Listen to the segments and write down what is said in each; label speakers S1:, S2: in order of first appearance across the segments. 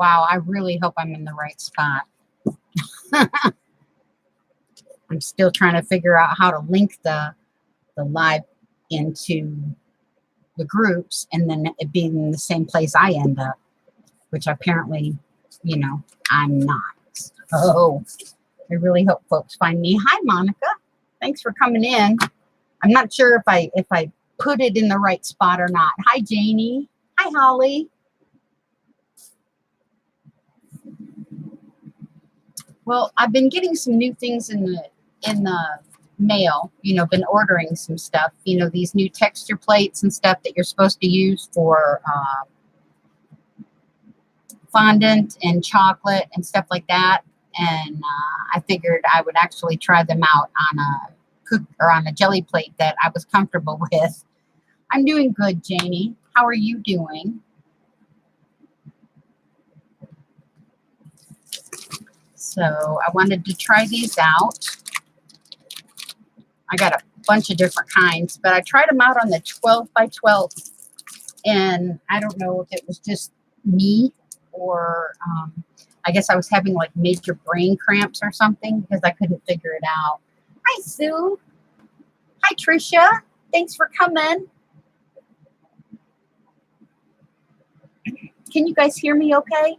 S1: Wow, I really hope I'm in the right spot. I'm still trying to figure out how to link the live into the groups and then it being in the same place I end up, which apparently, you know, I'm not. So I really hope folks find me. Hi, Monica. Thanks for coming in. I'm not sure if I put it in the right spot or not. Hi, Janie. Hi, Holly. Well, I've been getting some new things in the mail. You know, been ordering some stuff. You know, these new texture plates and stuff that you're supposed to use for fondant and chocolate and stuff like that. And I figured I would actually try them out on a jelly plate that I was comfortable with. I'm doing good, Janie. How are you doing? So I wanted to try these out. I got a bunch of different kinds, but I tried them out on the 12 by 12. And I don't know if it was just me or I guess I was having like major brain cramps or something because I couldn't figure it out. Hi, Sue. Hi, Tricia. Thanks for coming. Can you guys hear me okay?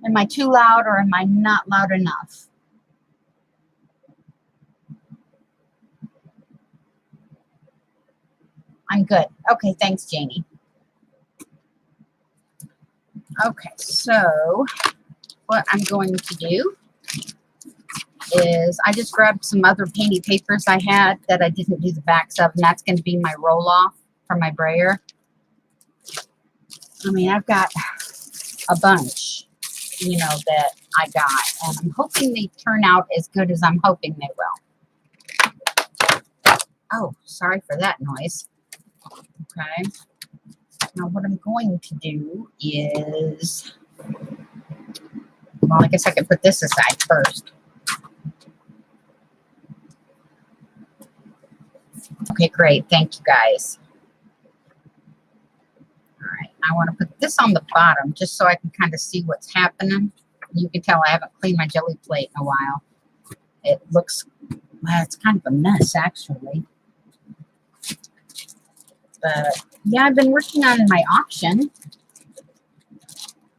S1: Am I too loud or am I not loud enough? I'm good. Okay, thanks, Janie. Okay, so what I'm going to do is I just grabbed some other painty papers I had that I didn't do the backs of, and that's going to be my roll-off for my brayer. I mean, I've got a bunch, you know, that I got, and I'm hoping they turn out as good as I'm hoping they will. Oh, sorry for that noise. Okay. Now what I'm going to do is, well, I guess I could put this aside first. Okay, great. Thank you, guys. All right. I want to put this on the bottom just so I can kind of see what's happening. You can tell I haven't cleaned my jelly plate in a while. It looks, well, it's kind of a mess, actually. But yeah, I've been working on my auction.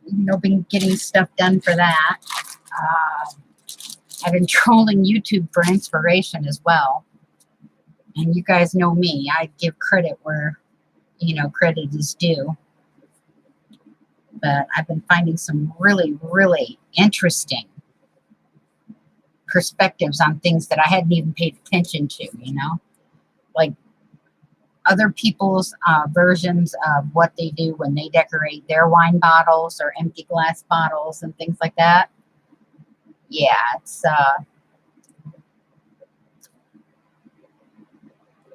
S1: You know, been getting stuff done for that. I've been trolling YouTube for inspiration as well. And you guys know me. I give credit where, you know, credit is due. But I've been finding some really, really interesting perspectives on things that I hadn't even paid attention to, you know? Like other people's versions of what they do when they decorate their wine bottles or empty glass bottles and things like that. Yeah, it's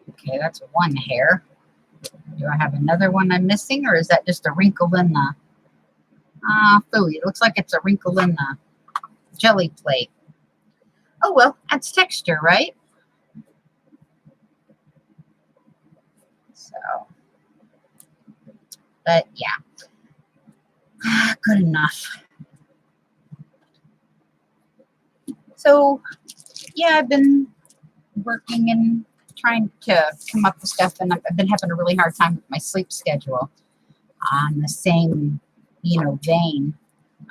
S1: okay, that's one hair. Do I have another one I'm missing, or is that just a wrinkle in the food? It looks like it's a wrinkle in the jelly plate. Oh well, that's texture, right? So, but yeah, good enough. So, yeah, I've been working and trying to come up with stuff, and I've been having a really hard time with my sleep schedule. On the same, you know, vein,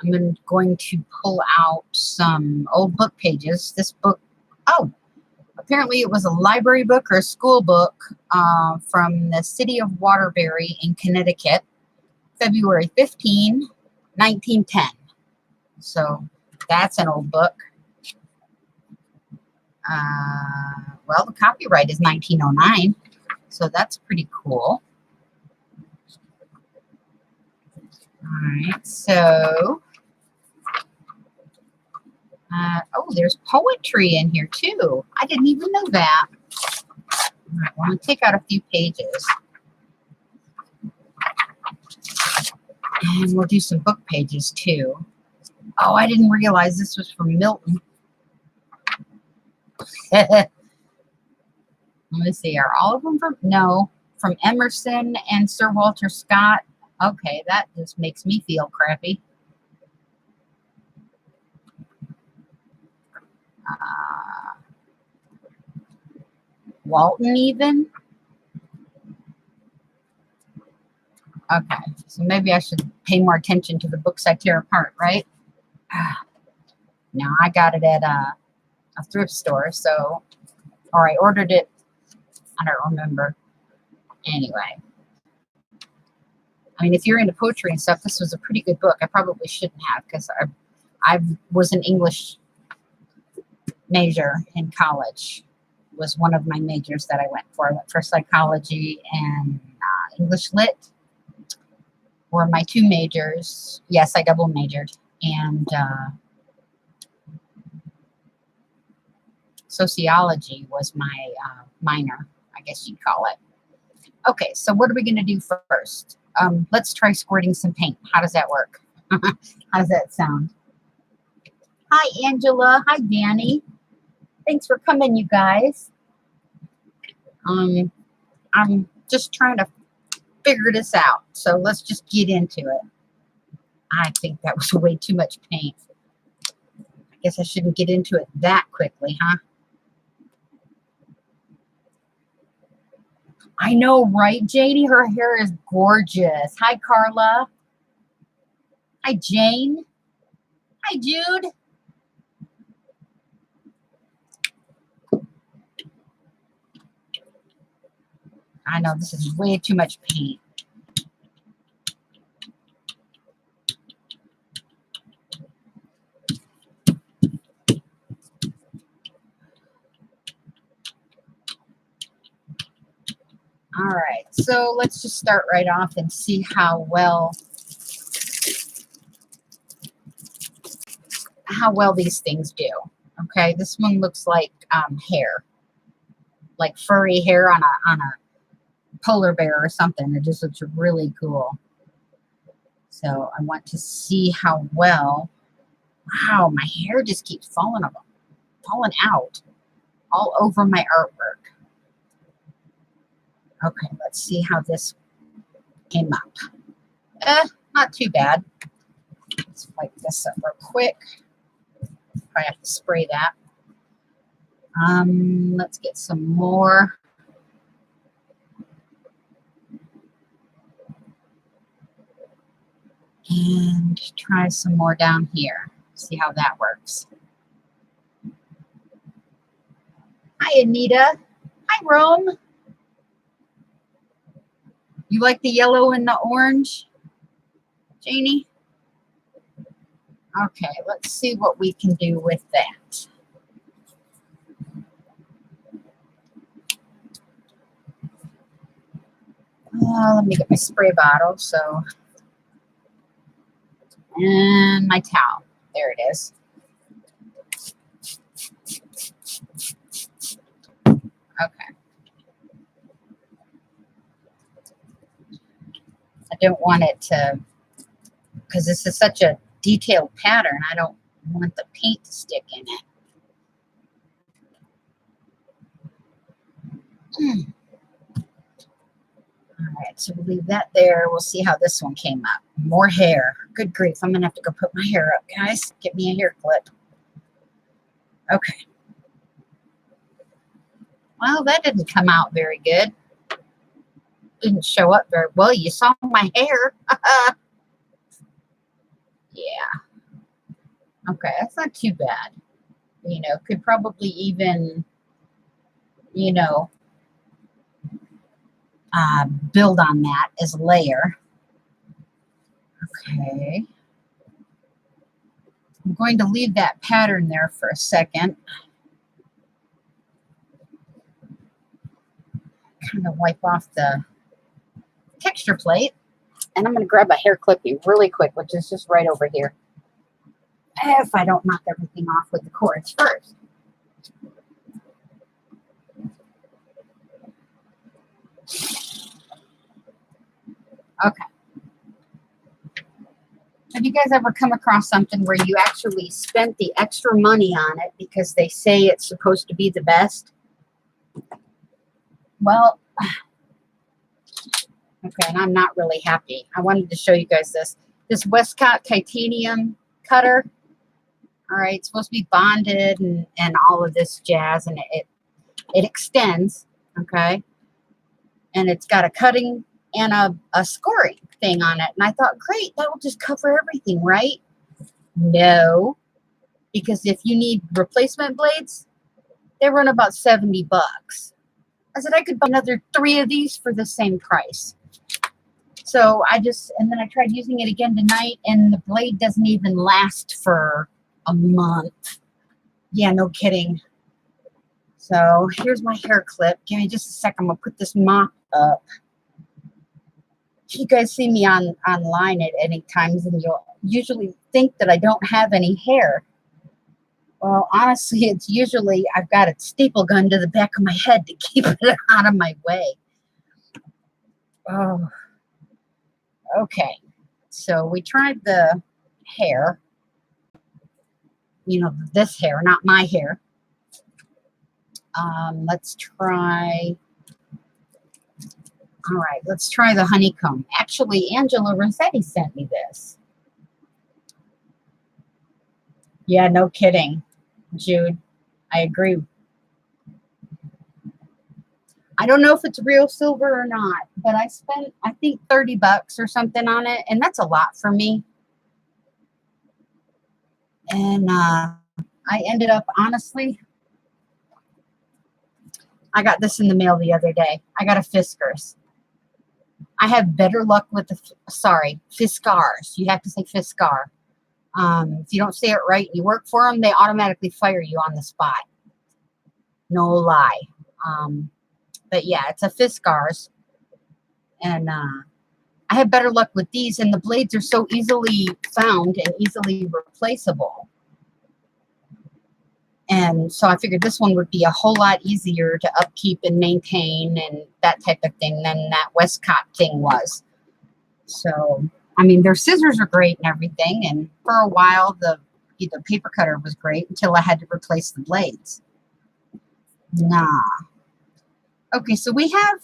S1: I'm going to pull out some old book pages. This book, oh, apparently it was a library book or a school book from the city of Waterbury in Connecticut, February 15, 1910. So that's an old book. Well, the copyright is 1909, so that's pretty cool. All right, so, oh, there's poetry in here too. I didn't even know that. All right, well, I'm going to take out a few pages. And we'll do some book pages too. Oh, I didn't realize this was from Milton. Let me see, are all of them from, no, from Emerson and Sir Walter Scott. Okay, that just makes me feel crappy. Walton even? Okay, so maybe I should pay more attention to the books I tear apart, right? Now I got it at a thrift store, so, or I ordered it, I don't remember. Anyway, I mean, if you're into poetry and stuff, this was a pretty good book. I probably shouldn't have, because I was an English major in college. Was one of my majors that I went for. I went for psychology and English lit were my two majors. Yes, I double majored. And sociology was my minor, I guess you'd call it. Okay, so what are we going to do first? Let's try squirting some paint. How does that work? How does that sound? Hi, Angela. Hi, Danny. Thanks for coming, you guys. I'm just trying to figure this out. So let's just get into it. I think that was way too much paint. I guess I shouldn't get into it that quickly, huh? I know, right, JD? Her hair is gorgeous. Hi, Carla. Hi, Jane. Hi, Jude. I know this is way too much paint. All right, so let's just start right off and see how well these things do. Okay, this one looks like hair, like furry hair on a polar bear or something. It just looks really cool. So I want to see how well. Wow, my hair just keeps falling out all over my artwork. Okay, let's see how this came up. Not too bad. Let's wipe this up real quick. Probably have to spray that. Let's get some more. And try some more down here. See how that works. Hi, Anita. Hi, Rome. You like the yellow and the orange, Janie? Okay, let's see what we can do with that. Let me get my spray bottle. And my towel. There it is. Okay. I don't want it to, because this is such a detailed pattern, I don't want the paint to stick in it. All right, so we'll leave that there. We'll see how this one came up. More hair. Good grief. I'm going to have to go put my hair up, guys. Get me a hair clip. Okay. Well, that didn't come out very good. Didn't show up very well. You saw my hair. Yeah. Okay, that's not too bad. You know, could probably even, you know, build on that as a layer. Okay. I'm going to leave that pattern there for a second. Kind of wipe off the texture plate. And I'm going to grab a hair clipping really quick, which is just right over here. If I don't knock everything off with the cords first. Okay. Have you guys ever come across something where you actually spent the extra money on it because they say it's supposed to be the best? Well, Okay, and I'm not really happy. I wanted to show you guys this. This Westcott titanium cutter. All right, it's supposed to be bonded and all of this jazz, and it extends, okay? And it's got a cutting and a scoring thing on it. And I thought, great, that will just cover everything, right? No, because if you need replacement blades, they run about 70 bucks. I said I could buy another 3 of these for the same price. So and then I tried using it again tonight, and the blade doesn't even last for a month. Yeah, no kidding. So here's my hair clip. Give me just a second. I'm going to put this mop up. If you guys see me online at any times, and you'll usually think that I don't have any hair. Well, honestly, it's usually I've got a staple gun to the back of my head to keep it out of my way. Oh, okay. So we tried the hair. You know, this hair, not my hair. Let's try. All right, let's try the honeycomb. Actually, Angela Rossetti sent me this. Yeah, no kidding, Jude. I agree. I don't know if it's real silver or not, but I spent, I think, 30 bucks or something on it, and that's a lot for me. And I ended up, honestly, I got this in the mail the other day. I got a Fiskars. I have better luck with the, Fiskars. You have to say Fiskar. If you don't say it right and you work for them, they automatically fire you on the spot. No lie. But yeah, it's a Fiskars. And I have better luck with these, and the blades are so easily found and easily replaceable. And so I figured this one would be a whole lot easier to upkeep and maintain and that type of thing than that Westcott thing was. So, I mean, their scissors are great and everything. And for a while, the paper cutter was great until I had to replace the blades. Nah. Okay, so we have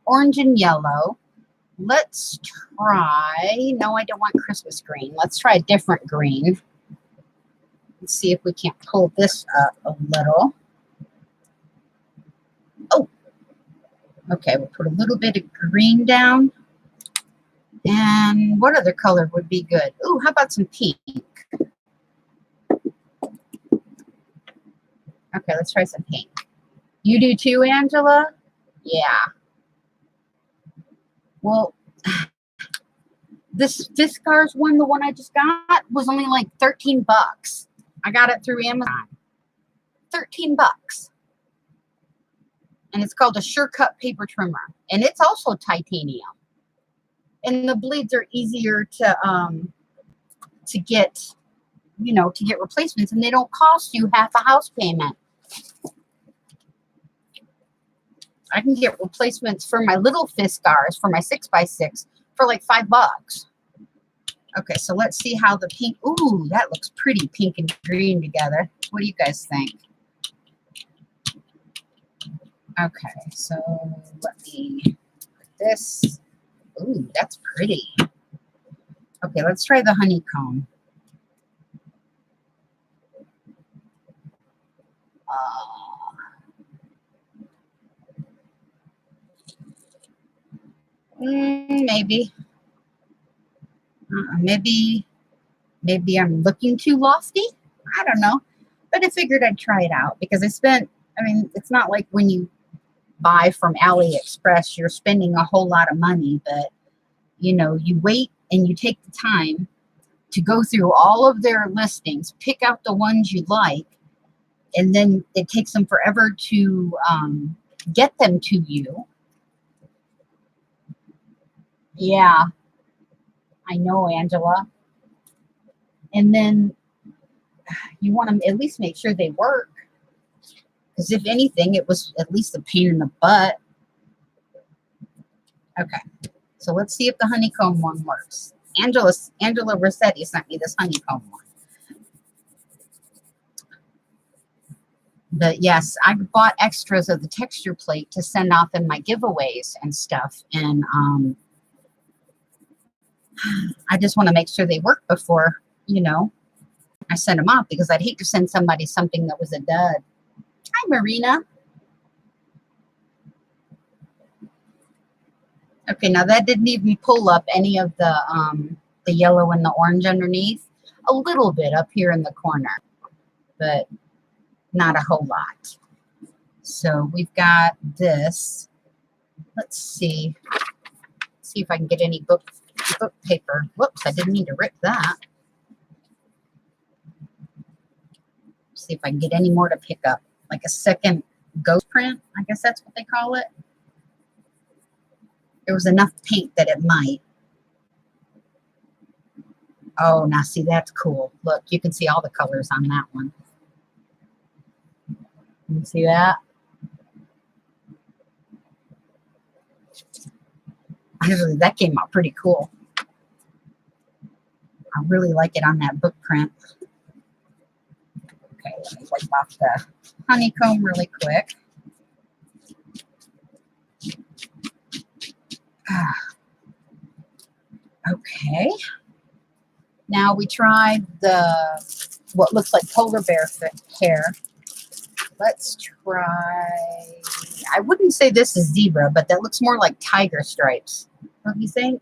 S1: orange and yellow. Let's try, no, I don't want Christmas green. Let's try a different green. Let's see if we can't pull this up a little. Oh, okay, we'll put a little bit of green down. And what other color would be good? Ooh, how about some pink? Okay, let's try some pink. You do too, Angela? Yeah. Well, this Fiskars one, the one I just got, was only like 13 bucks. I got it through Amazon. 13 bucks. And it's called a SureCut paper trimmer. And it's also titanium. And the blades are easier to get, you know, to get replacements. And they don't cost you half a house payment. I can get replacements for my little Fiskars, for my 6x6, for like $5. Okay, so let's see how the pink, ooh, that looks pretty, pink and green together. What do you guys think? Okay, so let me put this. Ooh, that's pretty. Okay, let's try the honeycomb. Maybe. Maybe I'm looking too lofty. I don't know. But I figured I'd try it out because I mean, it's not like when you buy from AliExpress, you're spending a whole lot of money, but you know, you wait and you take the time to go through all of their listings, pick out the ones you like, and then it takes them forever to get them to you. Yeah, I know, Angela. And then you want to at least make sure they work. Because if anything, it was at least a pain in the butt. Okay, so let's see if the honeycomb one works. Angela Rossetti sent me this honeycomb one. But yes, I bought extras of the texture plate to send off in my giveaways and stuff. And I just want to make sure they work before, you know, I send them off, because I'd hate to send somebody something that was a dud. Hi, Marina. Okay, now that didn't even pull up any of the yellow and the orange underneath. A little bit up here in the corner, but not a whole lot. So we've got this. Let's see. See if I can get any book paper. Whoops, I didn't mean to rip that. See if I can get any more to pick up. Like a second ghost print, I guess that's what they call it. There was enough paint that it might. Oh, now see, that's cool. Look, you can see all the colors on that one. You see that? Actually, that came out pretty cool. I really like it on that book print. Okay, let me wipe off the honeycomb really quick. Okay. Now we tried what looks like polar bear hair. Let's try, I wouldn't say this is zebra, but that looks more like tiger stripes. What do you think?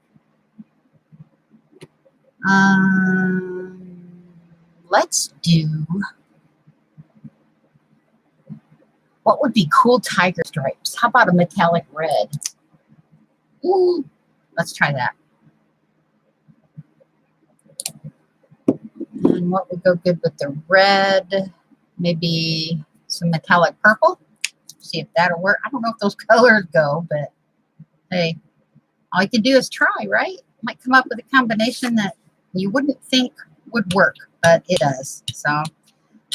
S1: Let's do, what would be cool tiger stripes? How about a metallic red? Ooh, let's try that. And what would go good with the red? Maybe some metallic purple. See if that'll work. I don't know if those colors go, but hey, all you can do is try, right? Might come up with a combination that you wouldn't think would work, but it does. So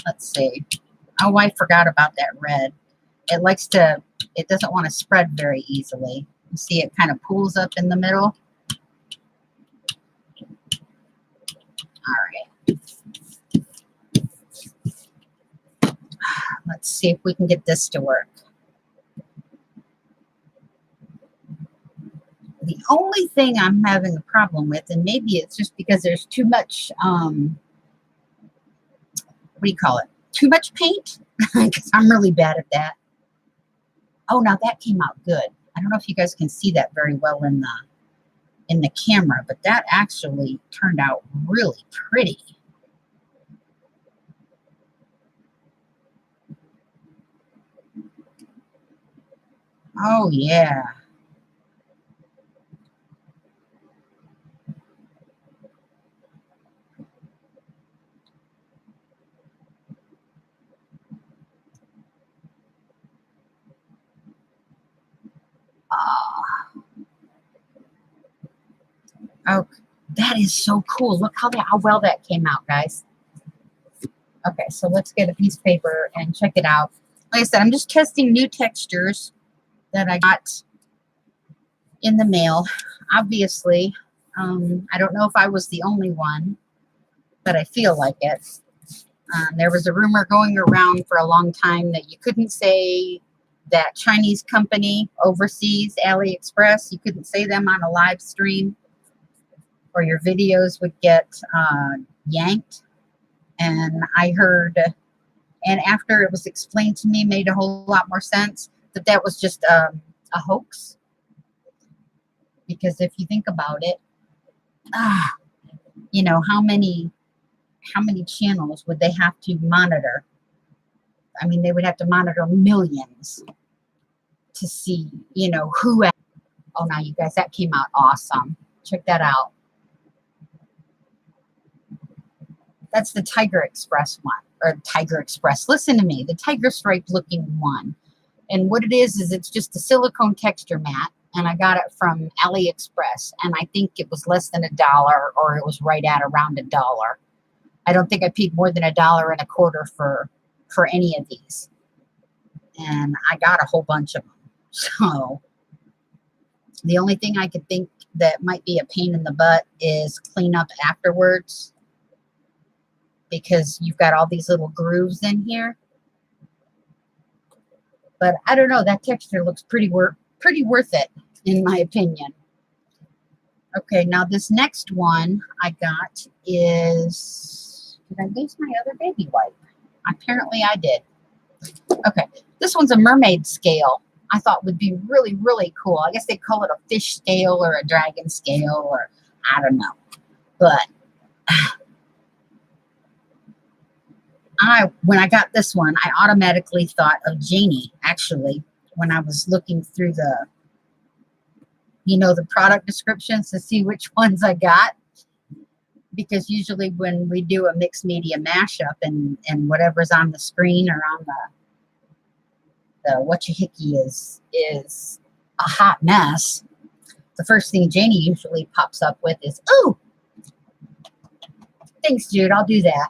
S1: let's see. Oh, I forgot about that red. It doesn't want to spread very easily. You see it kind of pools up in the middle. All right. Let's see if we can get this to work. The only thing I'm having a problem with, and maybe it's just because there's too much, what do you call it? Too much paint? Because I'm really bad at that. Oh, now that came out good. I don't know if you guys can see that very well in the camera, but that actually turned out really pretty. Oh, yeah. Oh, that is so cool. Look how well that came out, guys. Okay, so let's get a piece of paper and check it out. Like I said, I'm just testing new textures that I got in the mail. Obviously, I don't know if I was the only one, but I feel like it. There was a rumor going around for a long time that you couldn't say that Chinese company overseas, AliExpress, you couldn't say them on a live stream or your videos would get yanked. And I heard, and after it was explained to me, made a whole lot more sense that that was just a hoax. Because if you think about it, you know, how many channels would they have to monitor? I mean, they would have to monitor millions to see, you know, who. Oh, now you guys, that came out awesome. Check that out. That's the Tiger Express one, or Tiger Express. Listen to me, the tiger stripe looking one. And what it is it's just a silicone texture mat. And I got it from AliExpress. And I think it was less than $1, or it was right at around $1. I don't think I paid more than $1.25 for any of these. And I got a whole bunch of them. So the only thing I could think that might be a pain in the butt is clean up afterwards, because you've got all these little grooves in here. But I don't know, that texture looks pretty worth it, in my opinion. Okay, now this next one I got is, did I lose my other baby wipe? Apparently I did. Okay, this one's a mermaid scale. I thought would be really, really cool. I guess they call it a fish scale or a dragon scale, or I don't know. But when I got this one, I automatically thought of Janie, actually, when I was looking through the, the product descriptions to see which ones I got. Because usually when we do a mixed media mashup and whatever's on the screen or on the whatchahickey is a hot mess, the first thing Janie usually pops up with is, "Ooh, thanks, Jude, I'll do that."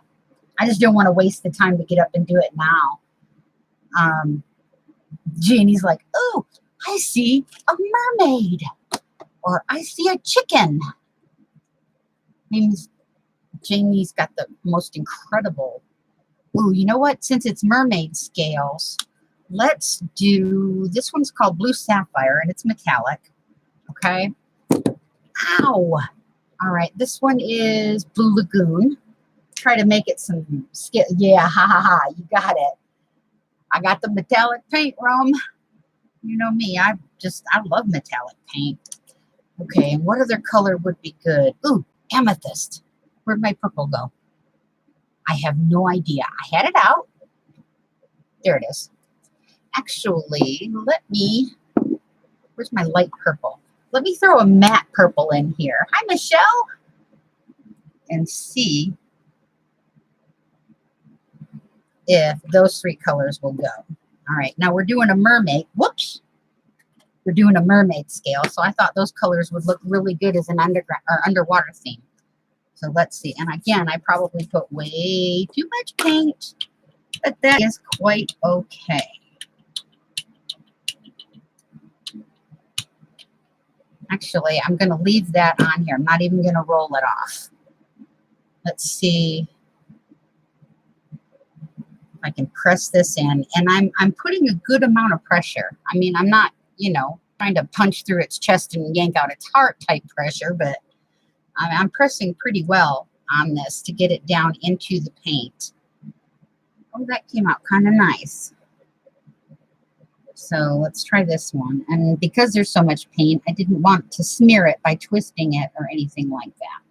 S1: I just don't want to waste the time to get up and do it now. Janie's like, "Oh, I see a mermaid," or "I see a chicken." Janie's got the most incredible. Ooh, you know what? Since it's mermaid scales, let's do, this one's called Blue Sapphire and it's metallic. Okay. Ow. All right. This one is Blue Lagoon. Try to make it some skill. Yeah, ha ha ha. You got it. I got the metallic paint, Rome. You know me. I love metallic paint. Okay, and what other color would be good? Ooh, amethyst. Where'd my purple go? I have no idea. I had it out. There it is. Actually, where's my light purple? Let me throw a matte purple in here. Hi, Michelle. And see if those three colors will go. All right, now we're doing a mermaid. Whoops. We're doing a mermaid scale, so I thought those colors would look really good as an underwater theme. So let's see. And again, I probably put way too much paint, but that is quite okay. Actually, I'm going to leave that on here. I'm not even going to roll it off. Let's see if I can press this in. And I'm putting a good amount of pressure. I mean, I'm not, trying to punch through its chest and yank out its heart type pressure, but I'm pressing pretty well on this to get it down into the paint. Oh, that came out kind of nice. So let's try this one. And because there's so much paint, I didn't want to smear it by twisting it or anything like that.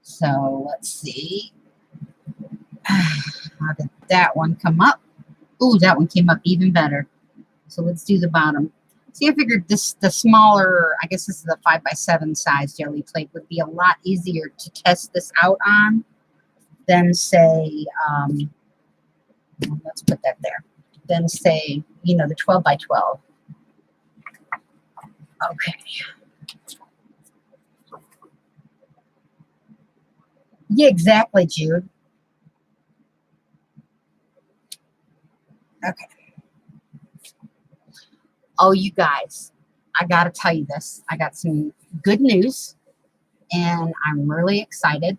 S1: So let's see. How did that one come up? Ooh, that one came up even better. So let's do the bottom. See, I figured the smaller, I guess this is the 5x7 size jelly plate, would be a lot easier to test this out on than say, let's put that there, than say, the 12x12. Okay. Yeah, exactly, Jude. Okay. Oh, you guys, I got to tell you this. I got some good news, and I'm really excited.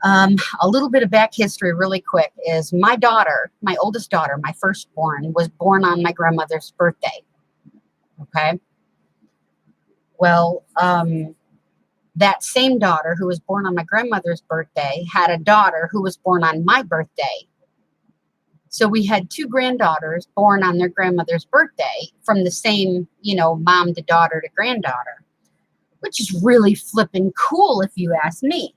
S1: A little bit of back history really quick is my daughter, my oldest daughter, my firstborn, was born on my grandmother's birthday. Okay. Well, that same daughter who was born on my grandmother's birthday had a daughter who was born on my birthday. So we had two granddaughters born on their grandmother's birthday from the same, mom to daughter to granddaughter, which is really flipping cool if you ask me.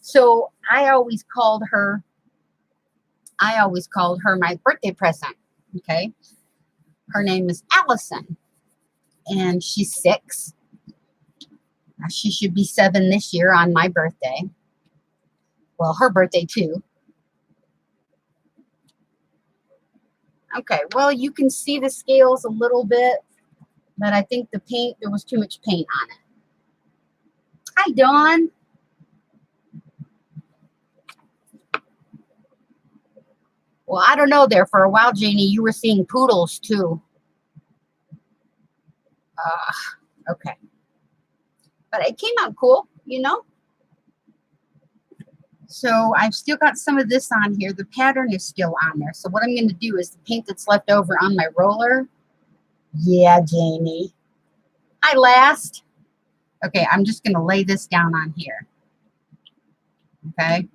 S1: So I always called her my birthday present. Okay. Her name is Allison and she's 6. She should be 7 this year on my birthday. Well, her birthday too. Okay, well, you can see the scales a little bit, but I think the paint, there was too much paint on it. Hi, Dawn. Well, I don't know there. For a while, Janie, you were seeing poodles too. Okay. But it came out cool, So I've still got some of this on here. The pattern is still on there. So what I'm going to do is the paint that's left over on my roller. Yeah, Janie. Hi, last. Okay, I'm just going to lay this down on here. Okay.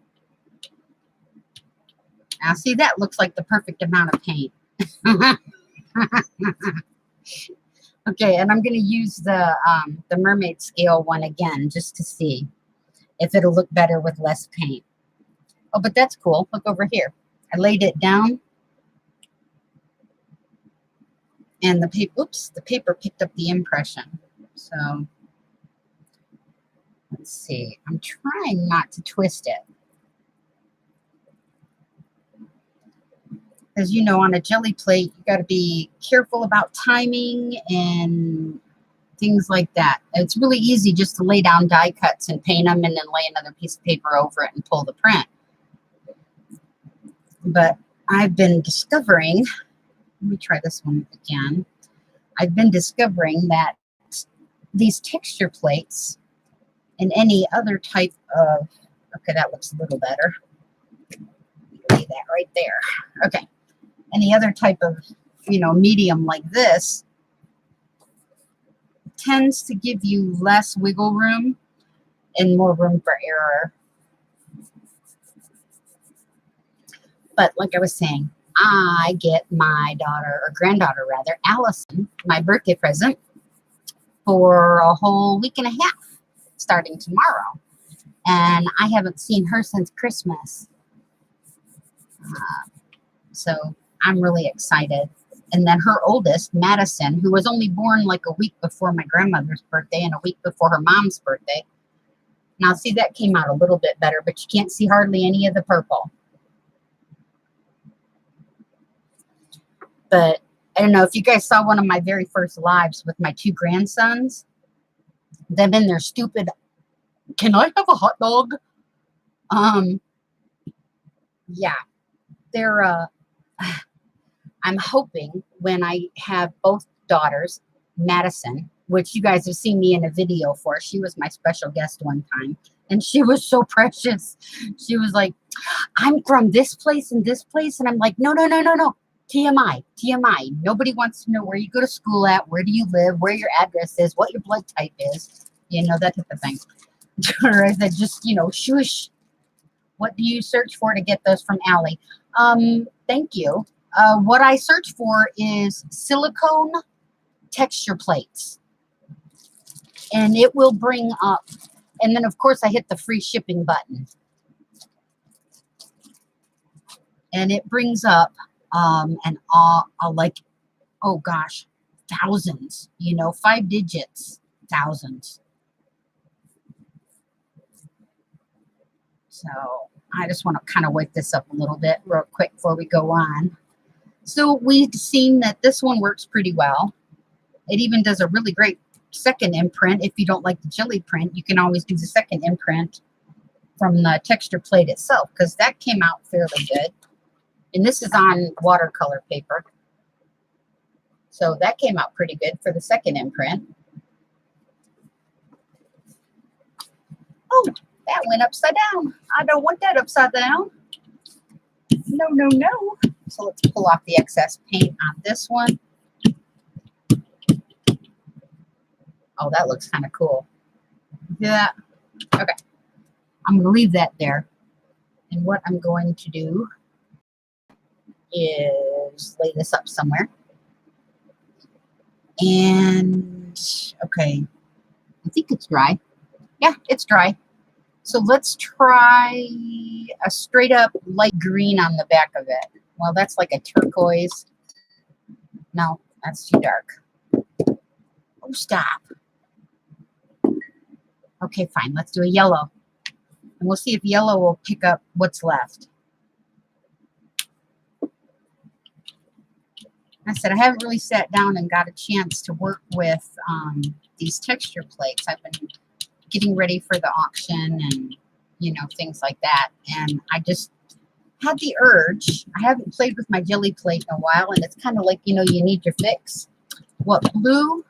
S1: Now, see, that looks like the perfect amount of paint. Okay, and I'm going to use the mermaid scale one again just to see if it'll look better with less paint. Oh, but that's cool. Look over here. I laid it down, and the paper, oops, the paper picked up the impression. So let's see. I'm trying not to twist it. As you know, on a jelly plate, you got to be careful about timing and things like that. It's really easy just to lay down die cuts and paint them and then lay another piece of paper over it and pull the print. But I've been discovering, let me try this one again. I've been discovering that these texture plates and any other type of, okay, that looks a little better. Lay that right there. Okay. Any other type of, medium like this tends to give you less wiggle room and more room for error. But like I was saying, I get my daughter, or granddaughter rather, Allison, my birthday present for a whole week and a half starting tomorrow. And I haven't seen her since Christmas. So I'm really excited. And then her oldest, Madison, who was only born like a week before my grandmother's birthday and a week before her mom's birthday. Now, see, that came out a little bit better, but you can't see hardly any of the purple. But I don't know if you guys saw one of my very first lives with my two grandsons. Them in their stupid, can I have a hot dog? Yeah, they're, I'm hoping when I have both daughters, Madison, which you guys have seen me in a video for. She was my special guest one time, and she was so precious. She was like, I'm from this place and this place. And I'm like, no. TMI. Nobody wants to know where you go to school at, where do you live, where your address is, what your blood type is, that type of thing. I said, just, shush. What do you search for to get those from Allie? Thank you. What I search for is silicone texture plates. And it will bring up, and then of course I hit the free shipping button. And it brings up, like, oh gosh, thousands, 5 digits, thousands. So I just want to kind of wake this up a little bit real quick before we go on. So we've seen that this one works pretty well. It even does a really great second imprint. If you don't like the jelly print, you can always do the second imprint from the texture plate itself, because that came out fairly good. And this is on watercolor paper. So that came out pretty good for the second imprint. Oh, that went upside down. I don't want that upside down. No. So let's pull off the excess paint on this one. Oh, that looks kind of cool. Yeah. Okay. I'm going to leave that there. And what I'm going to do is lay this up somewhere. And, okay. I think it's dry. Yeah, it's dry. So let's try a straight up light green on the back of it. Well, that's like a turquoise. No, that's too dark. Oh, stop. Okay, fine. Let's do a yellow. And we'll see if yellow will pick up what's left. I said, I haven't really sat down and got a chance to work with these texture plates. I've been getting ready for the auction and, things like that. And I just had the urge. I haven't played with my jelly plate in a while, and it's kind of like, you need your fix. What blue?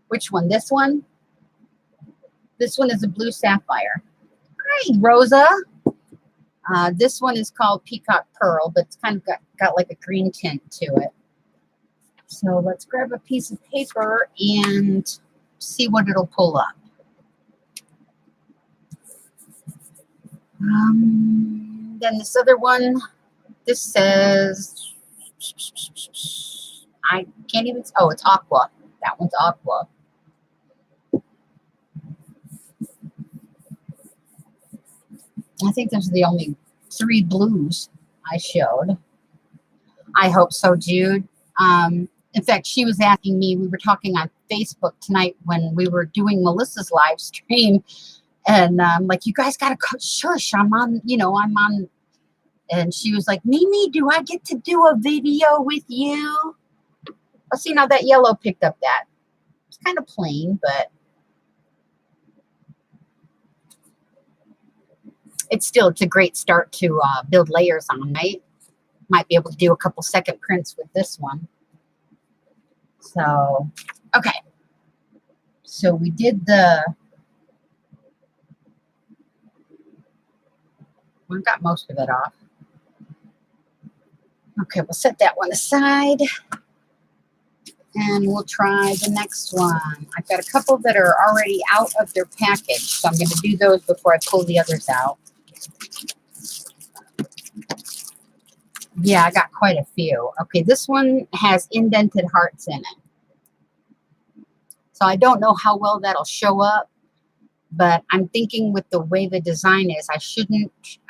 S1: Which one? This one? This one is a blue sapphire. Hi, Rosa. This one is called Peacock Pearl, but it's kind of got like a green tint to it. So let's grab a piece of paper and see what it'll pull up. Then this other one, this says, I can't even, oh, it's aqua. That one's aqua. I think those are the only 3 blues I showed. I hope so, Jude. In fact, she was asking me, we were talking on Facebook tonight when we were doing Melissa's live stream, and like, you guys gotta shush, I'm on, you know, I'm on. And she was like, Mimi, do I get to do a video with you? Oh, see, now that yellow picked up that. It's kind of plain, but it's a great start to build layers on, right? Might be able to do a couple second prints with this one. So, okay. So we did we got most of it off. Okay, we'll set that one aside. And we'll try the next one. I've got a couple that are already out of their package, so I'm going to do those before I pull the others out. Yeah, I got quite a few. Okay, this one has indented hearts in it. So I don't know how well that'll show up, but I'm thinking with the way the design is, I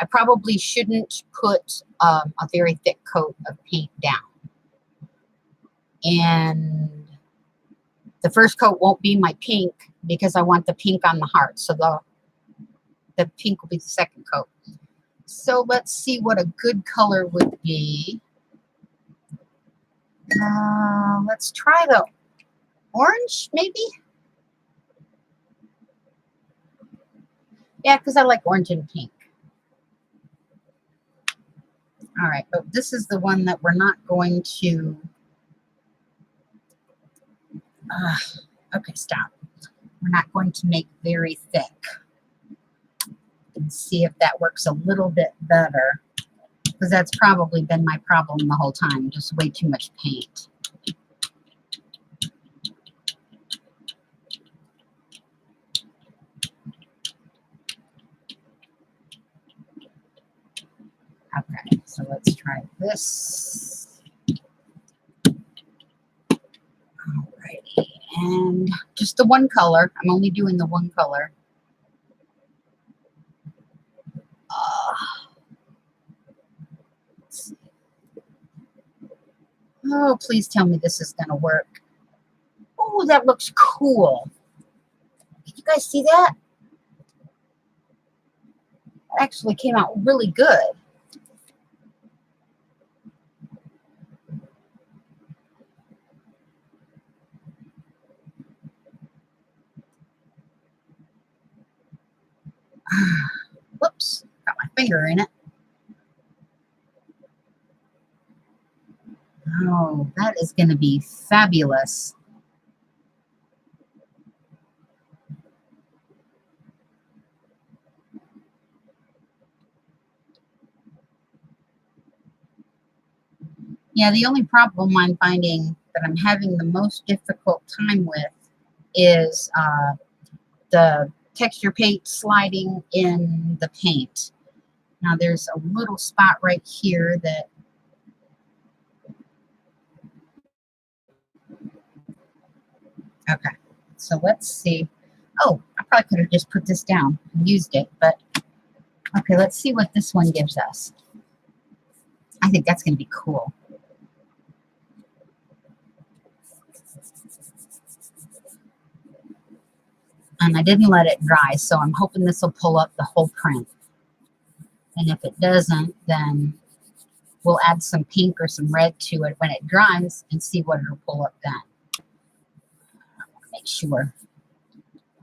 S1: probably shouldn't put a very thick coat of paint down. And the first coat won't be my pink because I want the pink on the heart. So the pink will be the second coat. So let's see what a good color would be. Let's try the orange, maybe? Yeah, because I like orange and pink. All right, but this is the one that we're not going to... okay, stop. We're not going to make very thick. And see if that works a little bit better, because that's probably been my problem the whole time, just way too much paint. Okay, so let's try this. Alrighty, and just the one color. I'm only doing the one color. Oh, please tell me this is going to work. Oh, that looks cool. Did you guys see that? It actually came out really good. Whoops, got my finger in it. Oh, that is going to be fabulous. Yeah, the only problem I'm finding that I'm having the most difficult time with is the texture paint sliding in the paint. Now there's a little spot right here that okay, so let's see. Oh, I probably could have just put this down and used it, but okay, let's see what this one gives us. I think that's going to be cool. And I didn't let it dry, so I'm hoping this will pull up the whole print. And if it doesn't, then we'll add some pink or some red to it when it dries and see what it'll pull up then. I want to make sure.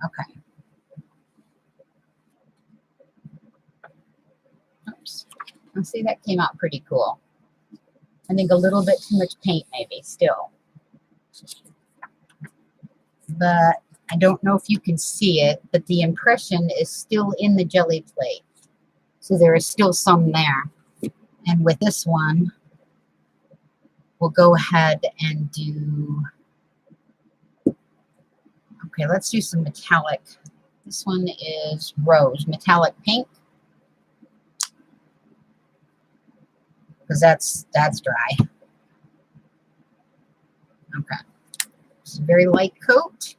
S1: Okay. Oops. I see that came out pretty cool. I think a little bit too much paint maybe still. But I don't know if you can see it, but the impression is still in the jelly plate. So there is still some there. And with this one, we'll go ahead and do, okay, Okay, let's do some metallic. This one is rose, metallic pink. Because that's dry. Okay. It's a very light coat.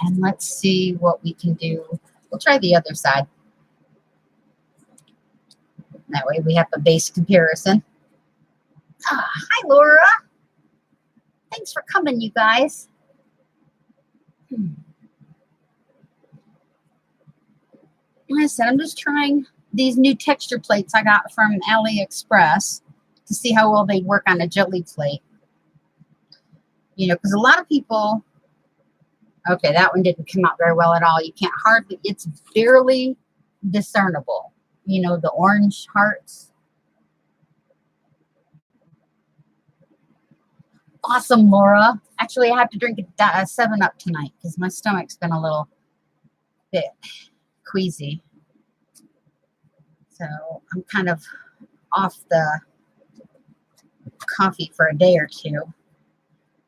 S1: And let's see what we can do. We'll try the other side. That way we have a base comparison. Hi, Laura. Thanks for coming, you guys. Like I said, I'm just trying these new texture plates I got from AliExpress to see how well they work on a jelly plate. You know, because a lot of people, okay, that one didn't come out very well at all. You can't hardly, it's barely discernible. You know, the orange hearts. Awesome, Laura. Actually, I have to drink a 7-Up tonight because my stomach's been a little bit queasy. So I'm kind of off the coffee for a day or two.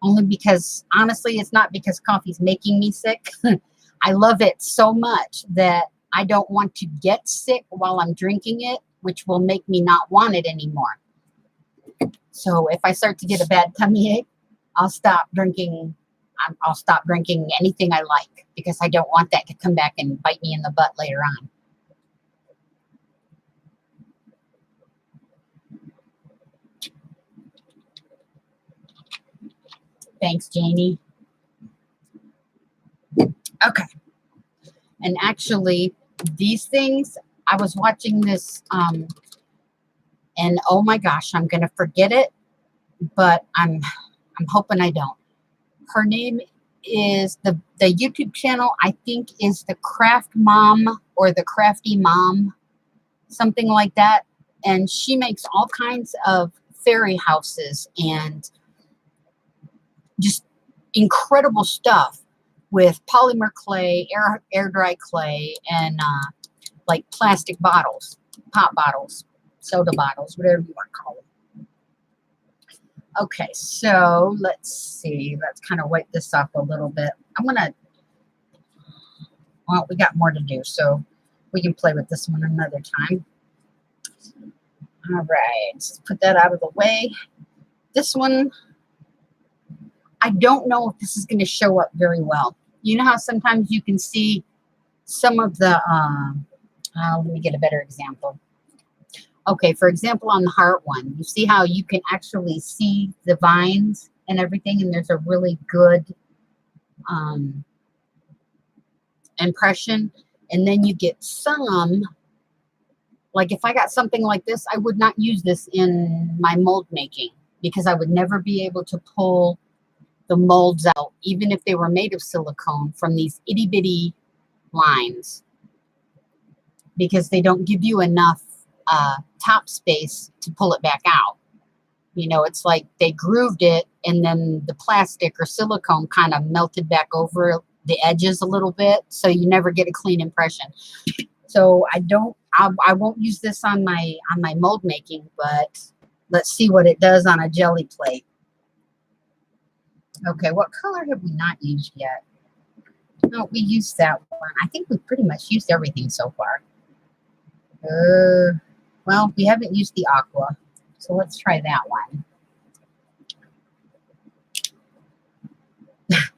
S1: Only because, honestly, it's not because coffee's making me sick. I love it so much that I don't want to get sick while I'm drinking it, which will make me not want it anymore. So if I start to get a bad tummy ache, I'll stop drinking. I'll stop drinking anything I like because I don't want that to come back and bite me in the butt later on. Thanks, Janie. Okay. And actually, these things, I was watching this, and oh my gosh, I'm going to forget it, but I'm hoping I don't. Her name is, the YouTube channel, I think, is the Craft Mom or the Crafty Mom, something like that. And she makes all kinds of fairy houses and just incredible stuff with polymer clay, air dry clay, and like plastic bottles, pop bottles, soda bottles, whatever you want to call them. Okay, so let's see. Let's kind of wipe this off a little bit. I'm gonna, well, we got more to do, so we can play with this one another time. All right, let's put that out of the way. This one, I don't know if this is going to show up very well. You know how sometimes you can see some of the, let me get a better example. Okay, for example, on the heart one, you see how you can actually see the vines and everything, and there's a really good impression. And then you get some, like if I got something like this, I would not use this in my mold making because I would never be able to pull the molds out, even if they were made of silicone, from these itty bitty lines, because they don't give you enough top space to pull it back out. You know, it's like they grooved it and then the plastic or silicone kind of melted back over the edges a little bit, so you never get a clean impression. So I won't use this on my mold making, but let's see what it does on a jelly plate. Okay, what color have we not used yet? No, we used that one. I think we pretty much used everything so far. Well, we haven't used the aqua, so let's try that one.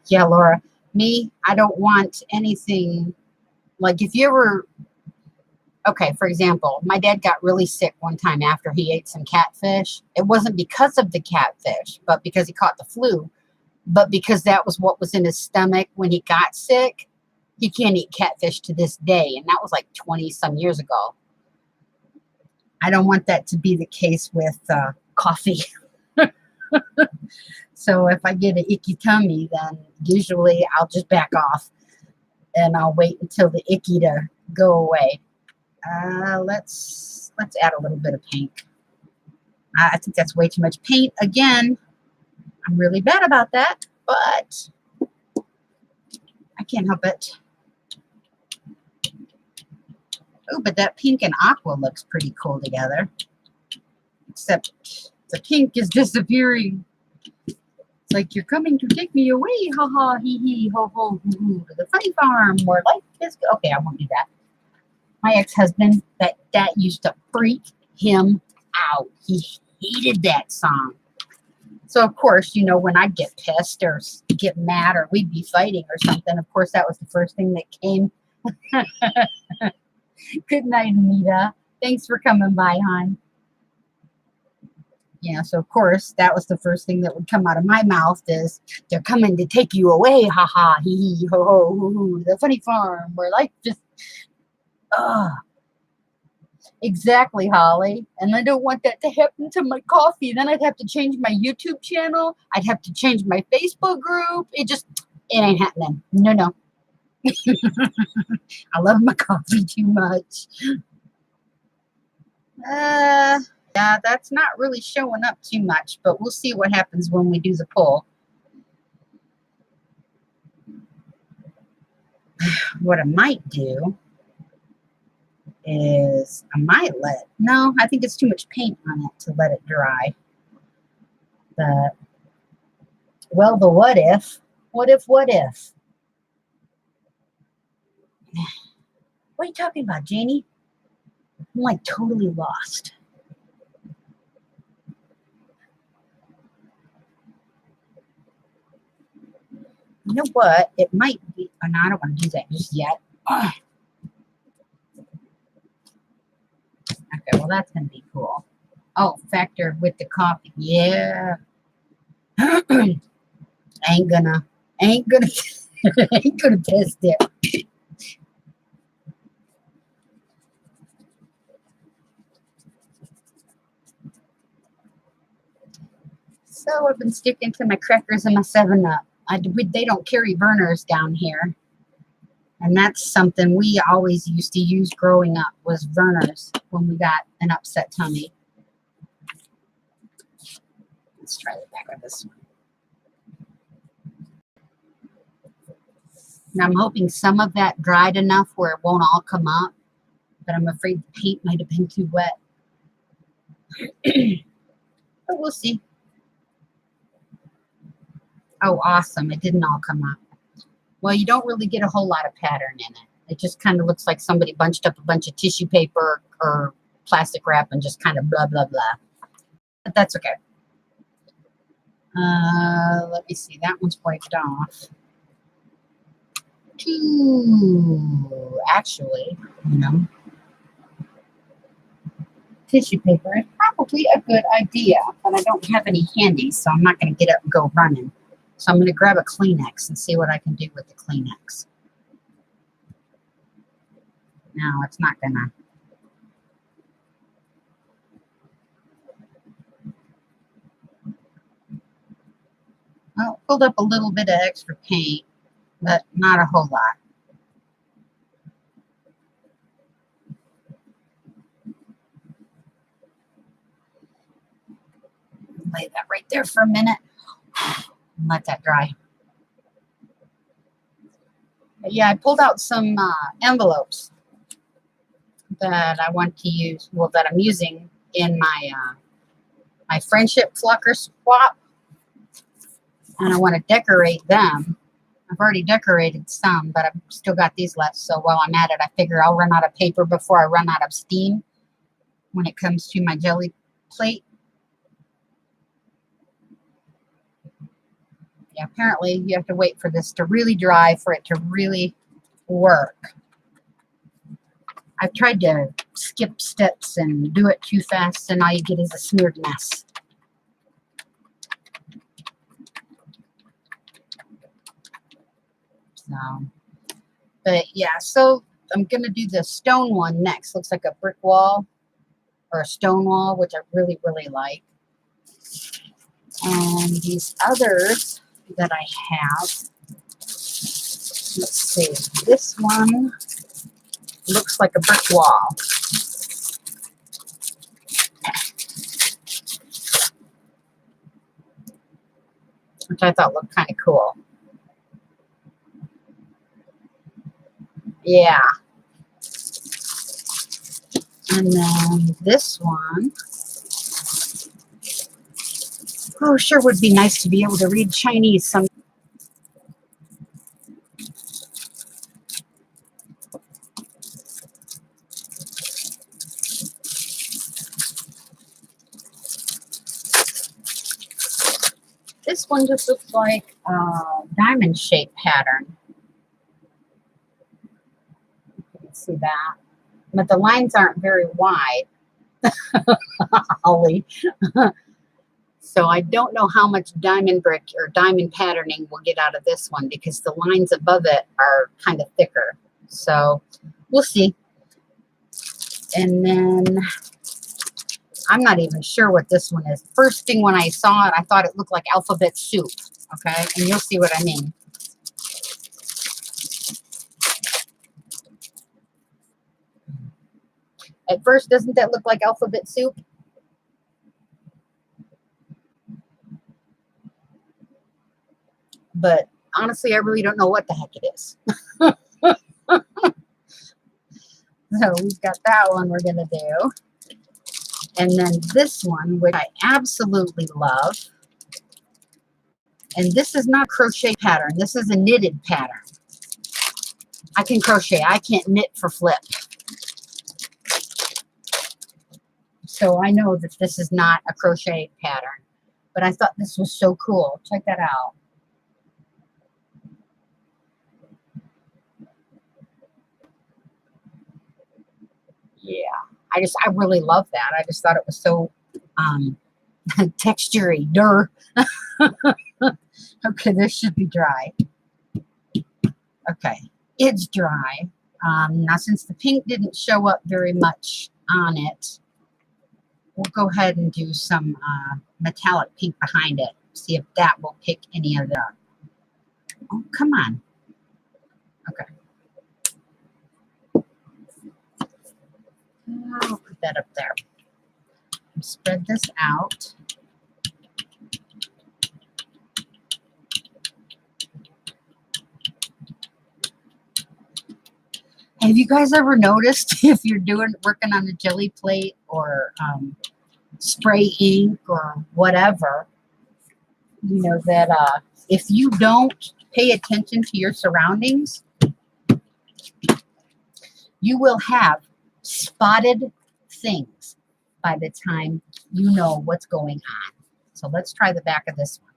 S1: Yeah, Laura, me, I don't want anything, like if you ever, okay, for example, my dad got really sick one time after he ate some catfish. It wasn't because of the catfish, but because he caught the flu. But because that was what was in his stomach when he got sick, he can't eat catfish to this day. And that was like 20 some years ago. I don't want that to be the case with coffee. So if I get an icky tummy, then usually I'll just back off and I'll wait until the icky to go away. Let's add a little bit of pink. I think that's way too much paint. Again, I'm really bad about that, but I I can't help it. Oh, but that pink and aqua looks pretty cool together. Except the pink is disappearing. It's like, you're coming to take me away, ha ha, hee hee, ho ho, hoo hoo, to the funny farm where life is good. Okay, I won't do that. My ex-husband, that used to freak him out. He hated that song. So, of course, you know, when I'd get pissed or get mad or we'd be fighting or something, of course, that was the first thing that came. Good night, Anita. Thanks for coming by, hon. Yeah, so of course, that was the first thing that would come out of my mouth is, they're coming to take you away, ha ha, hee hee, ho ho, hoo hoo, the funny farm where life just, exactly, Holly. And I don't want that to happen to my coffee. Then I'd have to change my YouTube channel. I'd have to change my Facebook group. It ain't happening. No, no. I love my coffee too much. Yeah, that's not really showing up too much, but we'll see what happens when we do the poll. What I might do is I think it's too much paint on it to let it dry. The what if? What if? What are you talking about, Janie? I'm like totally lost. You know what? It might be. Oh, no, I don't want to do that just yet. Ugh. Okay, well, that's going to be cool. Oh, factor with the coffee. Yeah. ain't gonna ain't gonna test it. So I've been sticking to my crackers and my 7-Up. They don't carry burners down here. And that's something we always used to use growing up, was burners when we got an upset tummy. Let's try the back of this one. Now I'm hoping some of that dried enough where it won't all come up, but I'm afraid the paint might have been too wet. But we'll see. Oh, awesome. It didn't all come up. Well, you don't really get a whole lot of pattern in it. It just kind of looks like somebody bunched up a bunch of tissue paper or plastic wrap and just kind of blah, blah, blah. But that's okay. Let me see. That one's wiped off. Actually, you know, tissue paper is probably a good idea, but I don't have any handy, so I'm not going to get up and go running. So I'm going to grab a Kleenex and see what I can do with the Kleenex. No, it's not going to. Well, pulled up a little bit of extra paint, but not a whole lot. Lay that right there for a minute and let that dry. But yeah, I pulled out some envelopes that I want to use, well, that I'm using in my my friendship plucker swap, and I want to decorate them. I've already decorated some, but I've still got these left. So while I'm at it, I figure I'll run out of paper before I run out of steam when it comes to my jelly plate. Yeah, apparently you have to wait for this to really dry for it to really work. I've tried to skip steps and do it too fast, and all you get is a smeared mess. So, but yeah, so I'm going to do the stone one next. Looks like a brick wall or a stone wall, which I really, really like. And these others that I have, let's see, this one looks like a brick wall. Which I thought looked kind of cool. Yeah. And then this one. Oh, sure would be nice to be able to read Chinese some. This one just looks like a diamond shape pattern. You can see that. But the lines aren't very wide. Holly. So I don't know how much diamond brick or diamond patterning we'll get out of this one because the lines above it are kind of thicker. So we'll see. And then I'm not even sure what this one is. First thing when I saw it, I thought it looked like alphabet soup. Okay, and you'll see what I mean. At first, doesn't that look like alphabet soup? But honestly, I really don't know what the heck it is. So we've got that one we're going to do. And then this one, which I absolutely love. And this is not a crochet pattern. This is a knitted pattern. I can crochet. I can't knit for flip. So I know that this is not a crochet pattern. But I thought this was so cool. Check that out. Yeah. I really love that. I just thought it was so textury. Durr. Okay, this should be dry. Okay, it's dry. Now, since the pink didn't show up very much on it, we'll go ahead and do some metallic pink behind it. See if that will pick any of the... Oh, come on. Okay. I'll put that up there. Spread this out. Have you guys ever noticed if you're working on a jelly plate or spray ink or whatever, you know, that if you don't pay attention to your surroundings, you will have spotted things by the time you know what's going on. So let's try the back of this one.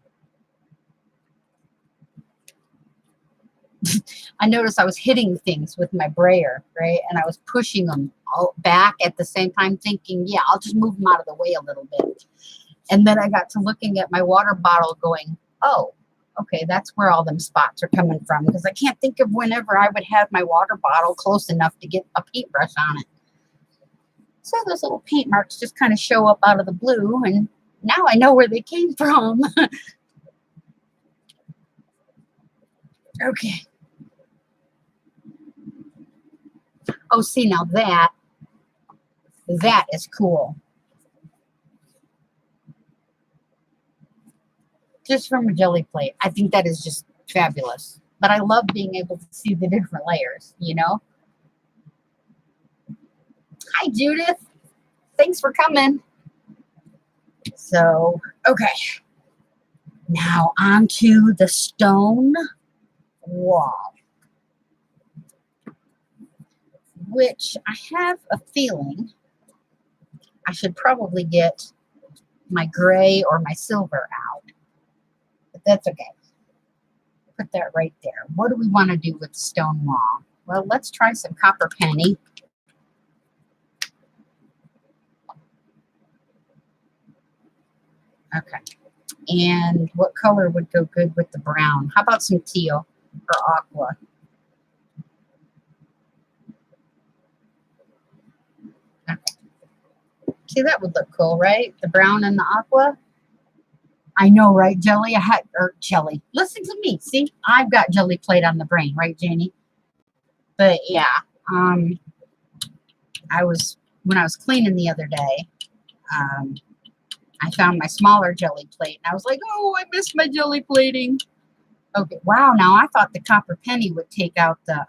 S1: I noticed I was hitting things with my brayer, right? And I was pushing them all back at the same time thinking, yeah, I'll just move them out of the way a little bit. And then I got to looking at my water bottle going, oh, okay, that's where all them spots are coming from. Because I can't think of whenever I would have my water bottle close enough to get a paintbrush on it. So those little paint marks just kind of show up out of the blue. And now I know where they came from. Okay. Oh, see, now that is cool. Just from a jelly plate. I think that is just fabulous. But I love being able to see the different layers, you know? Hi, Judith. Thanks for coming. So, okay. Now on to the stone wall, which I have a feeling I should probably get my gray or my silver out, but that's okay. Put that right there. What do we want to do with the stone wall? Well, let's try some copper penny. Okay. And what color would go good with the brown? How about some teal or aqua? Okay. See, that would look cool, right? The brown and the aqua. I know, right, Jelly? Jelly. Listen to me. See, I've got jelly plate on the brain, right, Janie? But yeah, when I was cleaning the other day, I found my smaller jelly plate, and I was like, oh, I missed my jelly plating. Okay, wow, now I thought the copper penny would take out the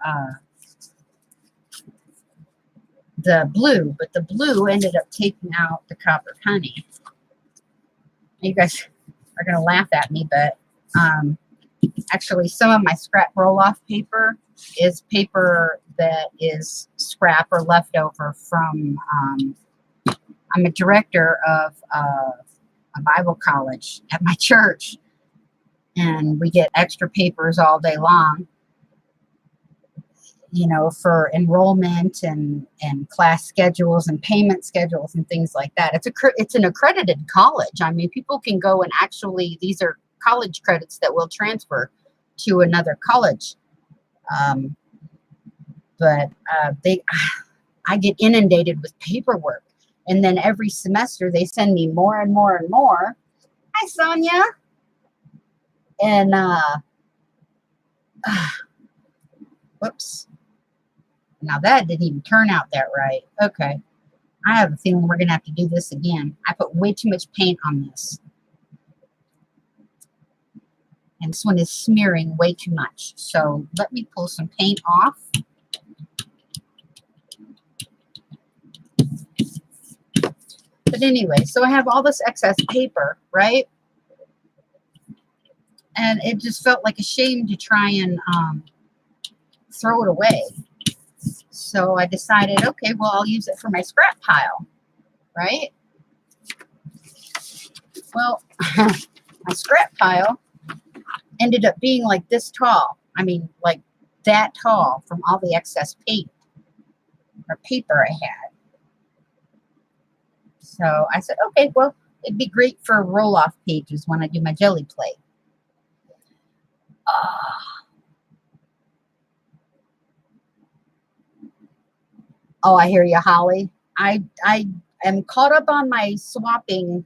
S1: the blue, but the blue ended up taking out the copper honey. You guys are going to laugh at me, but actually some of my scrap roll-off paper is paper that is scrap or leftover from, I'm a director of a Bible college at my church, and we get extra papers all day long, you know, for enrollment and class schedules and payment schedules and things like that. It's an accredited college. I mean, people can go and actually, these are college credits that will transfer to another college. But I get inundated with paperwork, and then every semester they send me more and more and more. Hi, Sonia. And whoops. Now that didn't even turn out that right. Okay. I have a feeling we're going to have to do this again. I put way too much paint on this. And this one is smearing way too much. So let me pull some paint off. But anyway, so I have all this excess paper, right? And it just felt like a shame to try and throw it away. So I decided, okay, well, I'll use it for my scrap pile, right? Well, my scrap pile ended up being like this tall. I mean, like that tall from all the excess paint or paper I had. So I said, okay, well, it'd be great for roll-off pages when I do my jelly plate. Oh, I hear you, Holly. I am caught up on my swapping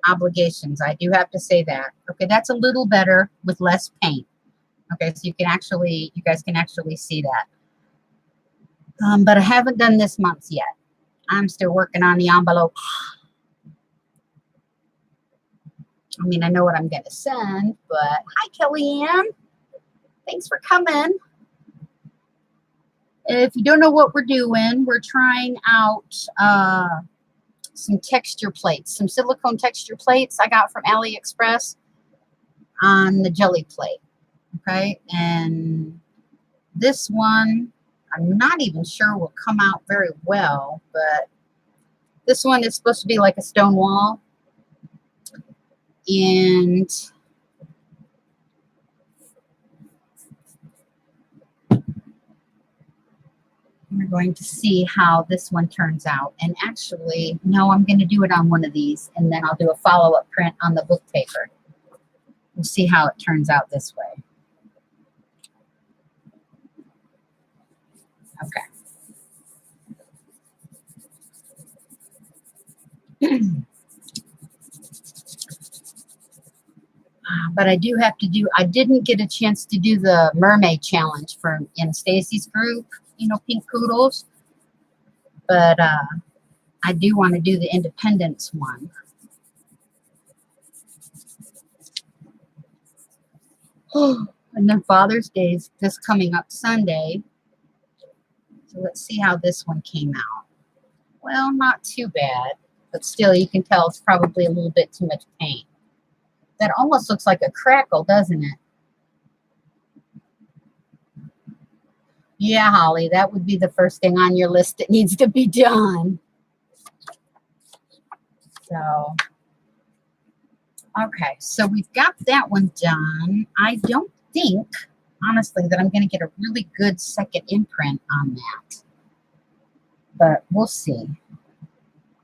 S1: obligations. I do have to say that. Okay, that's a little better with less paint. Okay, so you guys can actually see that. But I haven't done this month's yet. I'm still working on the envelope. I mean, I know what I'm going to send, but hi, Kellyanne. Thanks for coming. If you don't know what we're doing, we're trying out some texture plates, some silicone texture plates I got from AliExpress on the jelly plate. Okay, and this one, I'm not even sure will come out very well, but this one is supposed to be like a stone wall. And we're going to see how this one turns out. And actually, no, I'm going to do it on one of these, and then I'll do a follow-up print on the book paper. We'll see how it turns out this way. Okay. But I do have to do, I didn't get a chance to do the mermaid challenge for Anastasia's group, you know, Pink Poodles. But I do want to do the Independence one. And then Father's Day is just coming up Sunday. So let's see how this one came out. Well, not too bad, but still you can tell it's probably a little bit too much paint. That almost looks like a crackle, doesn't it? Yeah, Holly, that would be the first thing on your list that needs to be done. So, okay, so we've got that one done. I don't think, honestly, that I'm going to get a really good second imprint on that. But we'll see.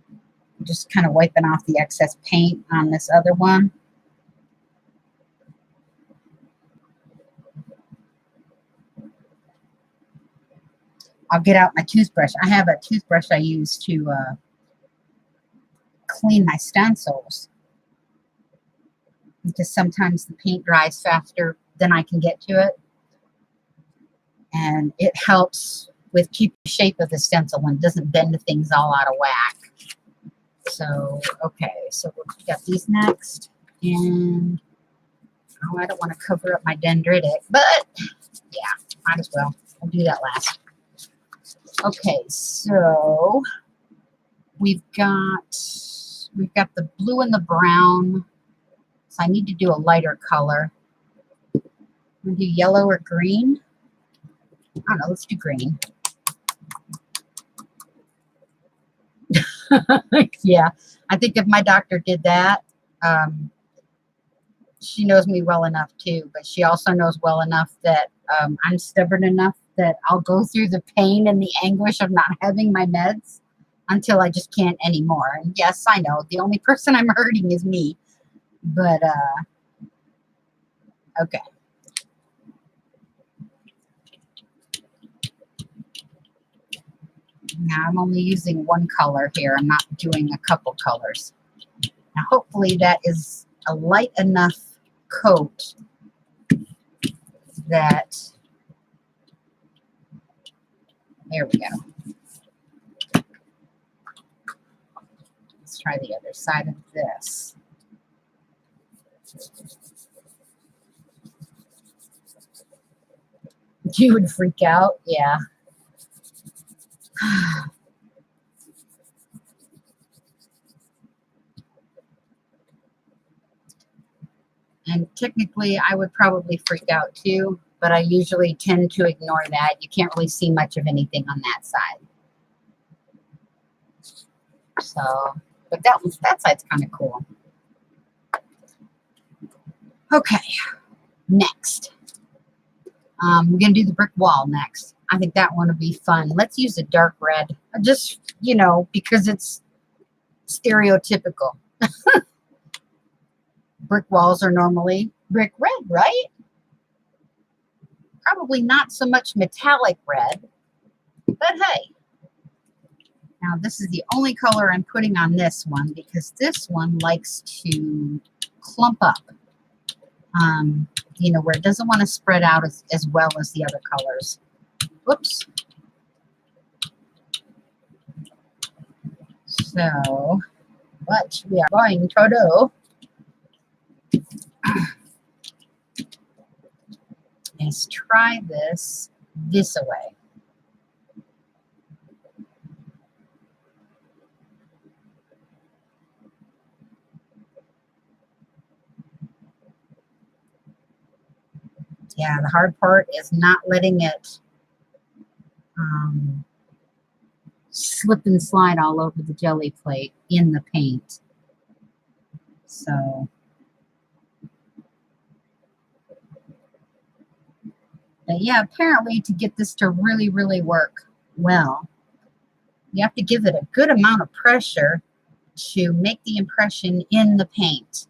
S1: I'm just kind of wiping off the excess paint on this other one. I'll get out my toothbrush. I have a toothbrush I use to clean my stencils, because sometimes the paint dries faster than I can get to it. And it helps with keep the shape of the stencil and doesn't bend things all out of whack. So, okay, so we've got these next. And, oh, I don't want to cover up my dendritic, but yeah, might as well. I'll do that last. Okay, so we've got the blue and the brown. So I need to do a lighter color. We'll do yellow or green. I don't know, let's do green. Yeah, I think if my doctor did that, she knows me well enough too, but she also knows well enough that I'm stubborn enough that I'll go through the pain and the anguish of not having my meds until I just can't anymore. And yes, I know the only person I'm hurting is me, but okay. Now I'm only using one color here. I'm not doing a couple colors. Now hopefully that is a light enough coat that, there we go. Let's try the other side of this. You would freak out, yeah. And technically, I would probably freak out too, but I usually tend to ignore that. You can't really see much of anything on that side. So, but that side's kind of cool. Okay, next. We're going to do the brick wall next. I think that one will be fun. Let's use a dark red. Just, you know, because it's stereotypical. Brick walls are normally brick red, right? Probably not so much metallic red, but hey. Now this is the only color I'm putting on this one because this one likes to clump up. You know, where it doesn't want to spread out as well as the other colors. Whoops. So, what we are going to do is try this way. Yeah, the hard part is not letting it slip and slide all over the jelly plate in the paint. So, but yeah, apparently to get this to really, really work well, you have to give it a good amount of pressure to make the impression in the paint.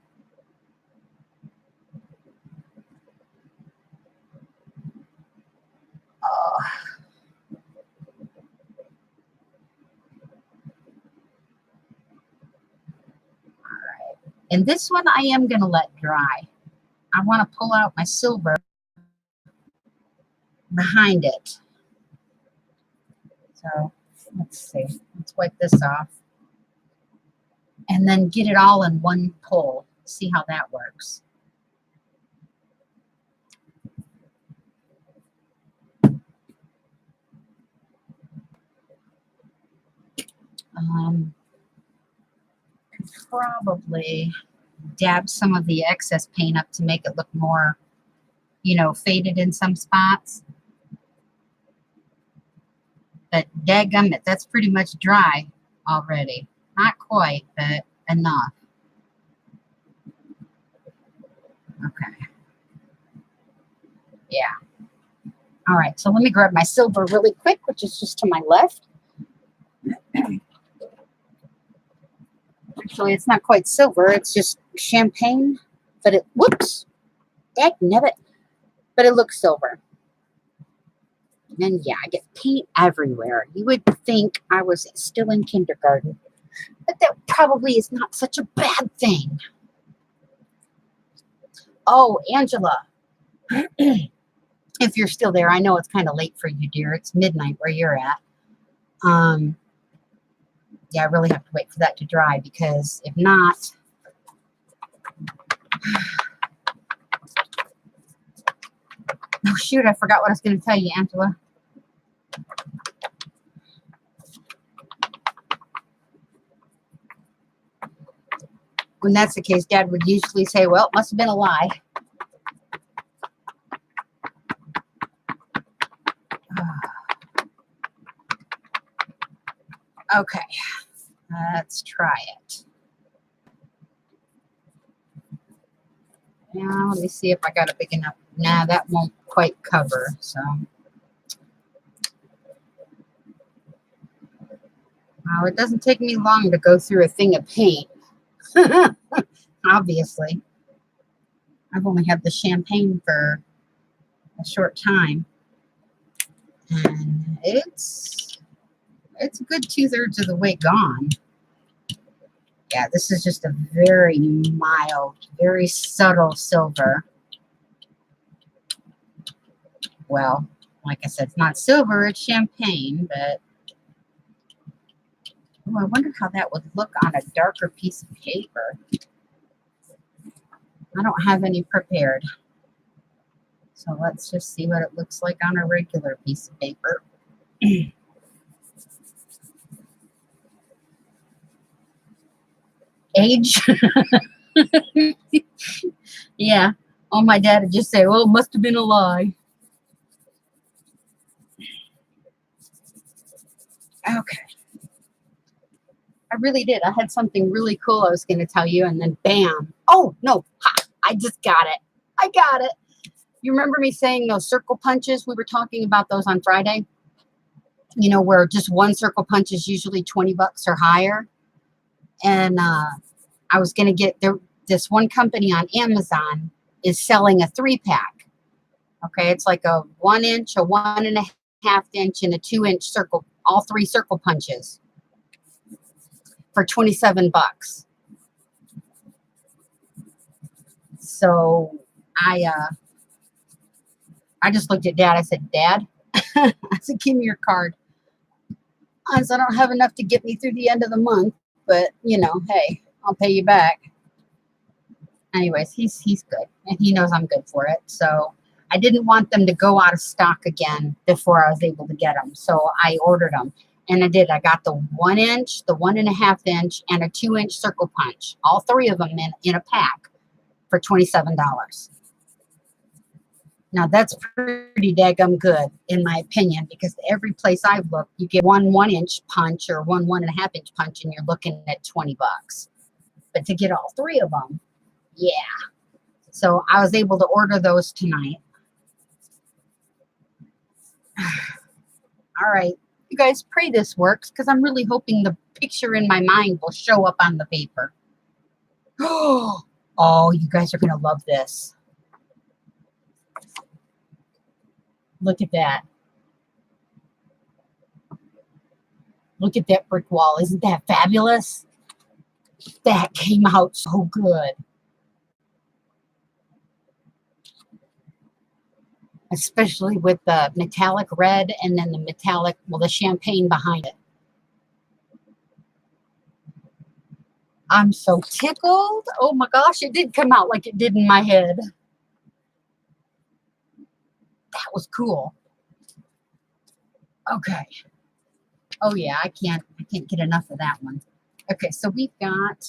S1: Oh. And this one I am going to let dry. I want to pull out my silver behind it. So let's see. Let's wipe this off. And then get it all in one pull. See how that works. Probably dab some of the excess paint up to make it look more, you know, faded in some spots. But dadgummit, that's pretty much dry already. Not quite, but enough. Okay. Yeah. All right, so let me grab my silver really quick, which is just to my left. Actually, it's not quite silver. It's just champagne, but it, whoops, dagnabbit, but it looks silver. And yeah, I get paint everywhere. You would think I was still in kindergarten, but that probably is not such a bad thing. Oh, Angela, if you're still there, I know it's kind of late for you, dear. It's midnight where you're at. Yeah, I really have to wait for that to dry because if not, oh shoot, I forgot what I was going to tell you, Angela. when that's the case, Dad would usually say, well, it must have been a lie. Okay, let's try it. Now, let me see if I got a big enough. Nah, that won't quite cover, so. Well, it doesn't take me long to go through a thing of paint. Obviously. I've only had the champagne for a short time. And it's a good 2/3 of the way gone. Yeah, this is just a very mild, very subtle silver. Well, like I said, it's not silver, it's champagne, but oh, I wonder how that would look on a darker piece of paper. I don't have any prepared. So let's just see what it looks like on a regular piece of paper. Age? Yeah. Oh, my dad would just say, well, it must have been a lie. Okay. I really did. I had something really cool I was going to tell you, and then bam. Oh, no. Ha, I just got it. I got it. You remember me saying those circle punches? We were talking about those on Friday. You know, where just one circle punch is usually 20 bucks or higher. And I was going to get there. This one company on Amazon is selling a 3-pack. Okay, it's like a 1 inch, a 1.5 inch, and a 2-inch circle, all 3 circle punches for 27 bucks. So I just looked at Dad. I said, Dad, I said, give me your card. I said, I don't have enough to get me through the end of the month, but you know, hey, I'll pay you back. Anyways, he's good, and he knows I'm good for it. So I didn't want them to go out of stock again before I was able to get them. So I ordered them, and I did. I got the 1 inch, the 1.5 inch, and a 2-inch circle punch. All 3 of them in a pack for $27. Now that's pretty daggum good, in my opinion, because every place I've looked, you get one 1-inch punch or one 1.5 inch punch, and you're looking at 20 bucks. But to get all 3 of them, yeah. So I was able to order those tonight. All right. You guys pray this works, because I'm really hoping the picture in my mind will show up on the paper. Oh, you guys are going to love this. Look at that. Look at that brick wall. Isn't that fabulous? That came out so good. Especially with the metallic red and then the metallic, well, the champagne behind it. I'm so tickled. Oh my gosh, it did come out like it did in my head. That was cool. Okay. Oh yeah, I can't get enough of that one. Okay, so we've got,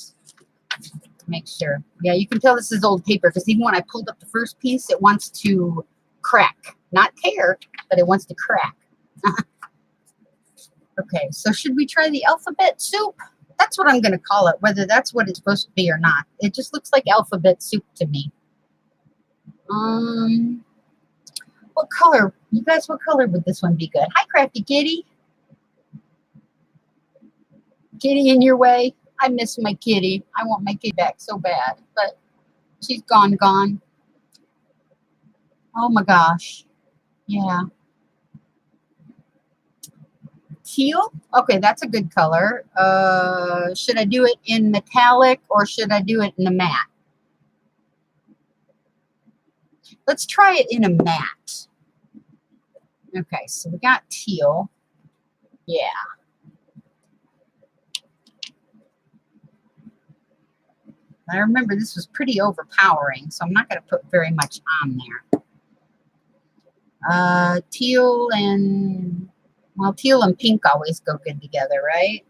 S1: make sure. Yeah, you can tell this is old paper, because even when I pulled up the first piece, it wants to crack. Not tear, but it wants to crack. Okay, so should we try the alphabet soup? That's what I'm going to call it, whether that's what it's supposed to be or not. It just looks like alphabet soup to me. What color? You guys, what color would this one be good? Hi, Crafty Kitty. Kitty in your way? I miss my kitty. I want my kitty back so bad, but she's gone. Oh my gosh. Yeah. Teal? Okay, that's a good color. Should I do it in metallic or should I do it in a matte? Let's try it in a matte. Okay, so we got teal. Yeah. I remember this was pretty overpowering, so I'm not going to put very much on there. Teal and, well, teal and pink always go good together, right?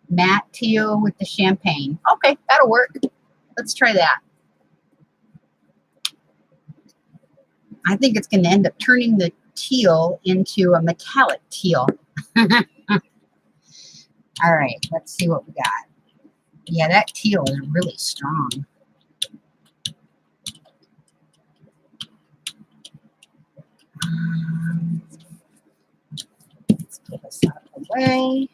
S1: Matte teal with the champagne. Okay, that'll work. Let's try that. I think it's going to end up turning the teal into a metallic teal. All right, let's see what we got. Yeah, that teal is really strong. Let's put this out of the way.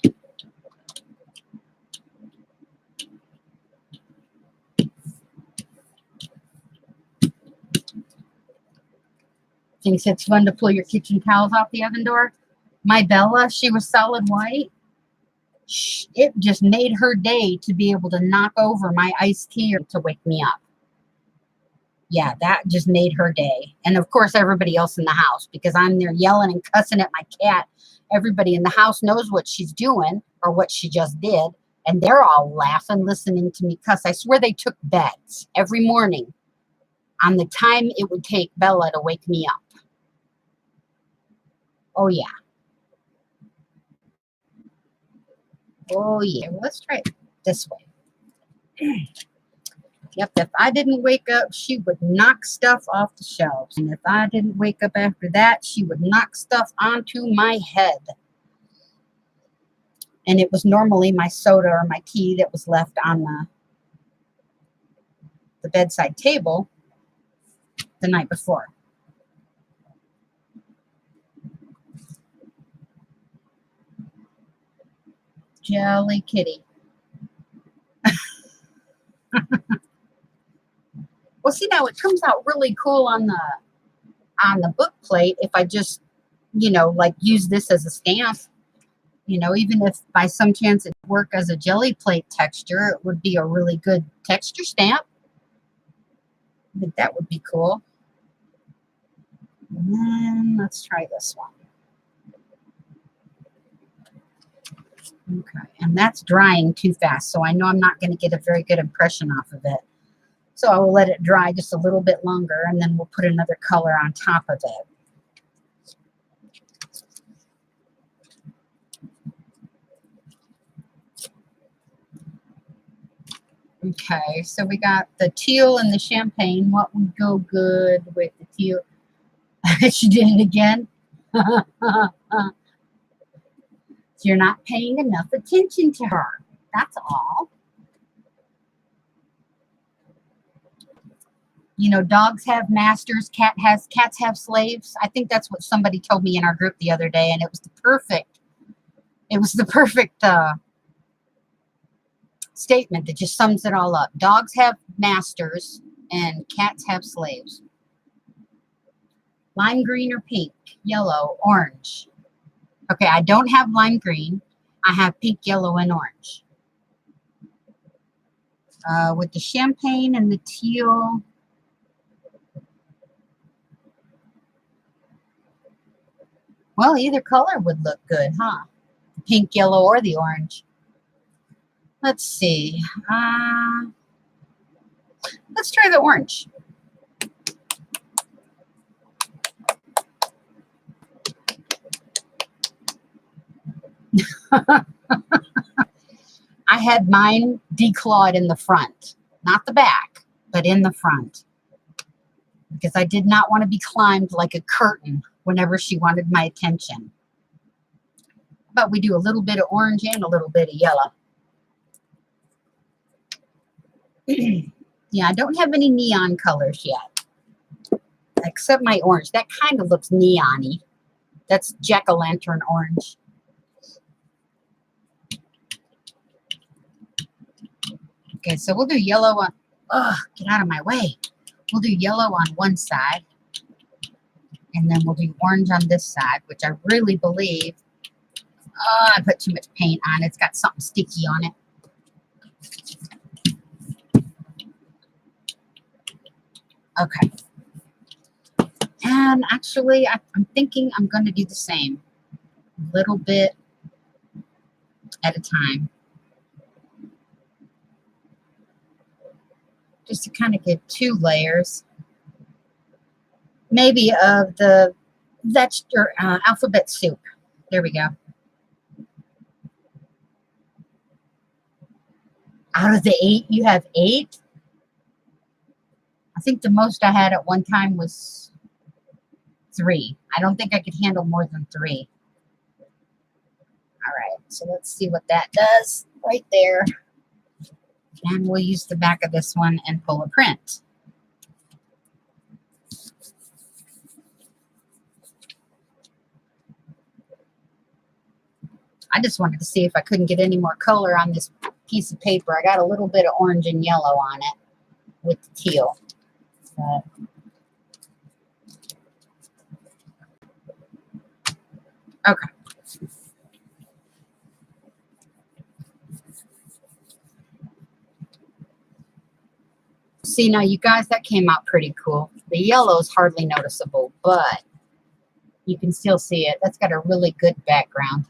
S1: Thinks it's fun to pull your kitchen towels off the oven door. My Bella, she was solid white. It just made her day to be able to knock over my iced tea to wake me up. Yeah, that just made her day. And of course, everybody else in the house, because I'm there yelling and cussing at my cat. Everybody in the house knows what she's doing or what she just did. And they're all laughing, listening to me cuss. I swear they took bets every morning on the time it would take Bella to wake me up. Oh, yeah. Oh, yeah. Well, let's try it this way. Yep, if I didn't wake up, she would knock stuff off the shelves. And if I didn't wake up after that, she would knock stuff onto my head. And it was normally my soda or my tea that was left on the bedside table the night before. Jelly kitty. Well, see, now it comes out really cool on the book plate if I just, like use this as a stamp. Even if by some chance it work as a jelly plate texture, it would be a really good texture stamp. I think that would be cool. And then let's try this one. Okay, and that's drying too fast, so I know I'm not going to get a very good impression off of it. So I will let it dry just a little bit longer, and then we'll put another color on top of it. Okay, so we got the teal and the champagne. What would go good with the teal? She did it again. You're not paying enough attention to her. That's all. Dogs have masters, cats have slaves. I think that's what somebody told me in our group the other day, and it was the perfect statement that just sums it all up. Dogs have masters and cats have slaves. Lime green or pink, yellow, orange. Okay, I don't have lime green. I have pink, yellow, and orange. With the champagne and the teal. Well, either color would look good, huh? The pink, yellow, or the orange. Let's see. Let's try the orange. I had mine declawed in the front, not the back, but in the front, because I did not want to be climbed like a curtain whenever she wanted my attention. But we do a little bit of orange and a little bit of yellow. Yeah, I don't have any neon colors yet, except my orange. That kind of looks neon-y. That's jack-o'-lantern orange. Okay, so we'll do yellow on, get out of my way. We'll do yellow on one side, and then we'll do orange on this side, which I really believe, I put too much paint on it. It's got something sticky on it. Okay. And actually, I'm thinking I'm going to do the same, a little bit at a time. Just to kind of give 2 layers, maybe of the alphabet soup. There we go. Out of the 8, you have 8? I think the most I had at one time was 3. I don't think I could handle more than 3. All right, so let's see what that does right there. And we'll use the back of this one and pull a print. I just wanted to see if I couldn't get any more color on this piece of paper. I got a little bit of orange and yellow on it with the teal. Okay. See, now you guys, that came out pretty cool. The yellow is hardly noticeable, but you can still see it. That's got a really good background.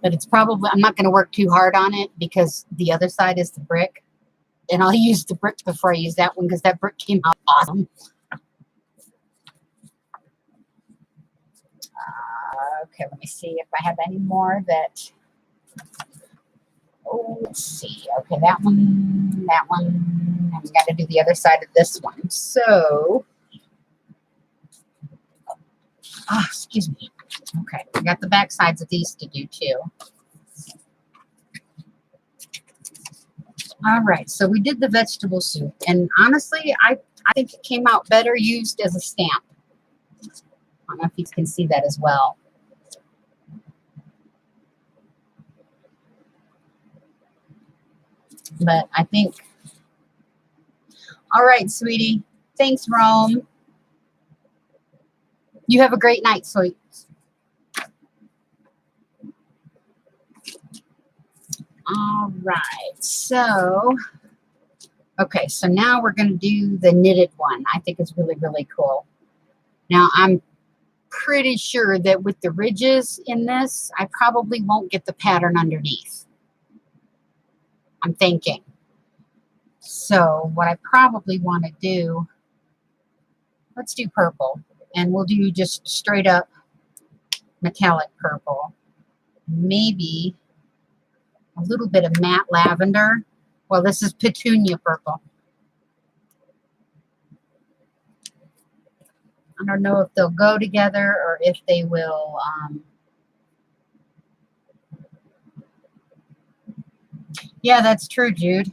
S1: But it's probably, I'm not going to work too hard on it because the other side is the brick. And I'll use the brick before I use that one because that brick came out awesome. Okay, let me see if I have any more that... Oh, let's see. Okay, that one, and we got to do the other side of this one. So, excuse me. Okay, I got the back sides of these to do too. All right, so we did the vegetable soup, and honestly, I think it came out better used as a stamp. I don't know if you can see that as well. But I think, all right, sweetie. Thanks, Rome. You have a great night, sweets. All right, so, okay, so now we're going to do the knitted one. I think it's really, really cool. Now, I'm pretty sure that with the ridges in this, I probably won't get the pattern underneath. I'm thinking. So what I probably want to do, let's do purple. And we'll do just straight up metallic purple. Maybe a little bit of matte lavender. Well, this is petunia purple. I don't know if they'll go together or if they will... yeah, that's true, Jude.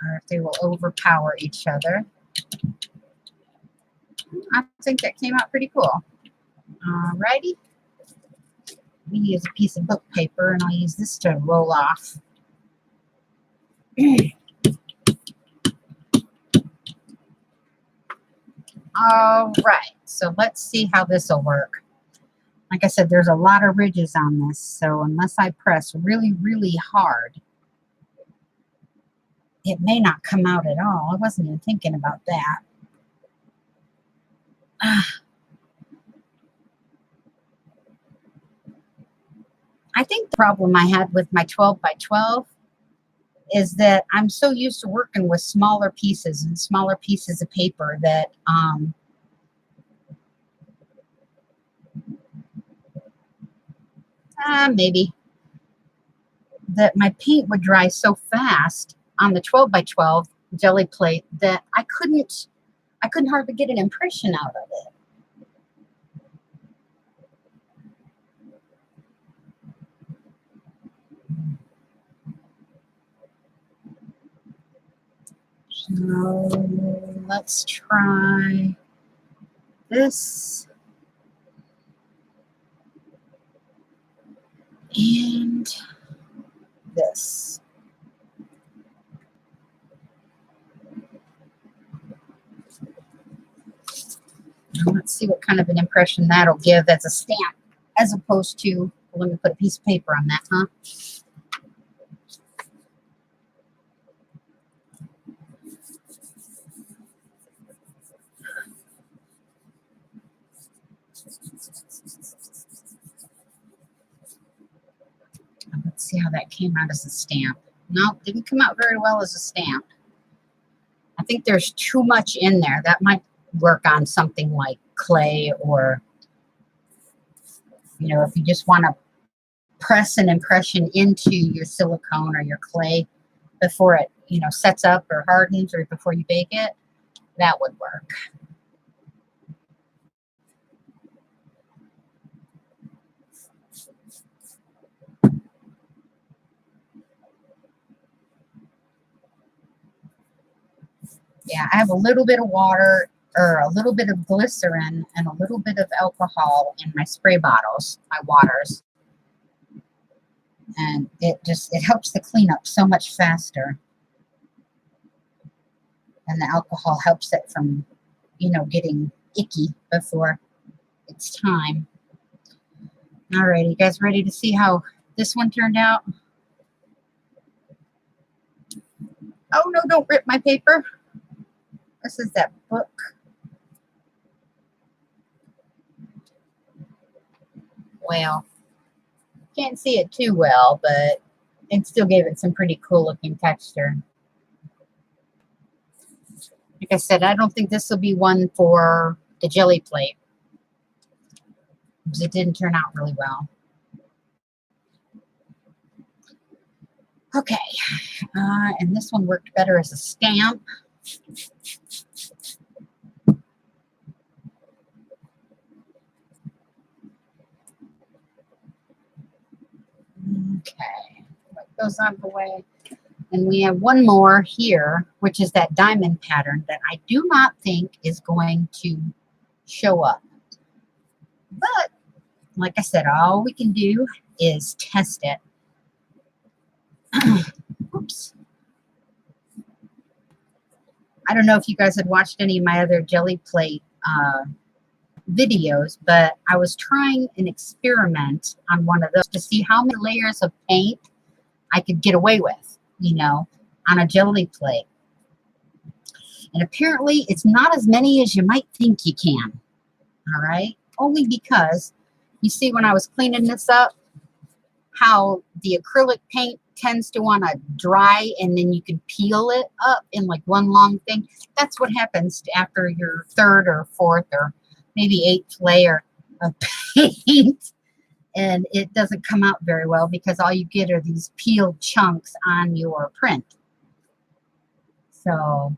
S1: Or if they will overpower each other. I think that came out pretty cool. Alrighty. We use a piece of book paper, and I'll use this to roll off. All right, so let's see how this will work. Like I said, there's a lot of ridges on this, so unless I press really, really hard, it may not come out at all. I wasn't even thinking about that. I think the problem I had with my 12 by 12 is that I'm so used to working with smaller pieces and smaller pieces of paper that maybe that my paint would dry so fast on the 12 by 12 jelly plate that I couldn't hardly get an impression out of it. So let's try this and this. Now let's see what kind of an impression that'll give as a stamp, as opposed to, well, let me put a piece of paper on that, huh? Let's see how that came out as a stamp. No, didn't come out very well as a stamp. I think there's too much in there. That might work on something like clay or You know, if you just want to press an impression into your silicone or your clay before it, you know, sets up or hardens or before you bake it, that would work. Yeah, I have a little bit of water or a little bit of glycerin and a little bit of alcohol in my spray bottles, my waters. And it helps the cleanup so much faster. And the alcohol helps it from, you know, getting icky before it's time. All right, you guys ready to see how this one turned out? Oh, no, don't rip my paper. This is that book. Well, can't see it too well, but it still gave it some pretty cool looking texture. Like I said, I don't think this will be one for the jelly plate because it didn't turn out really well. Okay, and this one worked better as a stamp. Okay, put those out of the way. And we have one more here, which is that diamond pattern that I do not think is going to show up. But, like I said, all we can do is test it. Oops. I don't know if you guys had watched any of my other jelly plate videos, but I was trying an experiment on one of those to see how many layers of paint I could get away with, you know, on a jelly plate. And apparently it's not as many as you might think you can. All right. Only because you see when I was cleaning this up, how the acrylic paint tends to want to dry and then you can peel it up in like one long thing. That's what happens after your third or fourth or maybe eighth layer of paint. And it doesn't come out very well because all you get are these peeled chunks on your print. So,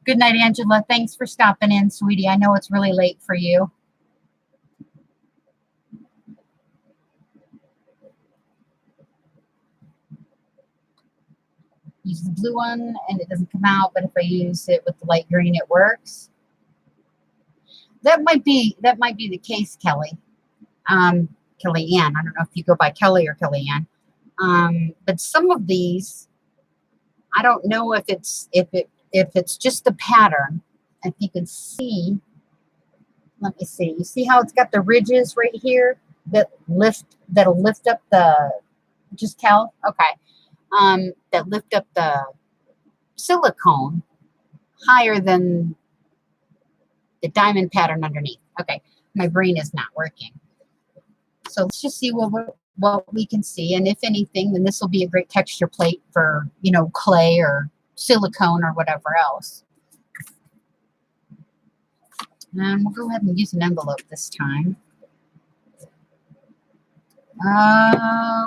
S1: good night, Angela. Thanks for stopping in, sweetie. I know it's really late for you. Use the blue one and it doesn't come out, but if I use it with the light green, it works. That might be the case, Kelly. Kellyanne. I don't know if you go by Kelly or Kellyanne. But some of these, I don't know if it's just the pattern. If you can see, let me see. You see how it's got the ridges right here that'll lift up the. Just tell, okay. That lift up the silicone higher than the diamond pattern underneath. Okay, my brain is not working. So let's just see what we can see. And if anything, then this will be a great texture plate for, you know, clay or silicone or whatever else. And we'll go ahead and use an envelope this time.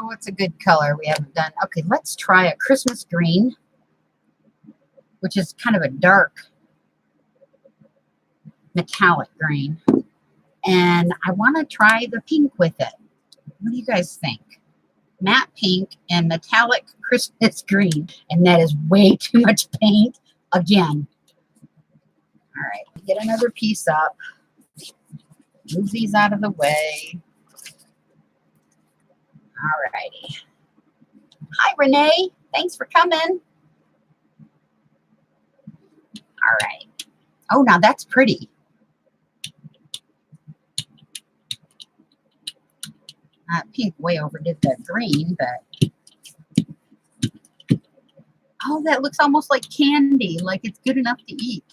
S1: What's a good color we haven't done? Okay, let's try a Christmas green, which is kind of a dark metallic green. And I want to try the pink with it. What do you guys think? Matte pink and metallic Christmas green. And that is way too much paint again. All right, get another piece up. Move these out of the way. All righty. Hi, Renee. Thanks for coming. All right. Oh, now that's pretty. Pink way overdid the green, but oh, that looks almost like candy, like it's good enough to eat.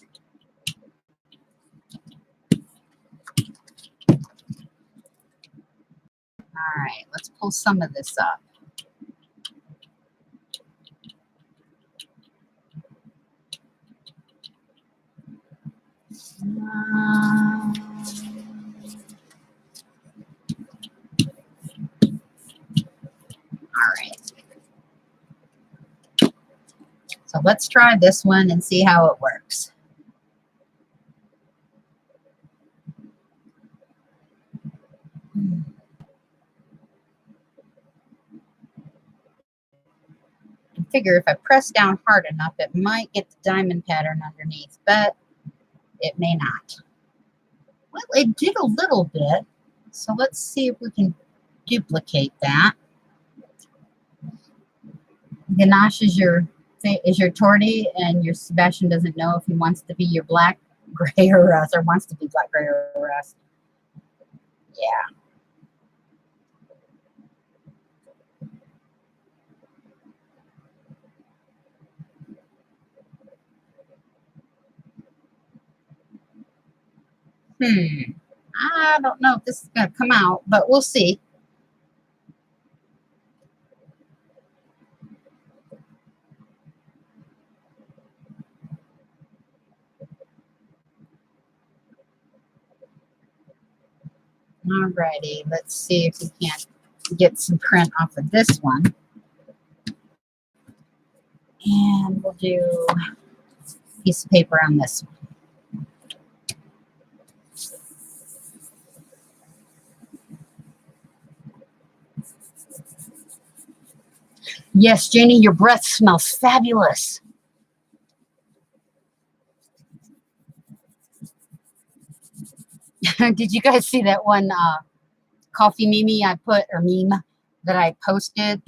S1: All right, let's pull some of this up. So let's try this one and see how it works. I figure if I press down hard enough, it might get the diamond pattern underneath, but it may not. Well, it did a little bit, so let's see if we can duplicate that. Ganache is your tortie, and your Sebastian doesn't know if he wants to be your black, gray, or rust, or wants to be black, gray, or rust. Yeah. I don't know if this is going to come out, but we'll see. Alrighty, let's see if we can't get some print off of this one. And we'll do a piece of paper on this one. Yes, Janie, your breath smells fabulous. Did you guys see that one coffee meme I put, or meme that I posted?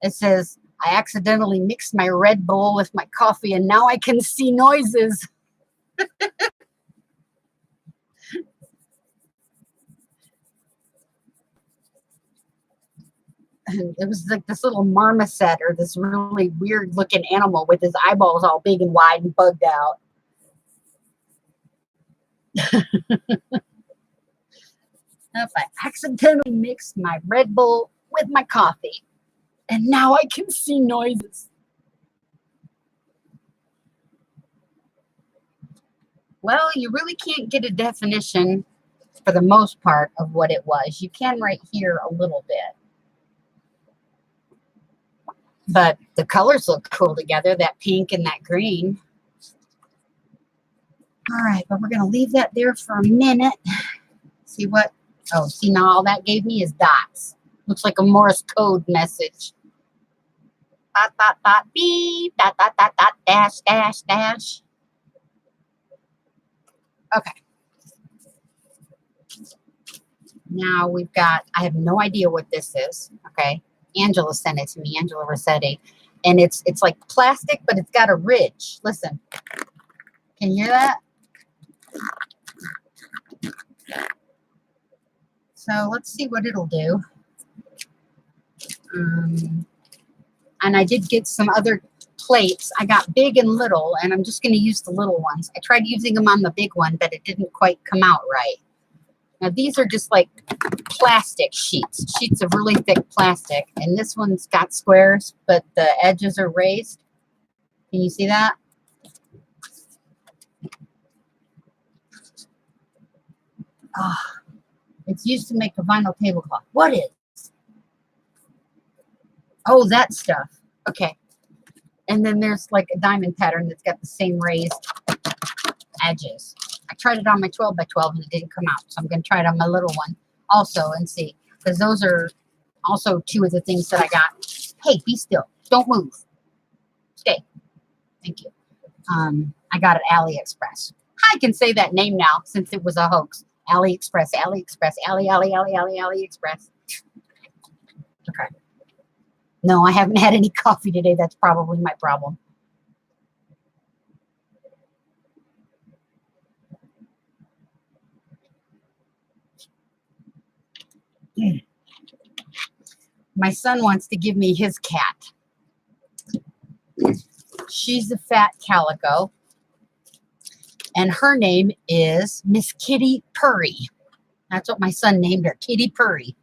S1: It says, I accidentally mixed my Red Bull with my coffee and now I can see noises. And it was like this little marmoset, or this really weird looking animal with his eyeballs all big and wide and bugged out. If I accidentally mixed my Red Bull with my coffee and now I can see noises. Well, you really can't get a definition for the most part of what it was. You can right here a little bit. But the colors look cool together, that pink and that green. All right, but we're going to leave that there for a minute. See what? Oh, see, now all that gave me is dots. Looks like a Morse code message. Dot, dot, dot, beep, dot, dot, dot, dot, dash, dash, dash. Okay. Now we've got, I have no idea what this is. Okay. Angela sent it to me, Angela Rossetti. And it's like plastic, but it's got a ridge. Listen. Can you hear that? So let's see what it'll do. And I did get some other plates. I got big and little, and I'm just going to use the little ones. I tried using them on the big one, but it didn't quite come out right. Now these are just like plastic sheets of really thick plastic. And this one's got squares, but the edges are raised. Can you see that? Oh, it's used to make a vinyl tablecloth. What is? Oh, that stuff. Okay. And then there's like a diamond pattern that's got the same raised edges. I tried it on my 12 by 12 and it didn't come out. So I'm going to try it on my little one also and see. Because those are also two of the things that I got. Hey, be still. Don't move. Stay. Thank you. I got it at AliExpress. I can say that name now since it was a hoax. AliExpress, AliExpress, AliExpress. Okay. No, I haven't had any coffee today. That's probably my problem. My son wants to give me his cat. She's a fat calico. And her name is Miss Kitty Purry. That's what my son named her, Kitty Purry.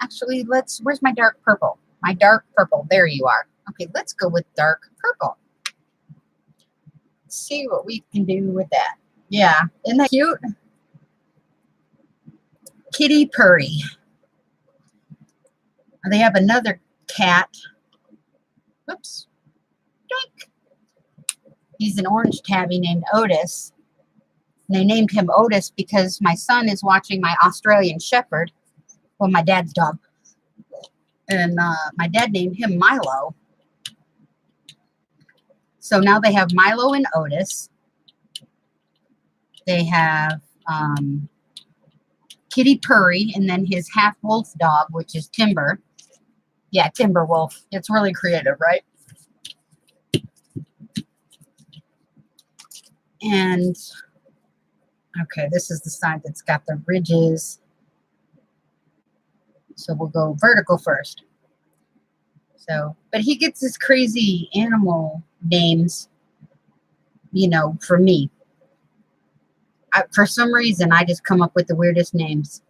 S1: Actually, where's my dark purple? My dark purple, there you are. Okay, let's go with dark purple. Let's see what we can do with that. Yeah, isn't that cute? Kitty Purry. They have another cat. Whoops. Doink. He's an orange tabby named Otis. And they named him Otis because my son is watching my Australian Shepherd. Well, my dad's dog. And my dad named him Milo. So now they have Milo and Otis. They have Kitty Purry, and then his half-wolf dog, which is Timber. Yeah, Timber Wolf. It's really creative, right? And, okay, this is the side that's got the ridges. So we'll go vertical first. So, but he gets his crazy animal names, you know, for me. For some reason, I just come up with the weirdest names.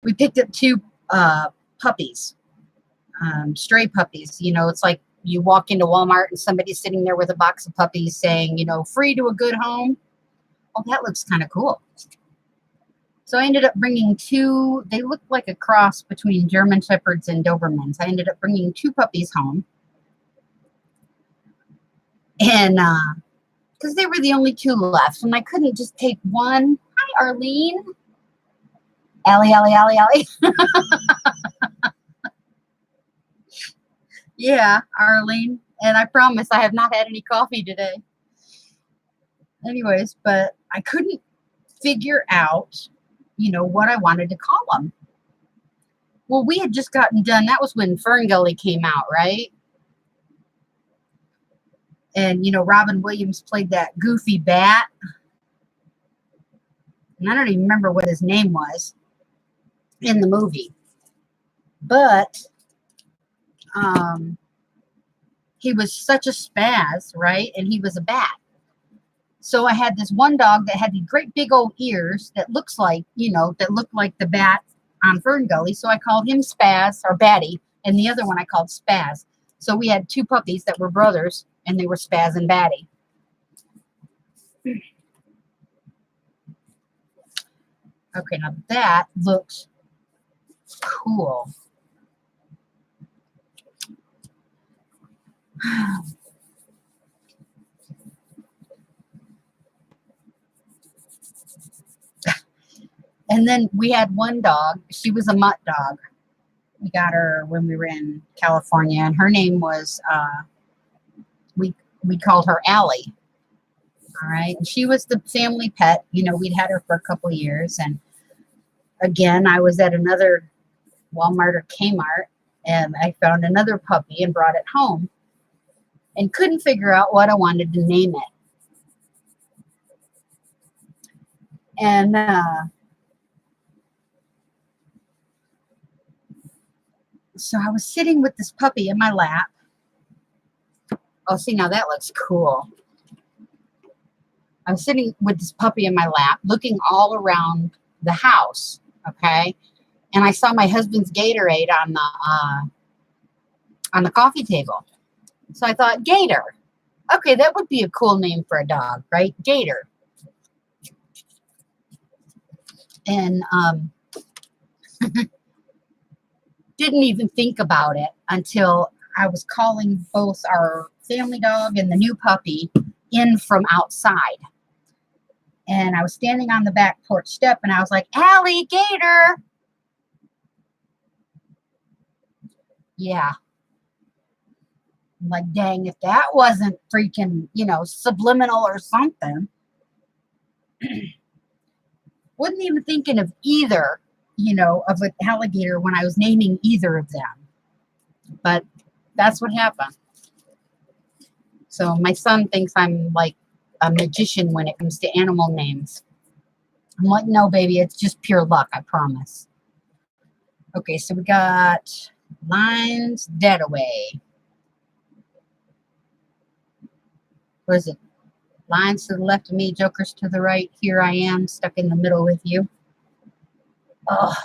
S1: We picked up 2 puppies, stray puppies. You know, it's like you walk into Walmart and somebody's sitting there with a box of puppies saying, you know, free to a good home. Oh, that looks kind of cool. So I ended up bringing 2. They look like a cross between German Shepherds and Dobermans. I ended up bringing 2 puppies home. And, because they were the only 2 left, and I couldn't just take one. Hi, Arlene. Allie, Allie, Allie, Allie. Yeah, Arlene. And I promise I have not had any coffee today. Anyways, but I couldn't figure out, you know, what I wanted to call them. Well, we had just gotten done. That was when Ferngully came out, right? And, you know, Robin Williams played that goofy bat. And I don't even remember what his name was in the movie. But he was such a spaz, right? And he was a bat. So I had this one dog that had these great big old ears that looks like, you know, that looked like the bat on Ferngully. So I called him Spaz, or Batty. And the other one I called Spaz. So we had 2 puppies that were brothers. And they were Spaz and Batty. Okay, now that looks cool. And then we had one dog. She was a mutt dog. We got her when we were in California. And her name was, we called her Allie. All right. And she was the family pet. You know, we'd had her for a couple of years. And again, I was at another Walmart or Kmart, and I found another puppy and brought it home and couldn't figure out what I wanted to name it. And so I was sitting with this puppy in my lap. Oh, see, now that looks cool. I was sitting with this puppy in my lap, looking all around the house, okay? And I saw my husband's Gatorade on the coffee table. So I thought, Gator. Okay, that would be a cool name for a dog, right? Gator. And didn't even think about it until I was calling both our family dog and the new puppy in from outside. And I was standing on the back porch step and I was like, Allie, Gator. Yeah. I'm like, dang, if that wasn't freaking, you know, subliminal or something. Wasn't even thinking of either, you know, of an alligator when I was naming either of them. But that's what happened. So my son thinks I'm like a magician when it comes to animal names. I'm like, no, baby, it's just pure luck, I promise. Okay, so we got lines dead away. What is it? Lines to the left of me, jokers to the right. Here I am, stuck in the middle with you. Oh.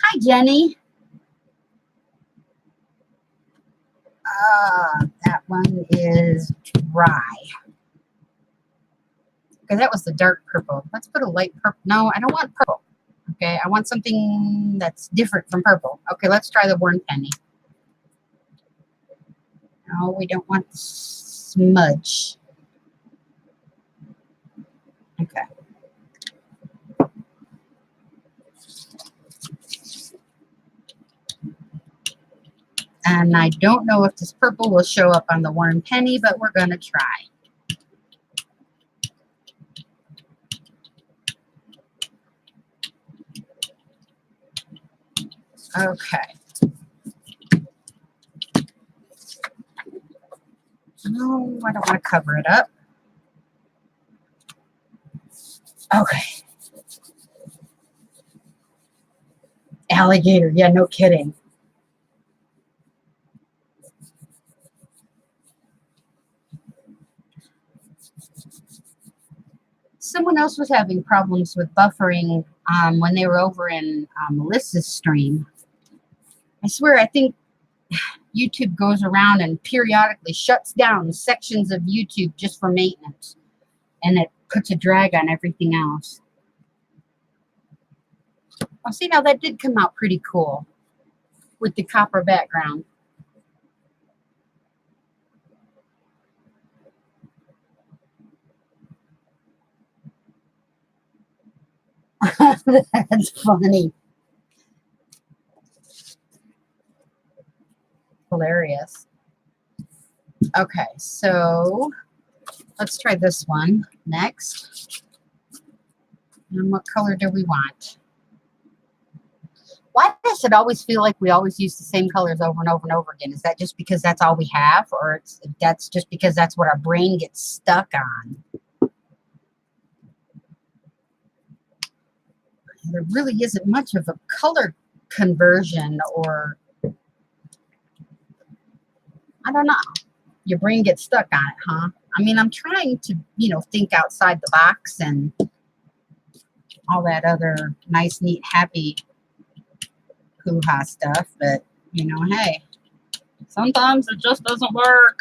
S1: Hi, Jenny. That one is dry. Okay, that was the dark purple. Let's put a light purple. No, I don't want purple. Okay, I want something that's different from purple. Okay, let's try the worm penny. No, we don't want the smudge. Okay. And I don't know if this purple will show up on the worm penny, but we're going to try. Okay. No, I don't want to cover it up. Okay. Alligator. Yeah, no kidding. Someone else was having problems with buffering when they were over in Melissa's stream. I swear, I think YouTube goes around and periodically shuts down sections of YouTube just for maintenance. And it puts a drag on everything else. Oh, see, now that did come out pretty cool with the copper background. That's funny. Hilarious. Okay, so let's try this one next. And what color do we want? Why does it always feel like we always use the same colors over and over and over again? Is that just because that's all we have, or that's just because that's what our brain gets stuck on? There really isn't much of a color conversion, or I don't know. Your brain gets stuck on it, huh? I mean, I'm trying to, think outside the box and all that other nice, neat, happy hoo-ha stuff, but, hey, sometimes it just doesn't work.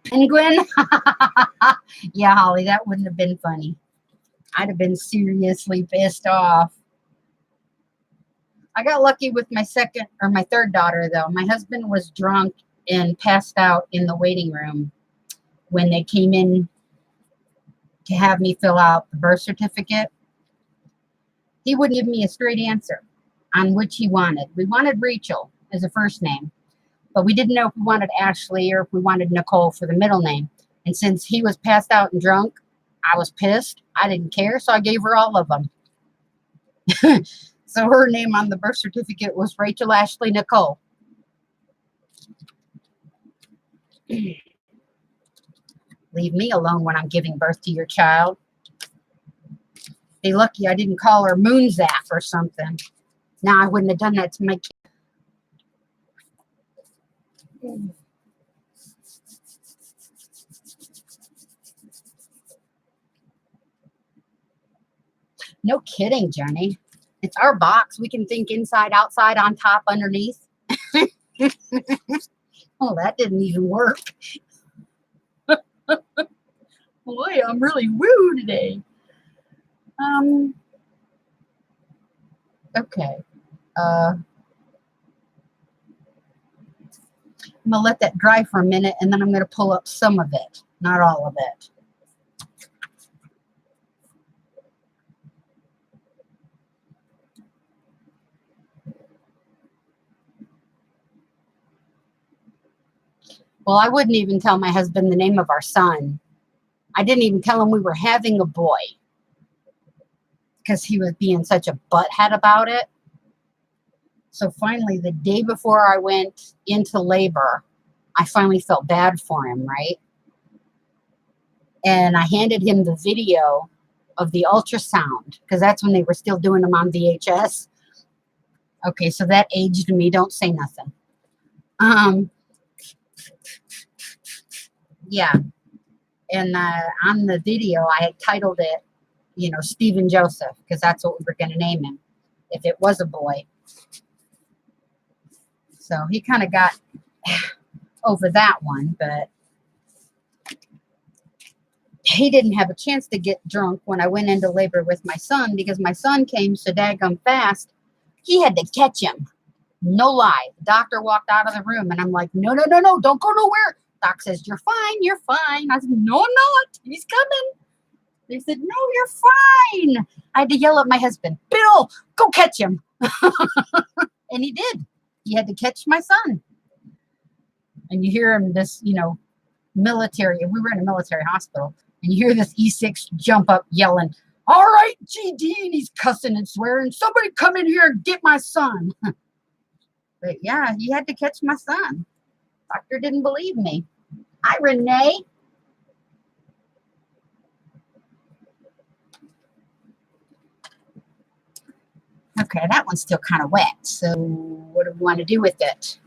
S1: Penguin? Yeah, Holly, that wouldn't have been funny. I'd have been seriously pissed off. I got lucky with my third daughter, though. My husband was drunk and passed out in the waiting room when they came in to have me fill out the birth certificate. He wouldn't give me a straight answer on which he wanted. We wanted Rachel as a first name, but we didn't know if we wanted Ashley or if we wanted Nicole for the middle name. And since he was passed out and drunk, I was pissed. I didn't care, so I gave her all of them. So her name on the birth certificate was Rachel Ashley Nicole. Leave me alone when I'm giving birth to your child. Be lucky I didn't call her Moonzap or something. Now I wouldn't have done that to my kid. No kidding, Jenny. It's our box. We can think inside, outside, on top, underneath. Oh, that didn't even work. Boy, I'm really woo today. Okay. I'm going to let that dry for a minute, and then I'm going to pull up some of it, not all of it. Well, I wouldn't even tell my husband the name of our son. I didn't even tell him we were having a boy because he was being such a butthead about it. So finally, the day before I went into labor, I finally felt bad for him, right? And I handed him the video of the ultrasound because that's when they were still doing them on VHS. Okay, so that aged me. Don't say nothing. Yeah. And on the video, I had titled it, Stephen Joseph, because that's what we were going to name him if it was a boy. So he kind of got over that one, but he didn't have a chance to get drunk when I went into labor with my son because my son came so daggum fast. He had to catch him. No lie. The doctor walked out of the room and I'm like, no, no, no, no, don't go nowhere. Doc says, you're fine, you're fine. I said, no, I'm not. He's coming. They said, no, you're fine. I had to yell at my husband, Bill, go catch him. And he did. He had to catch my son. And you hear him, this, you know, military, we were in a military hospital, and you hear this E6 jump up yelling, all right, GD, and he's cussing and swearing, somebody come in here and get my son. But yeah, he had to catch my son. Doctor didn't believe me. Hi, Renee. Okay, that one's still kind of wet. So what do we want to do with it?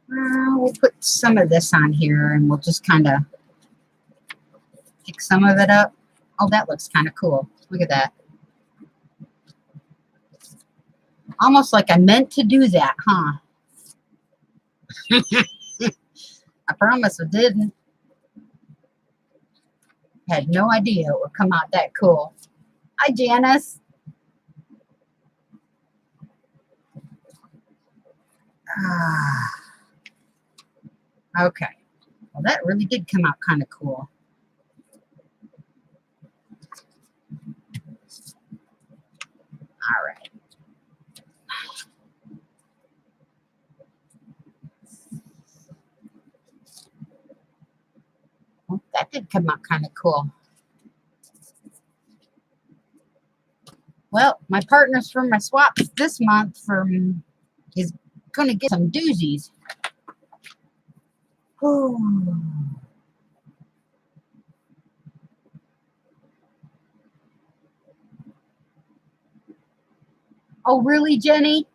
S1: We'll put some of this on here and we'll just kind of pick some of it up. Oh, that looks kind of cool. Look at that. Almost like I meant to do that, huh? I promise I didn't. Had no idea it would come out that cool. Hi, Janice. Okay. Well, that really did come out kind of cool. All right. Well, that did come out kind of cool. Well, my partners for my swaps this month is going to get some doozies. Oh, really, Jenny?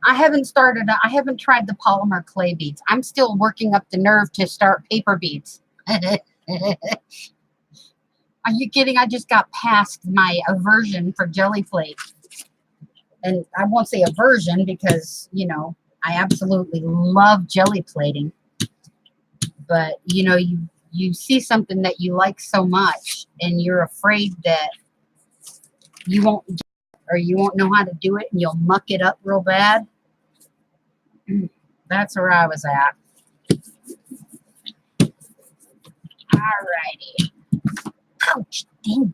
S1: I haven't tried the polymer clay beads. I'm still working up the nerve to start paper beads. Are you kidding? I just got past my aversion for jelly plate. And I won't say aversion because, you know, I absolutely love jelly plating. But, you know, you see something that you like so much and you're afraid that you won't do it or you won't know how to do it and you'll muck it up real bad. That's where I was at. Alrighty. Ouch. Ding.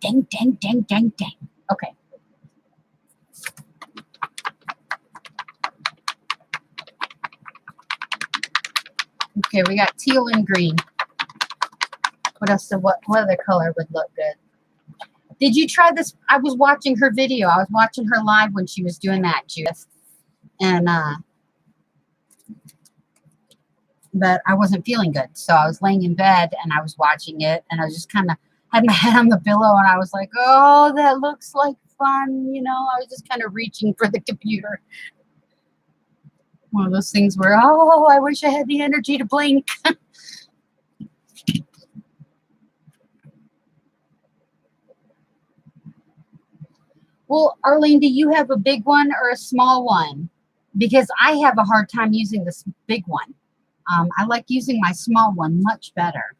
S1: Ding, ding, ding, ding, ding. Okay. Okay, we got teal and green. What else? What other color would look good? Did you try this? I was watching her video. I was watching her live when she was doing that, Judith. And, but I wasn't feeling good. So I was laying in bed and I was watching it and I was just kind of had my head on the pillow and I was like, oh, that looks like fun. You know, I was just kind of reaching for the computer. One of those things where, oh, I wish I had the energy to blink. Well, Arlene, do you have a big one or a small one? Because I have a hard time using this big one. I like using my small one much better.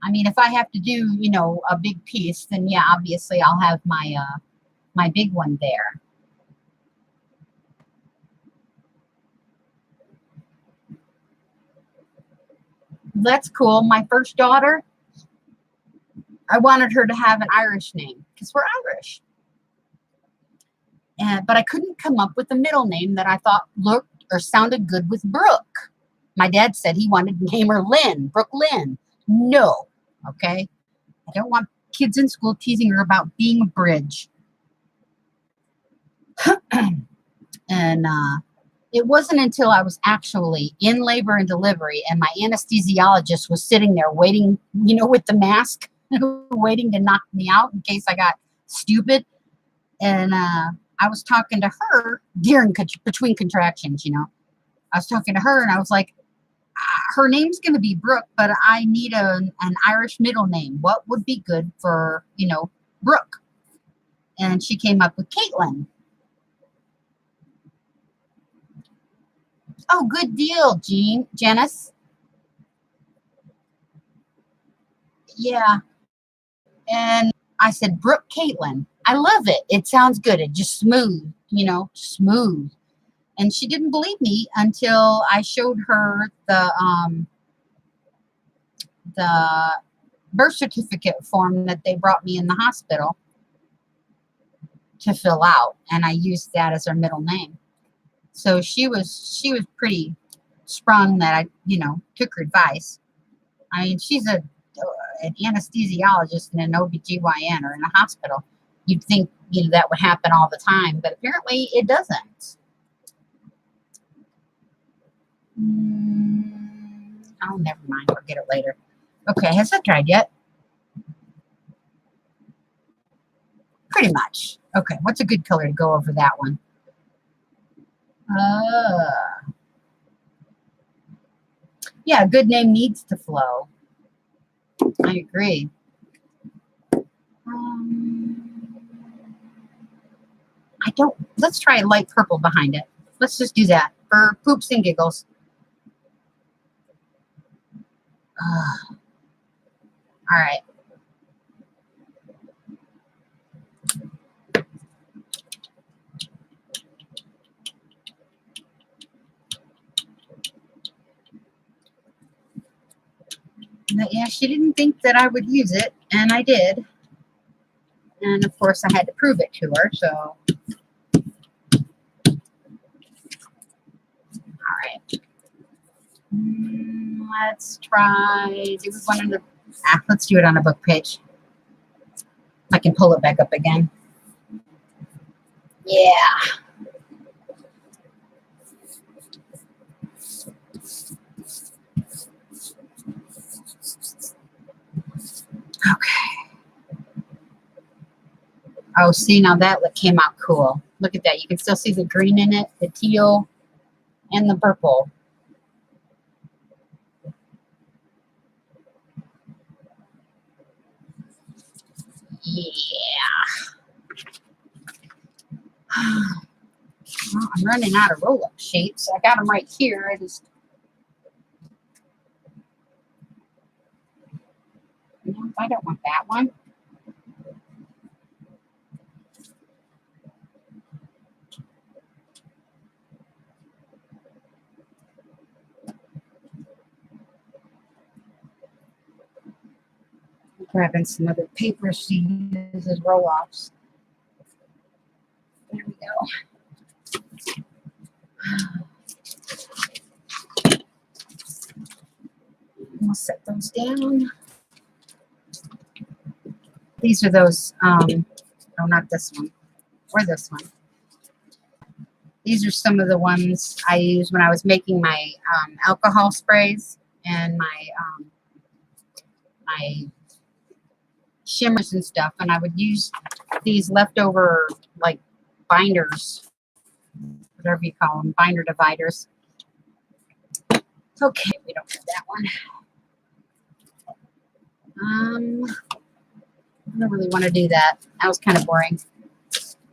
S1: I mean, if I have to do, you know, a big piece, then yeah, obviously I'll have my my big one there. That's cool. My first daughter, I wanted her to have an Irish name because we're Irish. But I couldn't come up with a middle name that I thought looked or sounded good with Brooke. My dad said he wanted to name her Lynn, Brooke Lynn. No, okay? I don't want kids in school teasing her about being a bridge. And it wasn't until I was actually in labor and delivery and my anesthesiologist was sitting there waiting, you know, with the mask, waiting to knock me out in case I got stupid. And I was talking to her between contractions, you know. I was talking to her and I was like, her name's going to be Brooke, but I need an Irish middle name. What would be good for, you know, Brooke? And she came up with Caitlin. Oh, good deal, Janice. Yeah. And I said, Brooke Caitlin. I love it. It sounds good. It just smooth, you know, smooth. And she didn't believe me until I showed her the birth certificate form that they brought me in the hospital to fill out, and I used that as her middle name. So she was pretty sprung that I, you know, took her advice. I mean, she's an anesthesiologist and an OBGYN or in a hospital. You'd think, you know, that would happen all the time, but apparently it doesn't. Oh, never mind. I'll get it later. Okay, has that dried yet? Pretty much. Okay, what's a good color to go over that one? Yeah, a good name needs to flow. I agree. Let's try a light purple behind it. Let's just do that for poops and giggles. All right. Yeah, she didn't think that I would use it, and I did. And of course, I had to prove it to her, so. All right. Let's try, do we want to, let's do it on a book page. I can pull it back up again. Yeah. Okay. Oh, see, now that came out cool. Look at that. You can still see the green in it, the teal, and the purple. Yeah. Well, I'm running out of roll-up sheets. I got them right here. I don't want that one. I'm grabbing some other paper she uses as roll-offs. There we go. We'll set those down. These are those, oh, not this one, or this one. These are some of the ones I used when I was making my alcohol sprays and my shimmers and stuff. And I would use these leftover, like, binders, whatever you call them, binder dividers. Okay, we don't have that one. I don't really want to do that. That was kind of boring.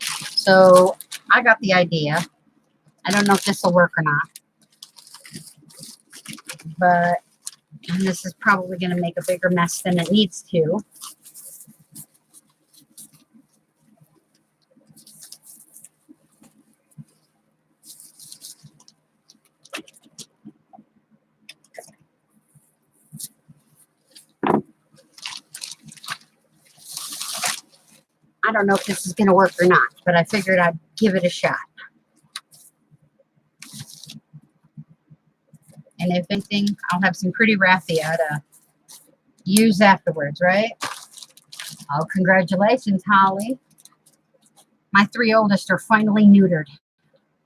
S1: So I got the idea. I don't know if this will work or not. But this is probably going to make a bigger mess than it needs to. I don't know if this is going to work or not, but I figured I'd give it a shot. And if anything, I'll have some pretty raffia to use afterwards, right? Oh, congratulations, Holly. My 3 oldest are finally neutered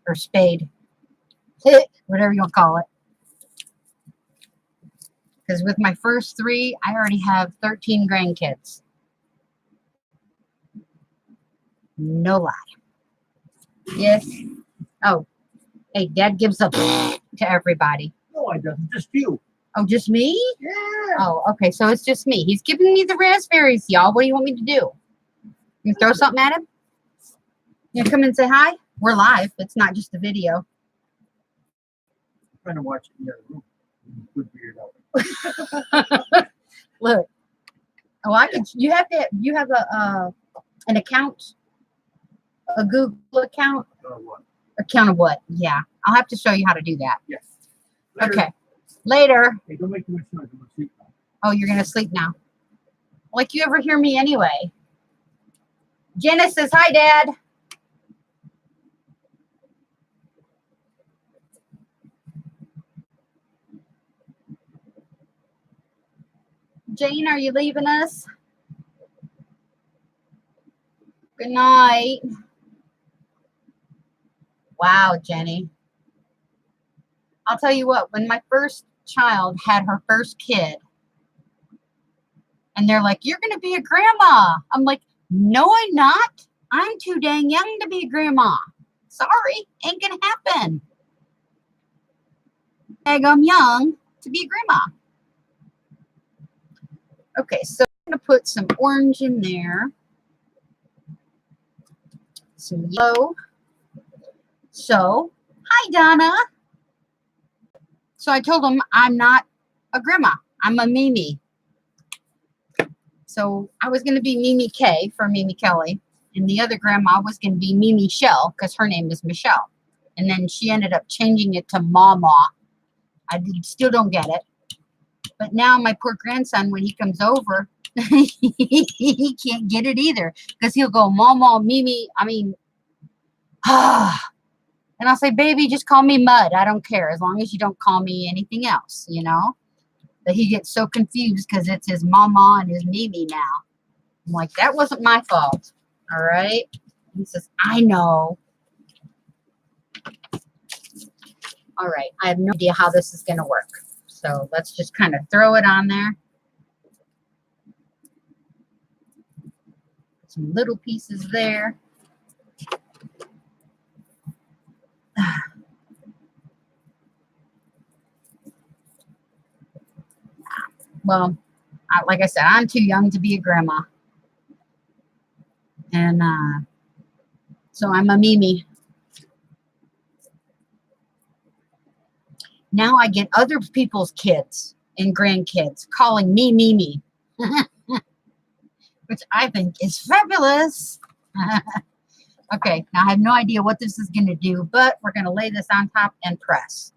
S1: or spayed. Whatever you want to call it. Because with my first 3, I already have 13 grandkids. No lie. Yes. Oh, hey, Dad gives up to everybody.
S2: No, I doesn't. Just you.
S1: Oh, just me?
S2: Yeah.
S1: Oh, okay. So it's just me. He's giving me the raspberries, y'all. What do you want me to do? You throw something at him? You come and say hi? We're live. It's not just a video.
S2: trying to watch it in the other room. Good weird out.
S1: Look. Oh, I can. You have a an account, a Google account.
S2: What?
S1: Account of what? Yeah, I'll have to show you how to do that.
S2: Yes. Later.
S1: Okay. Later.
S2: Hey, don't make too much noise. I'm gonna sleep now.
S1: Oh, you're gonna sleep now. Like you ever hear me anyway? Jenna says hi, Dad. Jane, are you leaving us? Good night. Wow, Jenny. I'll tell you what, when my first child had her first kid, and they're like, you're going to be a grandma. I'm like, no, I'm not. I'm too dang young to be a grandma. Sorry, ain't going to happen. I'm young to be a grandma. Okay, so I'm going to put some orange in there. Some yellow. So, hi, Donna. So I told him I'm not a grandma. I'm a Mimi. So I was going to be Mimi K for Mimi Kelly. And the other grandma was going to be Mimi Shell because her name is Michelle. And then she ended up changing it to Mama. I still don't get it. But now my poor grandson, when he comes over, he can't get it either. Because he'll go, Mama, Mimi. I mean, and I'll say, baby, just call me Mud. I don't care. As long as you don't call me anything else, you know. But he gets so confused because it's his Mama and his Mimi now. I'm like, that wasn't my fault. All right. He says, I know. All right. I have no idea how this is going to work. So let's just kind of throw it on there. Some little pieces there. Well, like I said, I'm too young to be a grandma. And so I'm a Mimi. Now I get other people's kids and grandkids calling me Mimi, which I think is fabulous. Okay, now I have no idea what this is going to do, but we're going to lay this on top and press.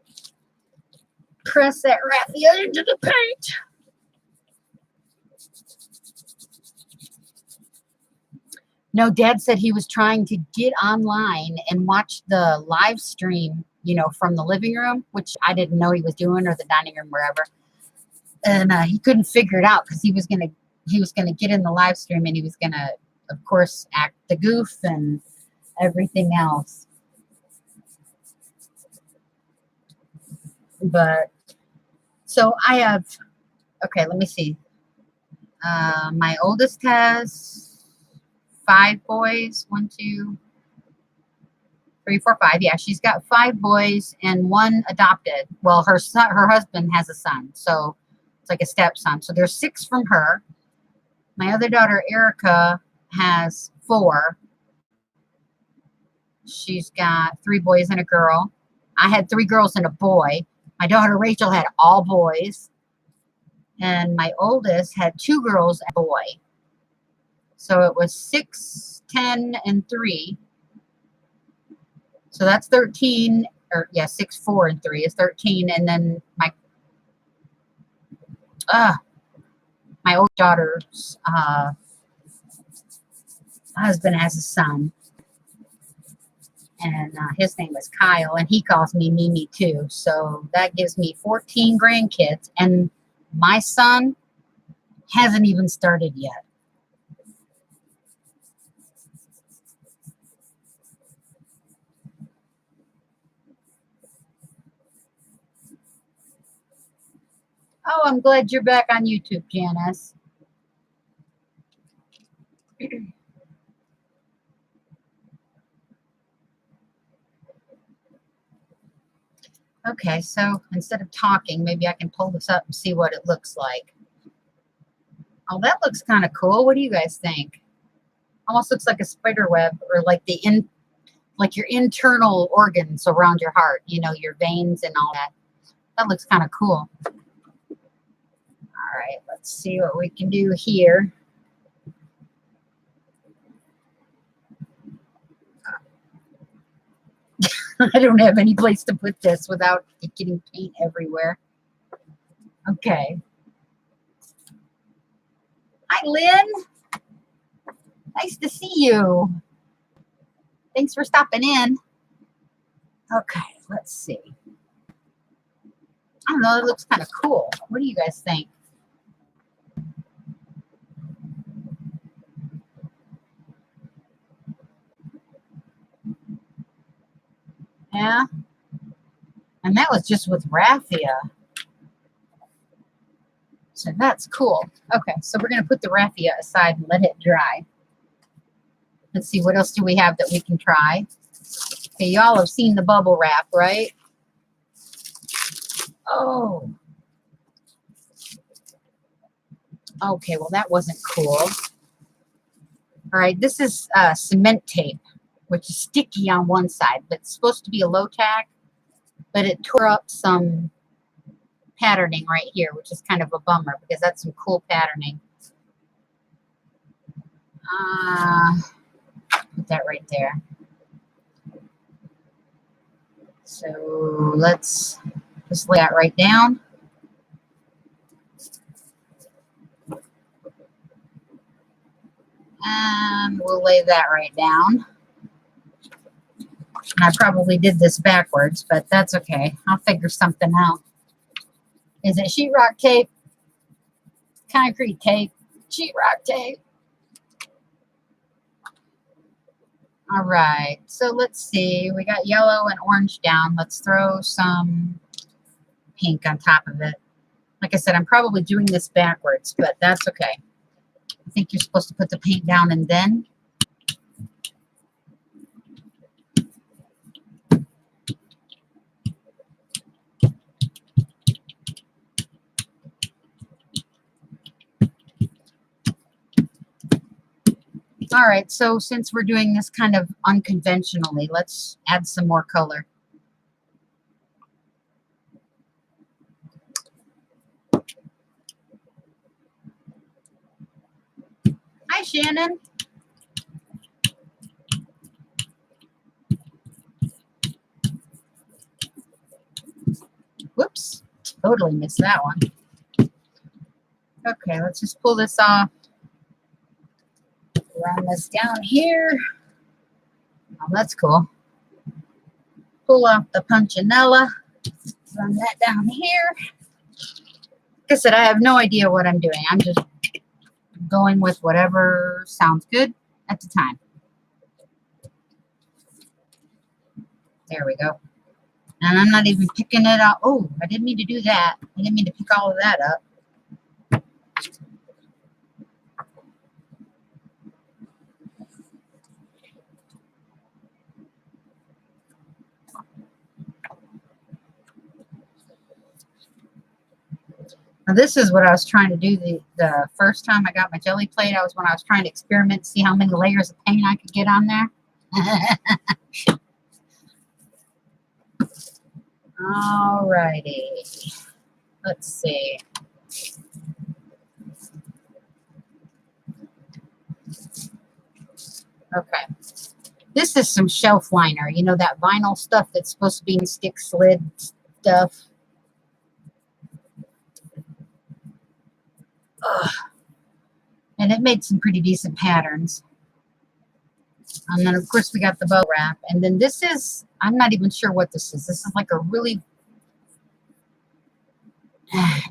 S1: Press that raffia into the paint. No, Dad said he was trying to get online and watch the live stream, you know, from the living room, which I didn't know he was doing, or the dining room, wherever. And he couldn't figure it out because he was gonna get in the live stream and he was gonna, of course, act the goof and everything else. But so I have. Okay, let me see. My oldest has 5 boys. 1, 2, 3, 4, 5. Yeah, she's got 5 boys and 1 adopted. Well, her husband has a son, so it's like a stepson. So there's 6 from her. My other daughter, Erica, has 4. She's got 3 boys and a girl. I had 3 girls and a boy. My daughter, Rachel, had all boys. And my oldest had 2 girls and a boy. So it was 6, 10, and 3. So that's 13, or yeah, 6, 4, and 3 is 13. And then my old daughter's husband has a son. And his name is Kyle, and he calls me Mimi too. So that gives me 14 grandkids. And my son hasn't even started yet. Oh, I'm glad you're back on YouTube, Janice. Okay, so instead of talking, maybe I can pull this up and see what it looks like. Oh, that looks kind of cool. What do you guys think? Almost looks like a spider web, or like like your internal organs around your heart, you know, your veins and all that. That looks kind of cool. All right, let's see what we can do here. I don't have any place to put this without it getting paint everywhere. Okay. Hi, Lynn. Nice to see you. Thanks for stopping in. Okay, let's see. I don't know, it looks kind of cool. What do you guys think? Yeah? And that was just with raffia. So that's cool. Okay, so we're going to put the raffia aside and let it dry. Let's see, what else do we have that we can try? Okay, y'all have seen the bubble wrap, right? Oh. Okay, well, that wasn't cool. All right, this is cement tape, which is sticky on one side, but it's supposed to be a low tack, but it tore up some patterning right here, which is kind of a bummer because that's some cool patterning. Put that right there. So let's just lay that right down. And we'll lay that right down. And I probably did this backwards, but that's okay. I'll figure something out. Is it sheetrock tape? Concrete tape? Sheetrock tape? All right, so let's see. We got yellow and orange down. Let's throw some pink on top of it. Like I said, I'm probably doing this backwards, but that's okay. I think you're supposed to put the paint down and then. All right, so since we're doing this kind of unconventionally, let's add some more color. Hi, Shannon. Whoops, totally missed that one. Okay, let's just pull this off. Run this down here. Oh, that's cool. Pull off the punchinella. Run that down here. Like I said, I have no idea what I'm doing. I'm just going with whatever sounds good at the time. There we go. And I'm not even picking it up. Oh, I didn't mean to do that. I didn't mean to pick all of that up. Now this is what I was trying to do the first time I got my jelly plate. I was trying to experiment, see how many layers of paint I could get on there. Alrighty. Let's see. Okay. This is some shelf liner. You know, that vinyl stuff that's supposed to be in stick slid stuff. Ugh. And it made some pretty decent patterns. And then, of course, we got the bow wrap. And then this is, I'm not even sure what this is. This is like a really,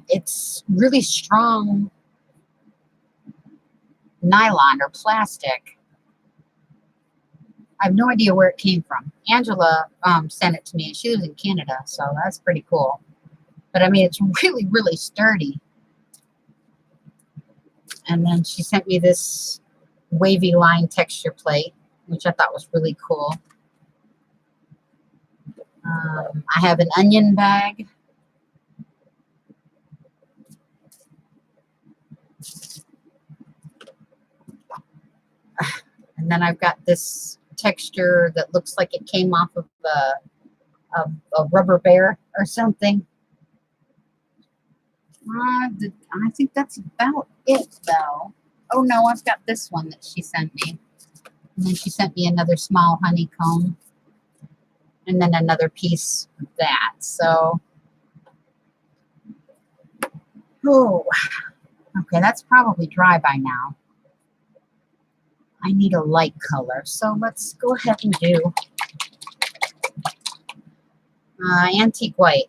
S1: it's really strong nylon or plastic. I have no idea where it came from. Angela sent it to me. She lives in Canada, so that's pretty cool. But, I mean, it's really, really sturdy. And then she sent me this wavy line texture plate, which I thought was really cool. I have an onion bag. And then I've got this texture that looks like it came off of a rubber bear or something. I think that's about it, though. Oh, no, I've got this one that she sent me. And then she sent me another small honeycomb. And then another piece of that. So, oh, okay, that's probably dry by now. I need a light color. So let's go ahead and do antique white.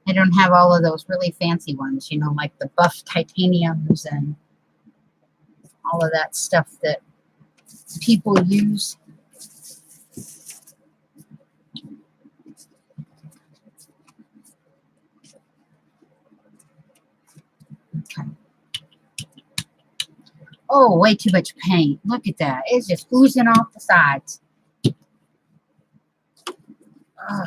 S1: I don't have all of those really fancy ones, you know, like the buff titaniums and all of that stuff that people use. Okay. Oh, way too much paint. Look at that. It's just oozing off the sides. Ugh.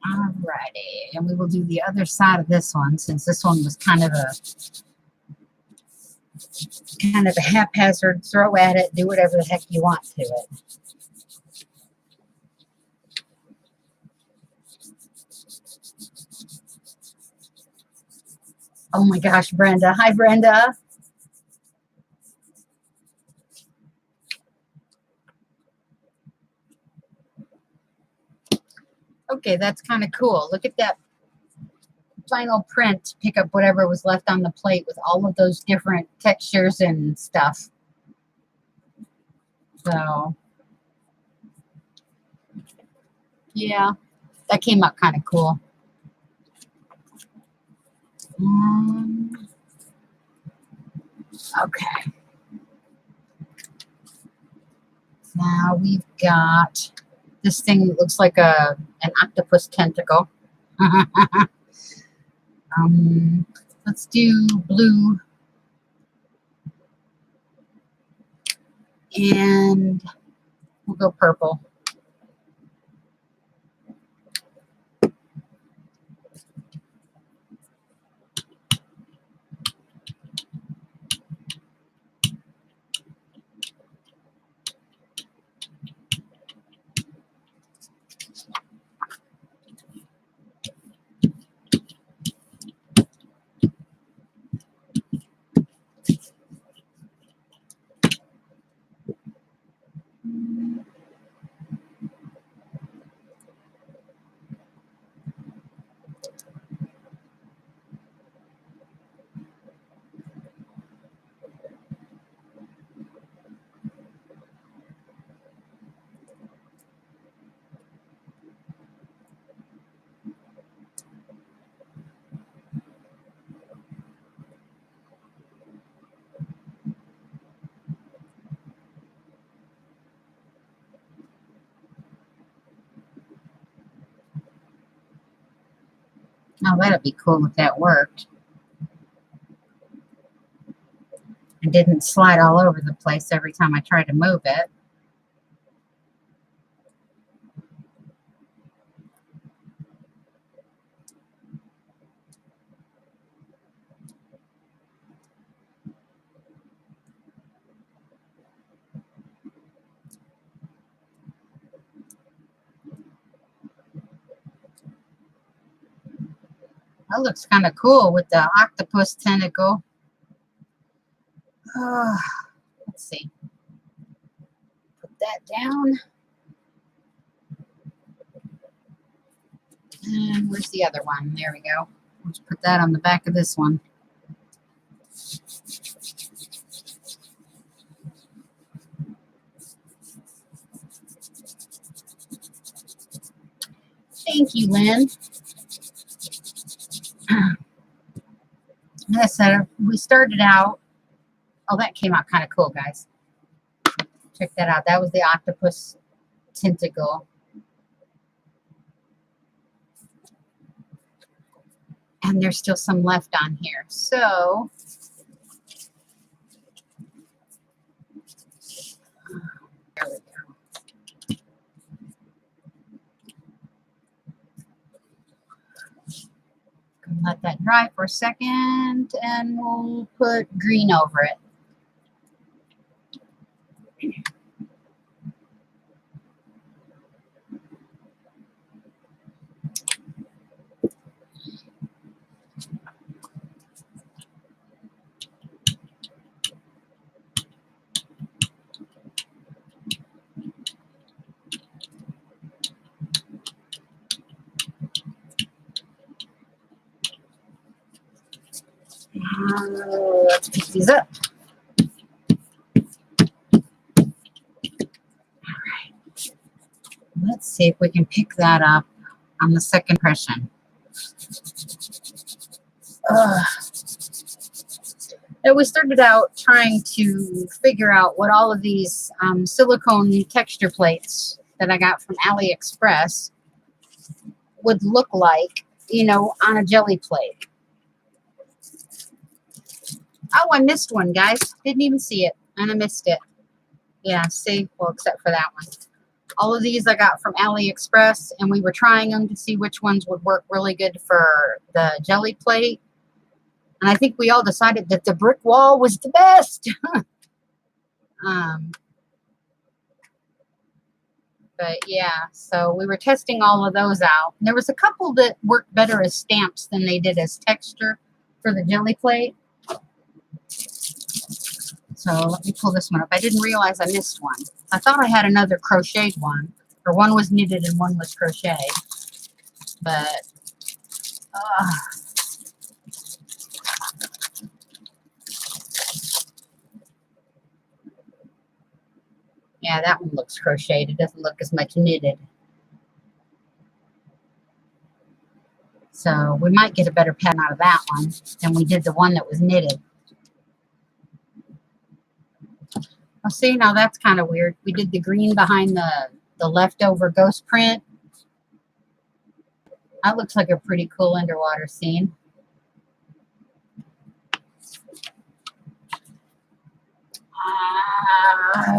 S1: Alrighty, and we will do the other side of this one since this one was kind of a haphazard throw at it, do whatever the heck you want to it. Oh my gosh, Brenda. Hi, Brenda. Okay, that's kind of cool. Look at that final print. Pick up whatever was left on the plate with all of those different textures and stuff. So, yeah, that came out kind of cool. Okay. Now we've got this thing that looks like an octopus tentacle. Let's do blue. And we'll go purple. Oh, that'd be cool if that worked. It didn't slide all over the place every time I tried to move it. That looks kind of cool with the octopus tentacle. Let's see. Put that down. And where's the other one? There we go. Let's put that on the back of this one. Thank you, Lynn. Like I said, we started out. Oh, that came out kind of cool, guys. Check that out. That was the octopus tentacle. And there's still some left on here. So Let that dry for a second, and we'll put green over it. Let's pick these up. Let's see if we can pick that up on the second impression. And we started out trying to figure out what all of these silicone texture plates that I got from AliExpress would look like, you know, on a jelly plate. Oh, I missed one, guys. Didn't even see it, and I missed it. Yeah, see? Well, except for that one. All of these I got from AliExpress, and we were trying them to see which ones would work really good for the jelly plate. And I think we all decided that the brick wall was the best. But yeah, so we were testing all of those out. And there was a couple that worked better as stamps than they did as texture for the jelly plate. So let me pull this one up. I didn't realize I missed one. I thought I had another crocheted one. Or one was knitted and one was crocheted. But, yeah, that one looks crocheted. It doesn't look as much knitted. So we might get a better pattern out of that one than we did the one that was knitted. Oh, see, now that's kind of weird. We did the green behind the leftover ghost print. That looks like a pretty cool underwater scene.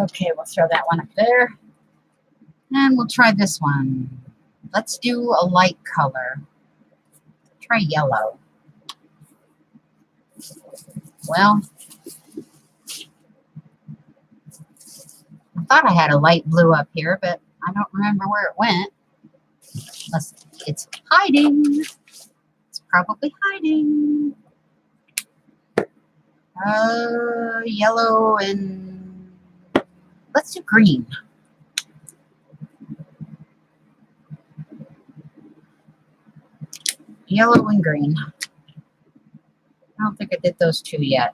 S1: Okay, we'll throw that one up there. And we'll try this one. Let's do a light color. Try yellow. Well, I thought I had a light blue up here, but I don't remember where it went. Unless it's hiding. It's probably hiding. Yellow and let's do green. Yellow and green. I don't think I did those two yet.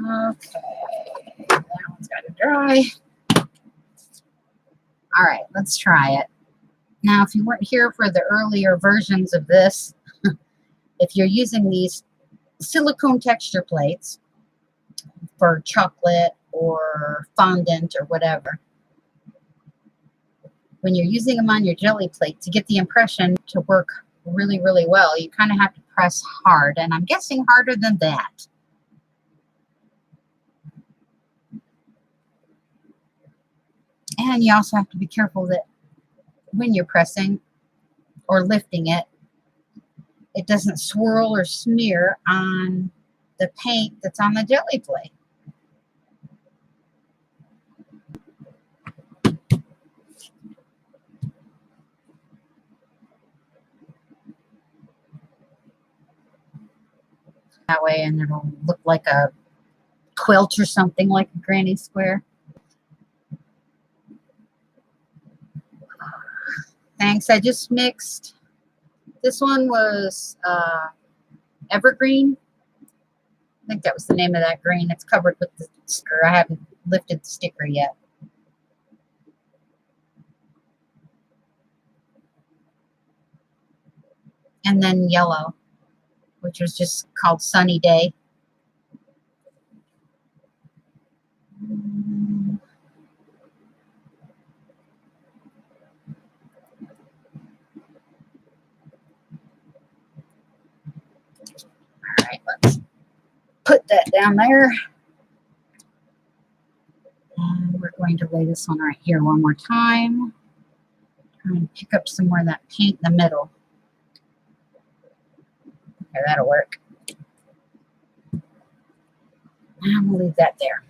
S1: Okay, that one's got to dry. All right, let's try it. Now, if you weren't here for the earlier versions of this, if you're using these silicone texture plates for chocolate or fondant or whatever, when you're using them on your jelly plate, to get the impression to work really, really well, you kind of have to press hard, and I'm guessing harder than that. And you also have to be careful that when you're pressing or lifting it, it doesn't swirl or smear on the paint that's on the jelly plate. That way, and it'll look like a quilt or something, like a granny square. Thanks, I just mixed. This one was evergreen. I think that was the name of that green. It's covered with the sticker. I haven't lifted the sticker yet. And then yellow, which was just called Sunny Day. down there. And we're going to lay this one right here one more time. Try and pick up some more of that paint in the middle. Okay, that'll work. And we'll leave that there.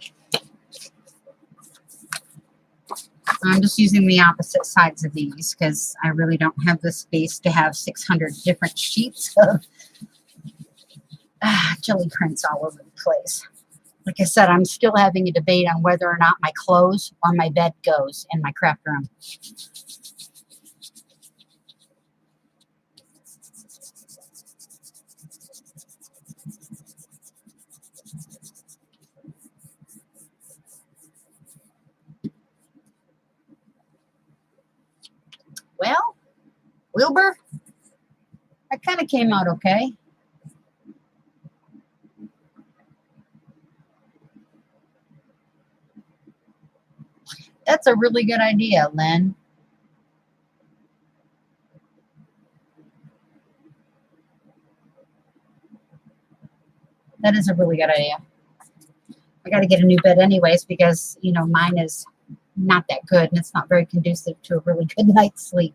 S1: I'm just using the opposite sides of these because I really don't have the space to have 600 different sheets of jelly prints all over the place. Like I said, I'm still having a debate on whether or not my clothes or my bed goes in my craft room. Well, Wilbur, that kind of came out okay. That's a really good idea, Lynn. That is a really good idea. I got to get a new bed anyways because, you know, mine is not that good and it's not very conducive to a really good night's sleep.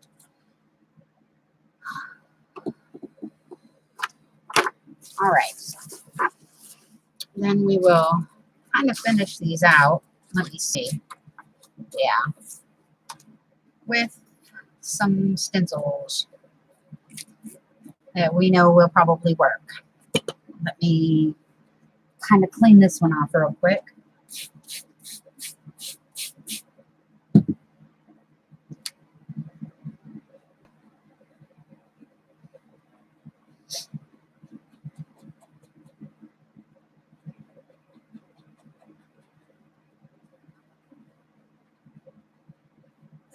S1: All right. Then we will kind of finish these out. Let me see. Yeah. With some stencils that we know will probably work. Let me kind of clean this one off real quick.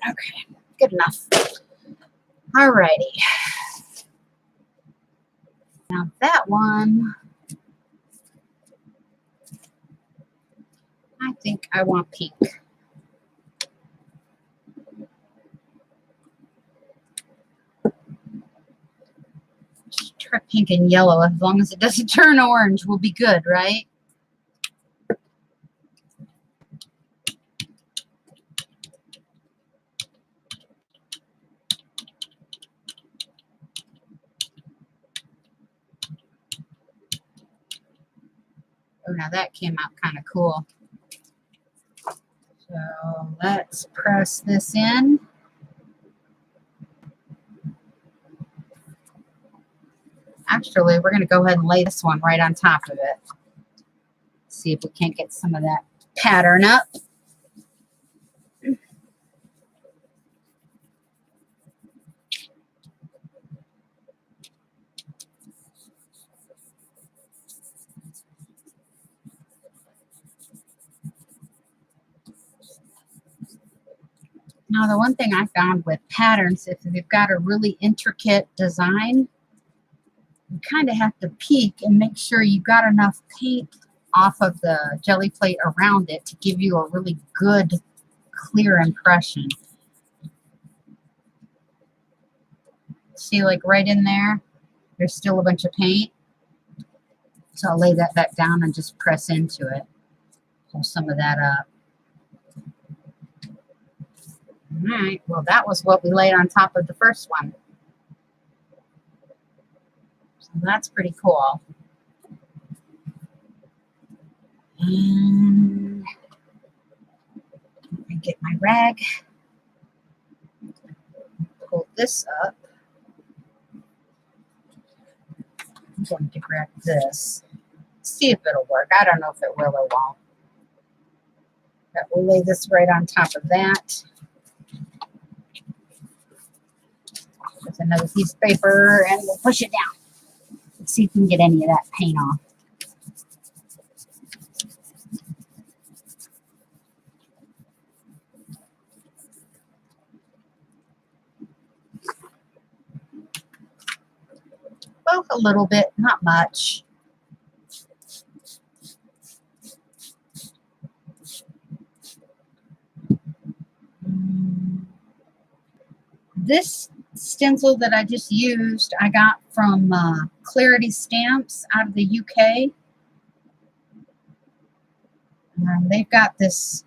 S1: Okay, good enough. All righty. Now that one, I think I want pink. Just try pink and yellow. As long as it doesn't turn orange, we'll be good, right? Oh, now that came out kind of cool. So let's press this in. Actually, we're going to go ahead and lay this one right on top of it. See if we can't get some of that pattern up. Now, the one thing I found with patterns, if you've got a really intricate design, you kind of have to peek and make sure you got enough paint off of the jelly plate around it to give you a really good, clear impression. See, like right in there, there's still a bunch of paint. So I'll lay that back down and just press into it. Pull some of that up. All right, well, that was what we laid on top of the first one. So that's pretty cool. And let me get my rag. Pull this up. I'm going to grab this. See if it'll work. I don't know if it will or won't. But we'll lay this right on top of that. With another piece of paper, and we'll push it down. Let's see if we can get any of that paint off. Well, a little bit, not much. This stencil that I just used, I got from Clarity Stamps out of the UK. They've got this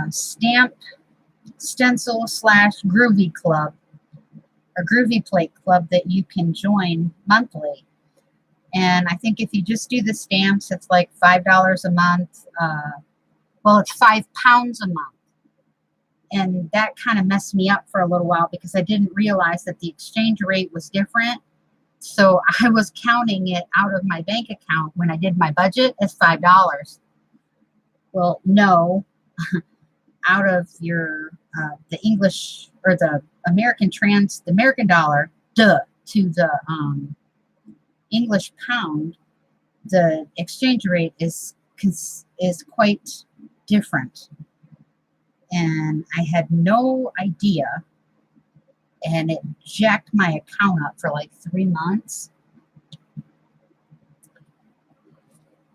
S1: stamp stencil slash groovy club or groovy plate club that you can join monthly. And I think if you just do the stamps, it's like $5 a month. Well, it's £5 a month. And that kind of messed me up for a little while because I didn't realize that the exchange rate was different. So I was counting it out of my bank account when I did my budget as $5. Well, no, out of your the English or the American dollar to the English pound, the exchange rate is quite different. And I had no idea, and it jacked my account up for like 3 months.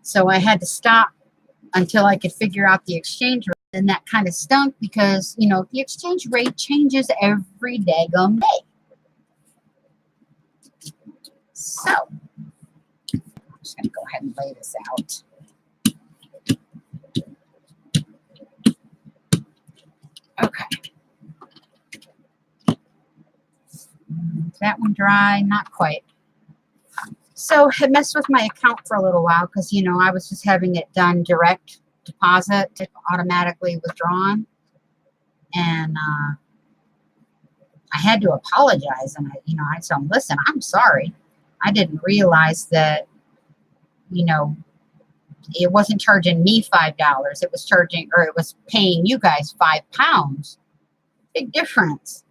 S1: So I had to stop until I could figure out the exchange rate, and that kind of stunk because, you know, the exchange rate changes every daggum day. So I'm just going to go ahead and lay this out. Okay. Is that one dry? Not quite. So it messed with my account for a little while because, you know, I was just having it done direct deposit, automatically withdrawn. And I had to apologize. And, I told them, listen, I'm sorry. I didn't realize that, you know, it wasn't charging me $5. It was charging, or it was paying you guys £5. Big difference.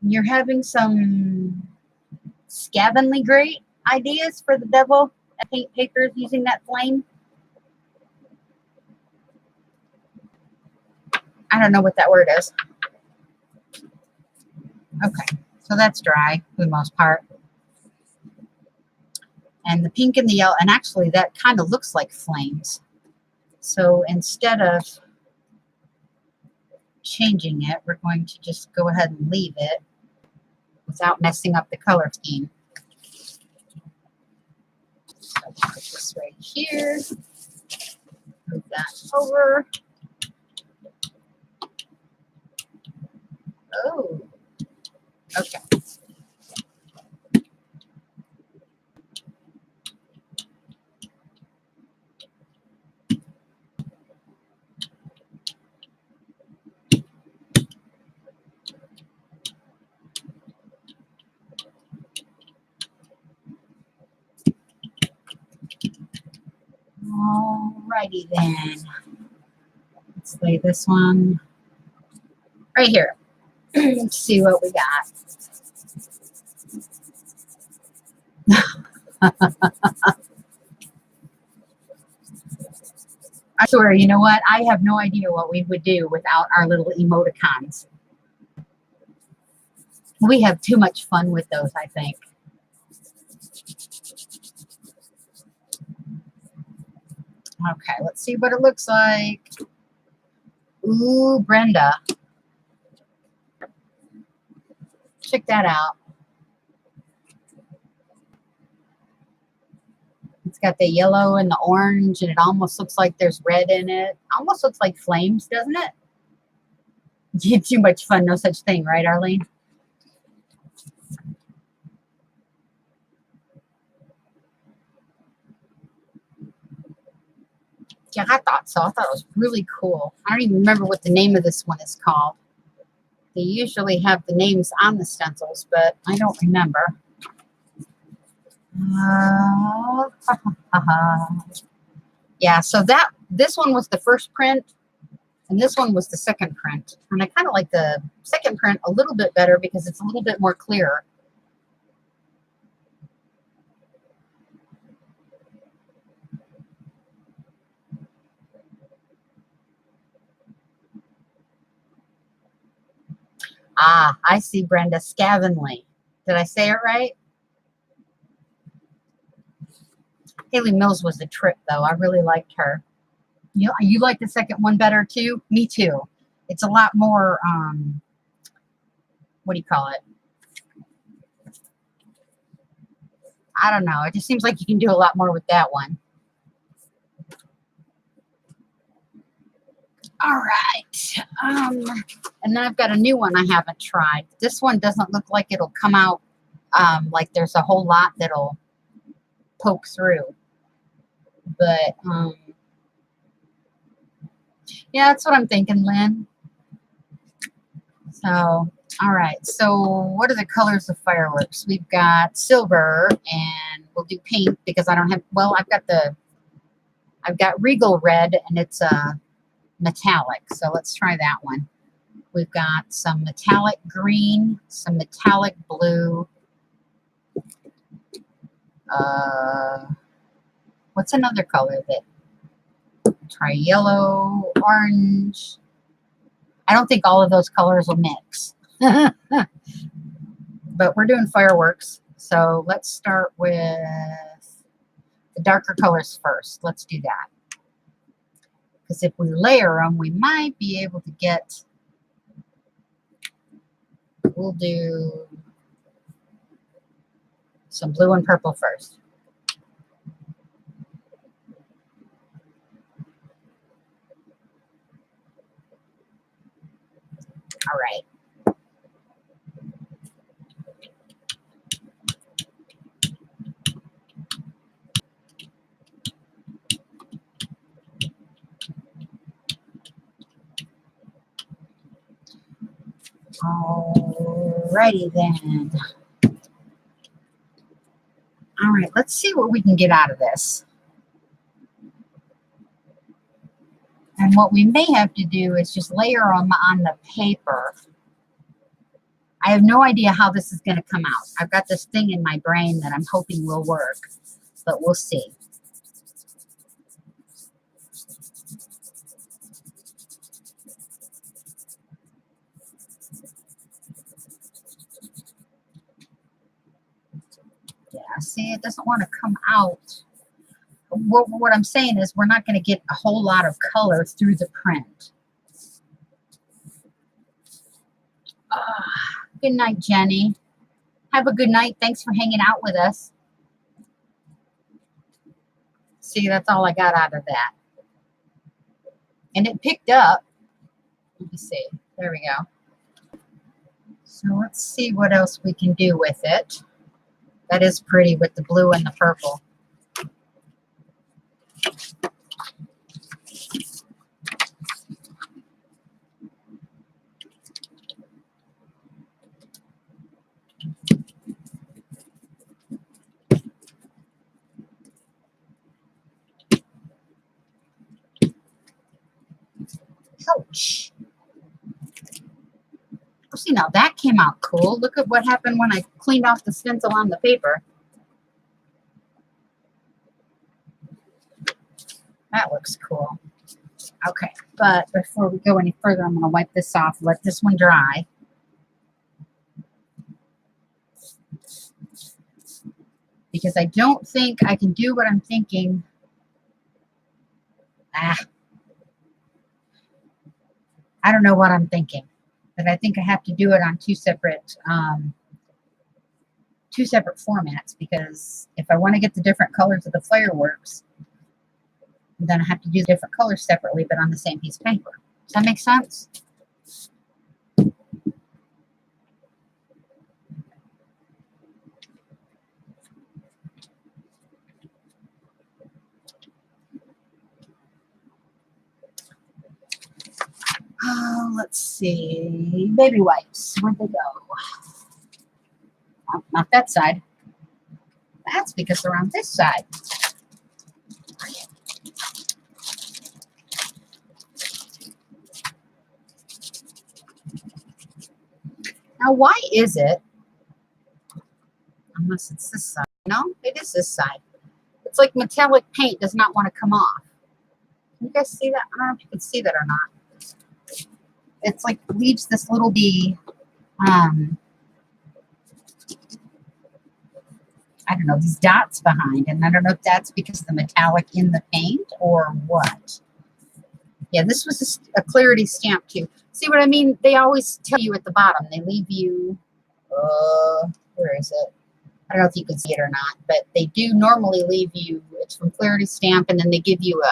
S1: You're having some scavengingly great ideas for the devil at paint papers using that flame. I don't know what that word is. Okay, so that's dry for the most part. And the pink and the yellow, and actually that kind of looks like flames. So instead of changing it, we're going to just go ahead and leave it without messing up the color scheme. So put this right here. Move that over. Oh, okay. Alrighty then. Let's lay this one right here. Let's see what we got. I swear, you know what? I have no idea what we would do without our little emoticons. We have too much fun with those, I think. Okay, let's see what it looks like. Ooh, Brenda. Check that out. It's got the yellow and the orange, and it almost looks like there's red in it. Almost looks like flames, doesn't it? You too much fun, no such thing, right, Arlene? Yeah, I thought so. I thought it was really cool. I don't even remember what the name of this one is called. They usually have the names on the stencils, but I don't remember. Yeah, so this one was the first print, and this one was the second print. And I kind of like the second print a little bit better because it's a little bit more clear. Ah, I see, Brenda. Scavengingly. Did I say it right? Haley Mills was the trip, though. I really liked her. You like the second one better, too? Me, too. It's a lot more, what do you call it? I don't know. It just seems like you can do a lot more with that one. All right. And then I've got a new one I haven't tried. This one doesn't look like it'll come out like there's a whole lot that'll poke through. But yeah, that's what I'm thinking, Lynn. So, all right. So what are the colors of fireworks? We've got silver, and we'll do pink because I don't have, well, I've got regal red, and it's metallic. So let's try that one. We've got some metallic green, some metallic blue. What's another color that? Try yellow, orange. I don't think all of those colors will mix. But we're doing fireworks. So let's start with the darker colors first. Let's do that. Because if we layer them, we might be able to get, we'll do some blue and purple first. All right. Alrighty then. All right, let's see what we can get out of this. And what we may have to do is just layer them on the paper. I have no idea how this is going to come out. I've got this thing in my brain that I'm hoping will work, but we'll see. Yeah, see, it doesn't want to come out. What I'm saying is we're not going to get a whole lot of color through the print. Good night, Jenny. Have a good night. Thanks for hanging out with us. See, that's all I got out of that. And it picked up. Let me see. There we go. So let's see what else we can do with it. That is pretty with the blue and the purple. Ouch. Oh, see, now that came out cool. Look at what happened when I cleaned off the stencil on the paper. That looks cool. Okay, but before we go any further, I'm going to wipe this off, let this one dry. Because I don't think I can do what I'm thinking. I don't know what I'm thinking, but I think I have to do it on two separate formats, because if I want to get the different colors of the fireworks, then I have to do different colors separately, but on the same piece of paper. Does that make sense? Oh, let's see. Baby wipes. Where'd they go? Oh, not that side. That's because they're on this side. Now, why is it, unless it's this side, no, it is this side. It's like metallic paint does not want to come off. Can you guys see that? I don't know if you can see that or not. It's like leaves this little I don't know, these dots behind, and I don't know if that's because of the metallic in the paint or what. Yeah, this was a clarity stamp too. See what I mean? They always tell you at the bottom. They leave you, where is it? I don't know if you can see it or not, but they do normally leave you, it's from Clarity Stamp, and then they give you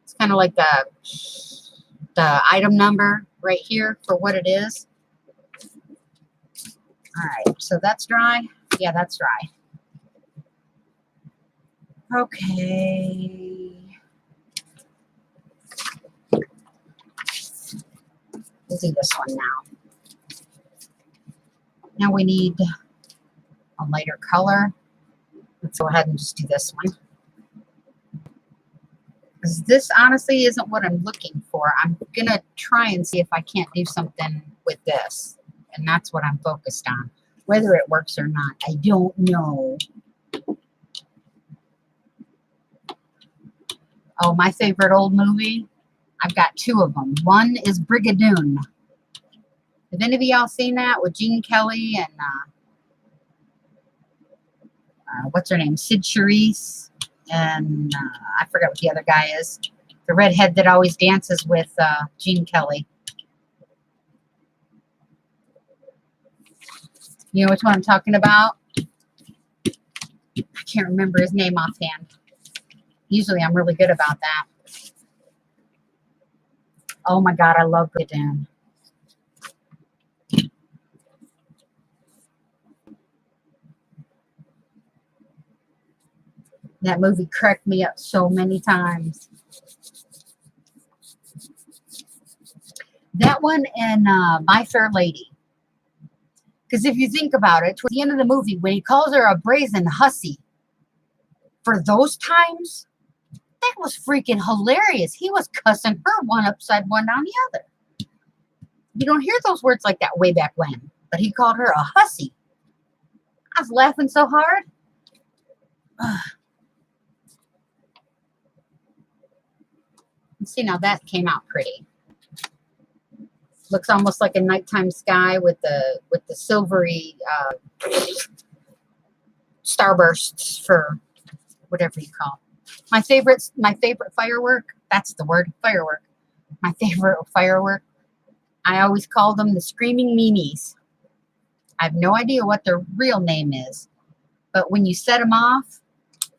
S1: it's kind of like the item number right here for what it is. All right, so that's dry. Yeah, that's dry. Okay. We'll do this one now. Now we need a lighter color. Let's go ahead and just do this one. Because this honestly isn't what I'm looking for. I'm going to try and see if I can't do something with this. And that's what I'm focused on. Whether it works or not, I don't know. Oh, my favorite old movie? I've got two of them. One is Brigadoon. Have any of y'all seen that with Gene Kelly and what's her name? Sid Charisse, and I forget what the other guy is. The redhead that always dances with Gene Kelly. You know which one I'm talking about? I can't remember his name offhand. Usually I'm really good about that. Oh my God, I love Brigadoon. That movie cracked me up so many times. That one and My Fair Lady. Because if you think about it, towards the end of the movie, when he calls her a brazen hussy, for those times, that was freaking hilarious. He was cussing her one upside, one down the other. You don't hear those words like that way back when, but he called her a hussy. I was laughing so hard. See, now that came out pretty. Looks almost like a nighttime sky with the silvery starbursts for whatever you call it. My favorite firework. That's the word, firework. My favorite firework. I always call them the Screaming Mimes. I have no idea what their real name is, but when you set them off,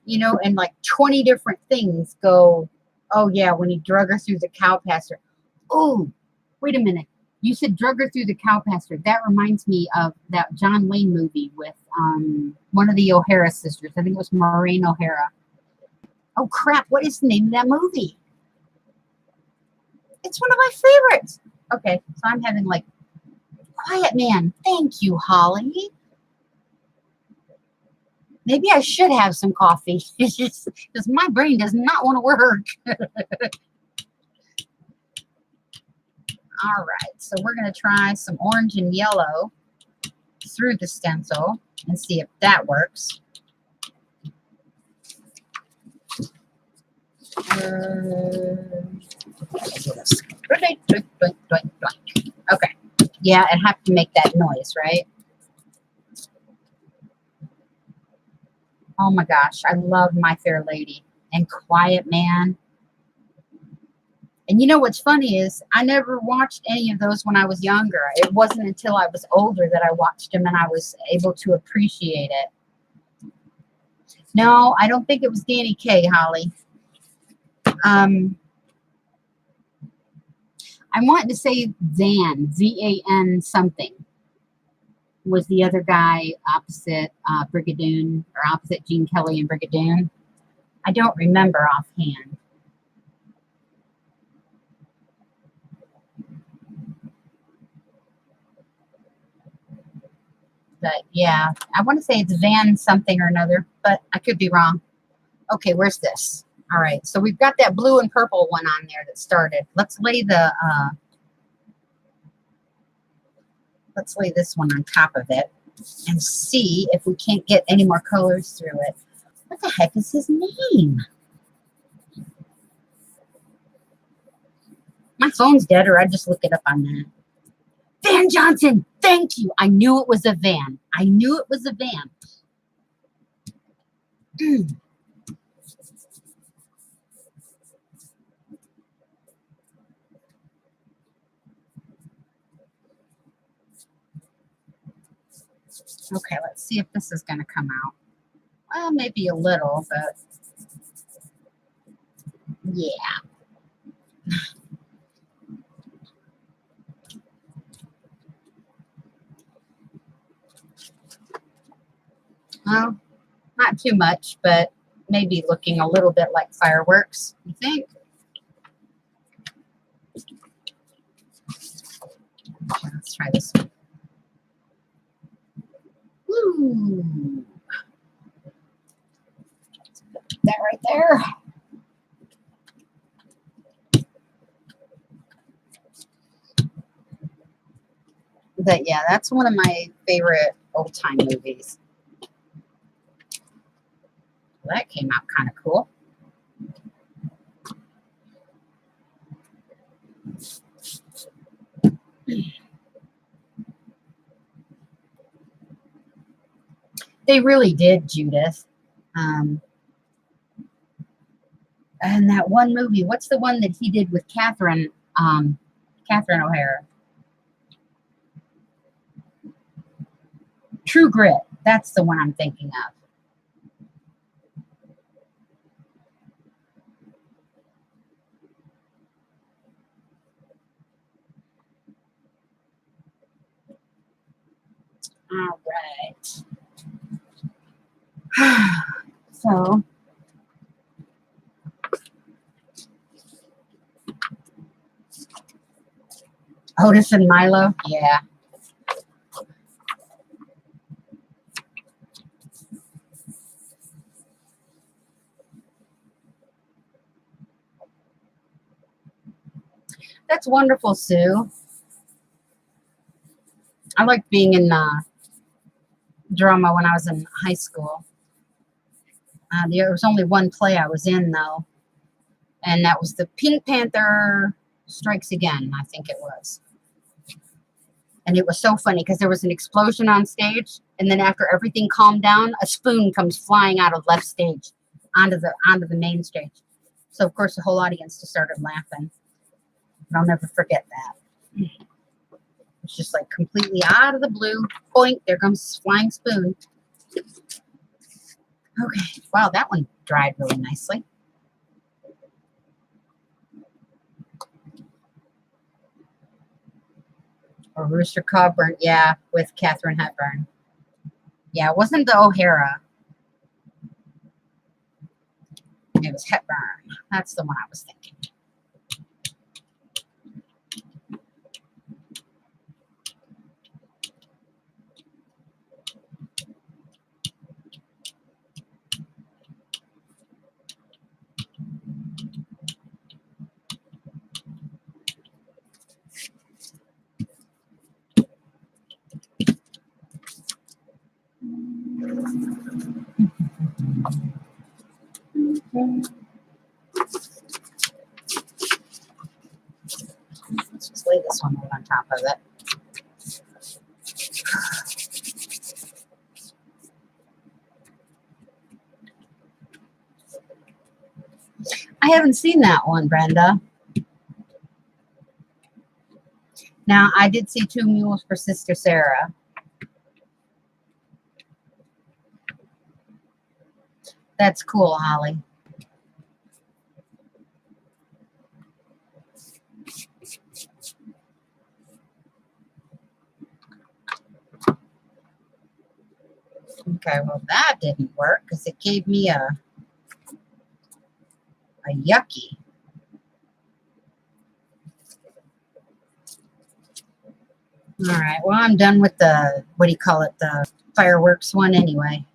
S1: you know, and like 20 different things go. Oh yeah, when he drug her through the cow pasture. Oh, wait a minute. You said drug her through the cow pasture. That reminds me of that John Wayne movie with one of the O'Hara sisters. I think it was Maureen O'Hara. Oh crap, what is the name of that movie? It's one of my favorites. Okay, so I'm having like quiet man. Thank you, Holly. Maybe I should have some coffee. It's just because my brain does not want to work. All right, so we're going to try some orange and yellow through the stencil and see if that works. Okay, yeah, it have to make that noise, right? Oh my gosh, I love My Fair Lady and Quiet Man. And you know what's funny is I never watched any of those when I was younger. It wasn't until I was older that I watched them and I was able to appreciate it. No, I don't think it was Danny Kaye, Holly. I'm wanting to say Zan, Z-A-N something, was the other guy opposite Brigadoon, or opposite Gene Kelly and Brigadoon. I don't remember offhand. But yeah, I want to say it's Van something or another, but I could be wrong. Okay, where's this? All right, so we've got that blue and purple one on there that started. Let's lay this one on top of it and see if we can't get any more colors through it. What the heck is his name? My phone's dead, or I'd just look it up on that. Van Johnson, thank you. I knew it was a van. I knew it was a van. Okay, let's see if this is going to come out. Well, maybe a little, but yeah. Well, not too much, but maybe looking a little bit like fireworks, you think? Okay, let's try this one. Woo! That right there. But yeah, that's one of my favorite old time movies. Well, that came out kind of cool. They really did, Judith. And that one movie, what's the one that he did with Catherine O'Hara? True Grit. That's the one I'm thinking of. All right. So, Otis and Milo, yeah. That's wonderful, Sue. I liked being in drama when I was in high school. There was only one play I was in, though, and that was the Pink Panther Strikes Again, I think it was. And it was so funny because there was an explosion on stage, and then after everything calmed down, a spoon comes flying out of left stage onto the main stage. So of course the whole audience just started laughing. And I'll never forget that. It's just like completely out of the blue. Boink, there comes flying spoon. Okay, wow, that one dried really nicely. Or Rooster Cogburn, yeah, with Katharine Hepburn. Yeah, it wasn't the O'Hara. It was Hepburn. That's the one I was thinking. Let's just lay this one right on top of it. I haven't seen that one, Brenda. Now, I did see Two Mules for Sister Sarah. That's cool, Holly. Okay, well, that didn't work because it gave me a yucky. All right, well, I'm done with the, what do you call it, the fireworks one anyway.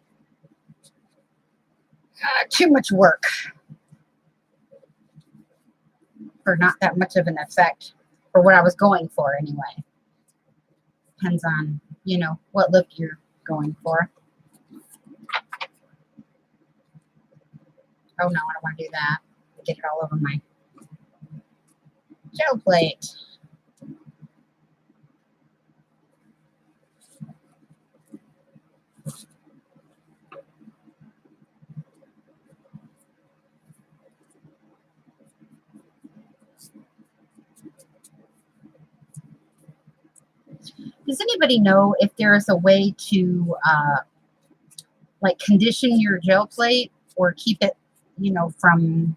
S1: Too much work for not that much of an effect for what I was going for anyway. Depends on, you know, what look you're going for. Oh, no, I don't want to do that. Get it all over my gel plate. Does anybody know if there is a way to like condition your gel plate or keep it, you know, from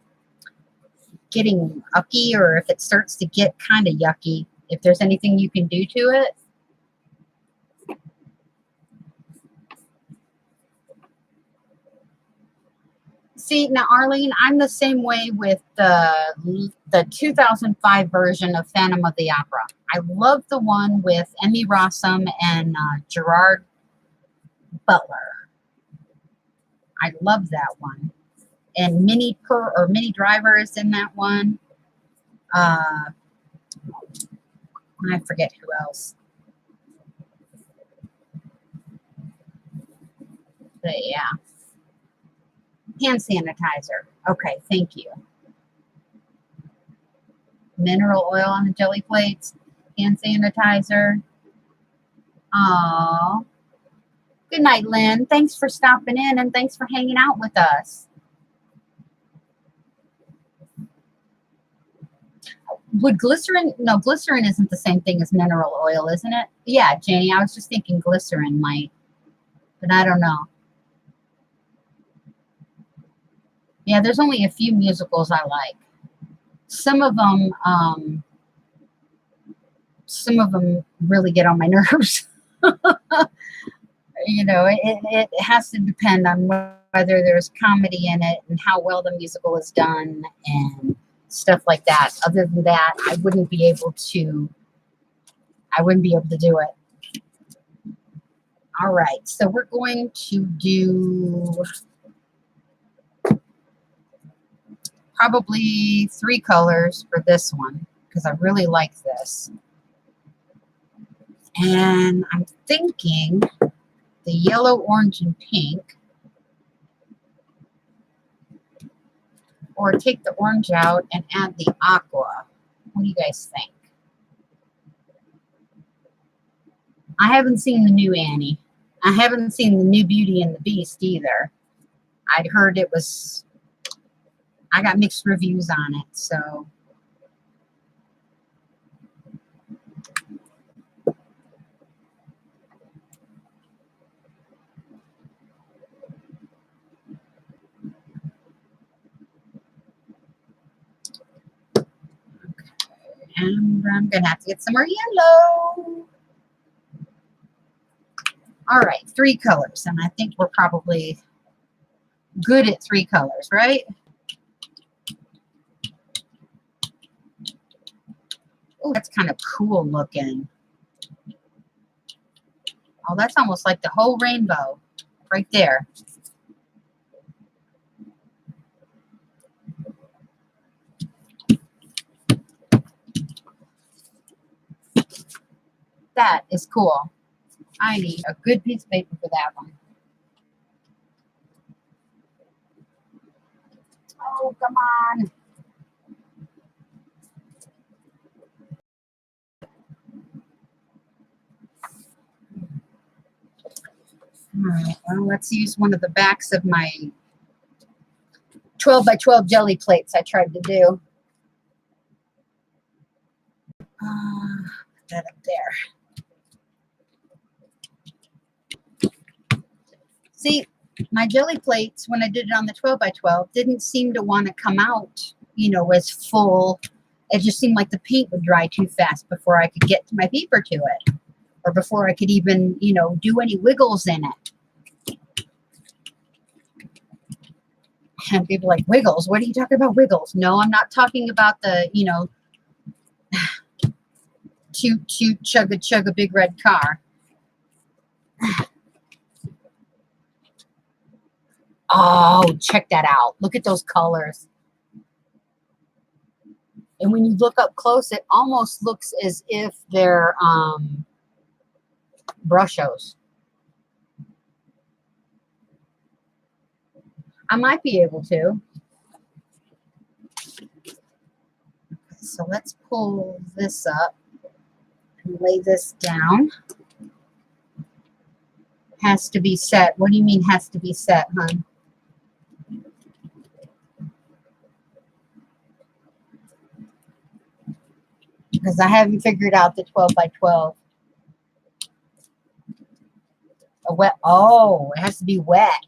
S1: getting yucky, or if it starts to get kind of yucky, if there's anything you can do to it? See, now Arlene, I'm the same way with the 2005 version of Phantom of the Opera. I love the one with Emmy Rossum and Gerard Butler. I love that one. And Minnie Driver is in that one. I forget who else. But yeah. Hand sanitizer. Okay, thank you. Mineral oil on the jelly plates. Hand sanitizer. Oh. Good night, Lynn. Thanks for stopping in and thanks for hanging out with us. Would glycerin, no, glycerin isn't the same thing as mineral oil, isn't it? Yeah, Janie, I was just thinking glycerin might, but I don't know. Yeah, there's only a few musicals I like. Some of them really get on my nerves. You know, it has to depend on whether there's comedy in it and how well the musical is done and stuff like that. Other than that, I wouldn't be able to do it. All right, so we're going to do probably 3 colors for this one because I really like this. And I'm thinking the yellow, orange, and pink. Or take the orange out and add the aqua. What do you guys think? I haven't seen the new Annie. I haven't seen the new Beauty and the Beast either. I'd heard it was, I got mixed reviews on it, so. And I'm going to have to get some more yellow. All right, 3 colors. And I think we're probably good at 3 colors, right? Oh, that's kind of cool looking. Oh, that's almost like the whole rainbow right there. That is cool. I need a good piece of paper for that one. Oh, come on. All right, well, let's use one of the backs of my 12 by 12 jelly plates I tried to do. Put that up there. See, my jelly plates, when I did it on the 12 by 12, didn't seem to want to come out, you know, as full. It just seemed like the paint would dry too fast before I could get my paper to it, or before I could even, you know, do any wiggles in it. And people are like, wiggles? What are you talking about, wiggles? No, I'm not talking about the, you know, toot, toot, chugga, chugga, big red car. Oh, check that out. Look at those colors. And when you look up close, it almost looks as if they're brushos. I might be able to. So let's pull this up and lay this down. Has to be set. What do you mean has to be set, hon? Because I haven't figured out the 12 by 12. wet. Oh, it has to be wet.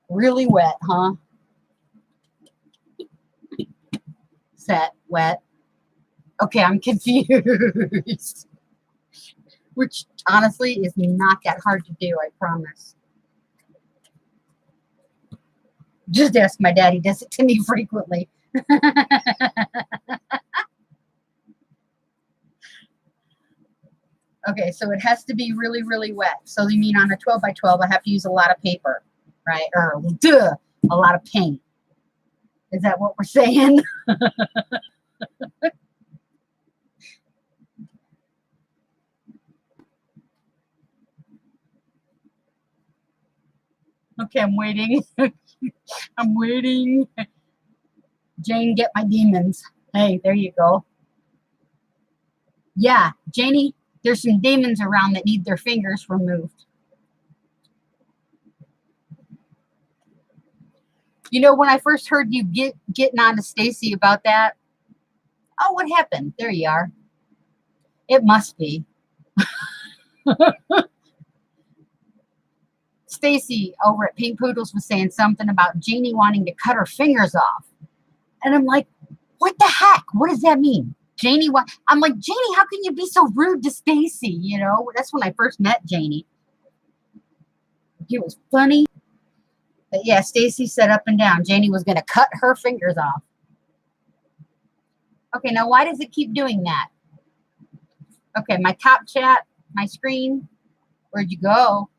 S1: Really wet, huh? Set, wet. Okay, I'm confused. Which honestly is not that hard to do, I promise. Just ask my dad. He does it to me frequently. Okay, so it has to be really, really wet. So you mean on a 12 by 12, I have to use a lot of paper, right? Or a lot of paint. Is that what we're saying? Okay, I'm waiting. I'm waiting. Jane, get my demons. Hey, there you go. Yeah, Janie, there's some demons around that need their fingers removed. You know, when I first heard you getting on to Stacy about that, oh, what happened? There you are. It must be. Stacy over at Pink Poodles was saying something about Janie wanting to cut her fingers off. And I'm like, what the heck? What does that mean? Janie, what? I'm like, Janie, how can you be so rude to Stacy? You know, that's when I first met Janie. It was funny. But yeah, Stacy said up and down, Janie was going to cut her fingers off. Okay, now why does it keep doing that? Okay, my top chat, my screen. Where'd you go?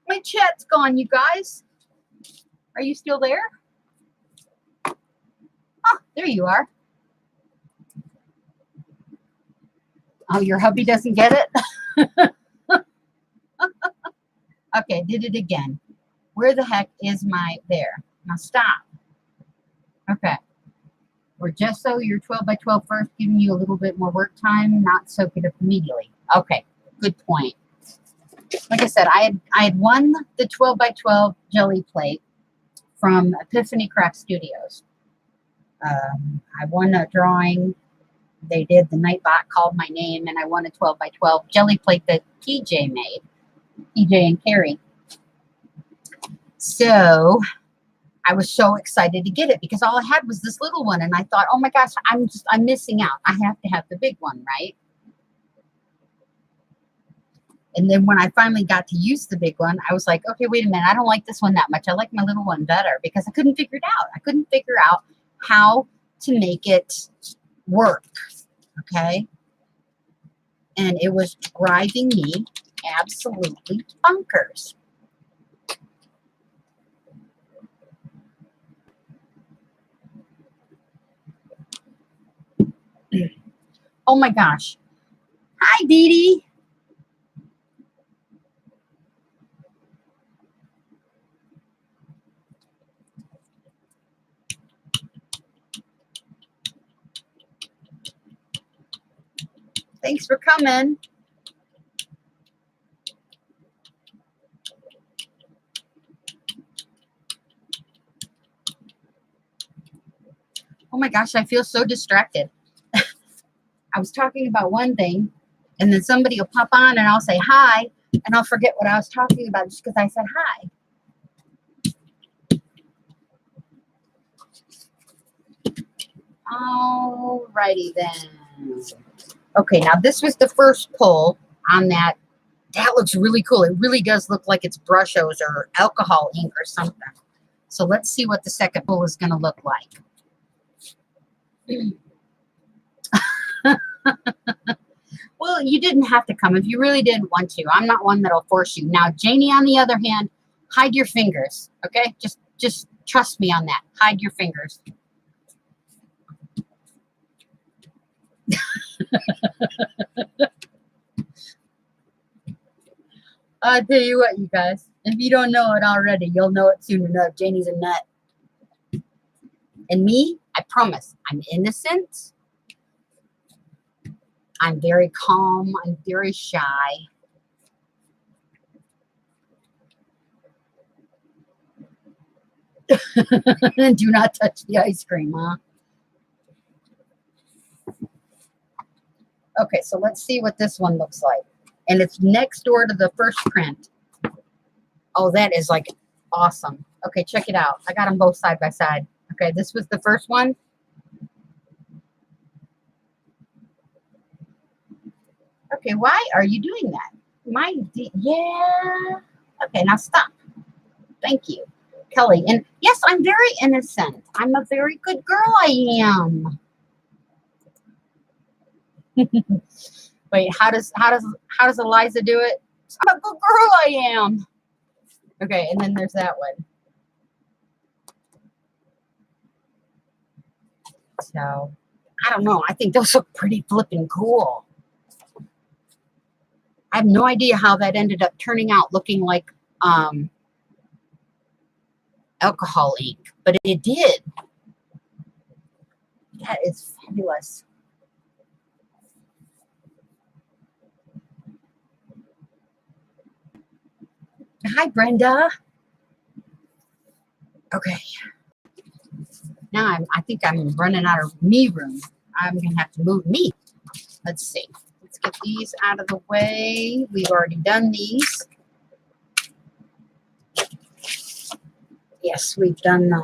S1: My chat's gone, you guys. Are you still there? Oh, there you are. Oh, your hubby doesn't get it? Okay, did it again. Where the heck is my there? Now stop. Okay. Or just so your 12 by 12 first, giving you a little bit more work time, not soak it up immediately. Okay, good point. Like I said, I had won the 12 by 12 jelly plate from Epiphany Craft Studios. I won a drawing. They did the Nightbot called my name, and I won a 12 by 12 jelly plate that PJ made. PJ and Carrie. So I was so excited to get it because all I had was this little one, and I thought, oh my gosh, I'm missing out. I have to have the big one, right? And then when I finally got to use the big one, I was like, okay, wait a minute. I don't like this one that much. I like my little one better because I couldn't figure it out. I couldn't figure out how to make it work. Okay. And it was driving me absolutely bonkers. Oh my gosh. Hi, Dee Dee. Thanks for coming. Oh my gosh, I feel so distracted. I was talking about one thing, and then somebody will pop on and I'll say hi, and I'll forget what I was talking about just because I said hi. Alrighty then. Okay, now this was the first pull on that. That looks really cool. It really does look like it's Brushos or alcohol ink or something. So let's see what the second pull is going to look like. Well, you didn't have to come if you really didn't want to. I'm not one that'll force you. Now, Janie, on the other hand, hide your fingers, okay? Just trust me on that. Hide your fingers. I'll tell you what, you guys. If you don't know it already, you'll know it soon enough. Janie's a nut. And me, I promise, I'm innocent. I'm very calm. I'm very shy. Do not touch the ice cream, huh? Okay, so let's see what this one looks like. And it's next door to the first print. Oh, that is like awesome. Okay, check it out. I got them both side by side. Okay, this was the first one. Okay, why are you doing that? Yeah. Okay, now stop. Thank you, Kelly. And yes, I'm very innocent. I'm a very good girl. I am. Wait, how does Eliza do it? I'm a good girl. I am. Okay, and then there's that one. So I don't know. I think those look pretty flipping cool. I have no idea how that ended up turning out looking like alcohol ink, but it did. That is fabulous. Hi, Brenda. Okay. Now I think I'm running out of me room. I'm going to have to move me. Let's see. Let's get these out of the way. We've already done these. Yes, we've done the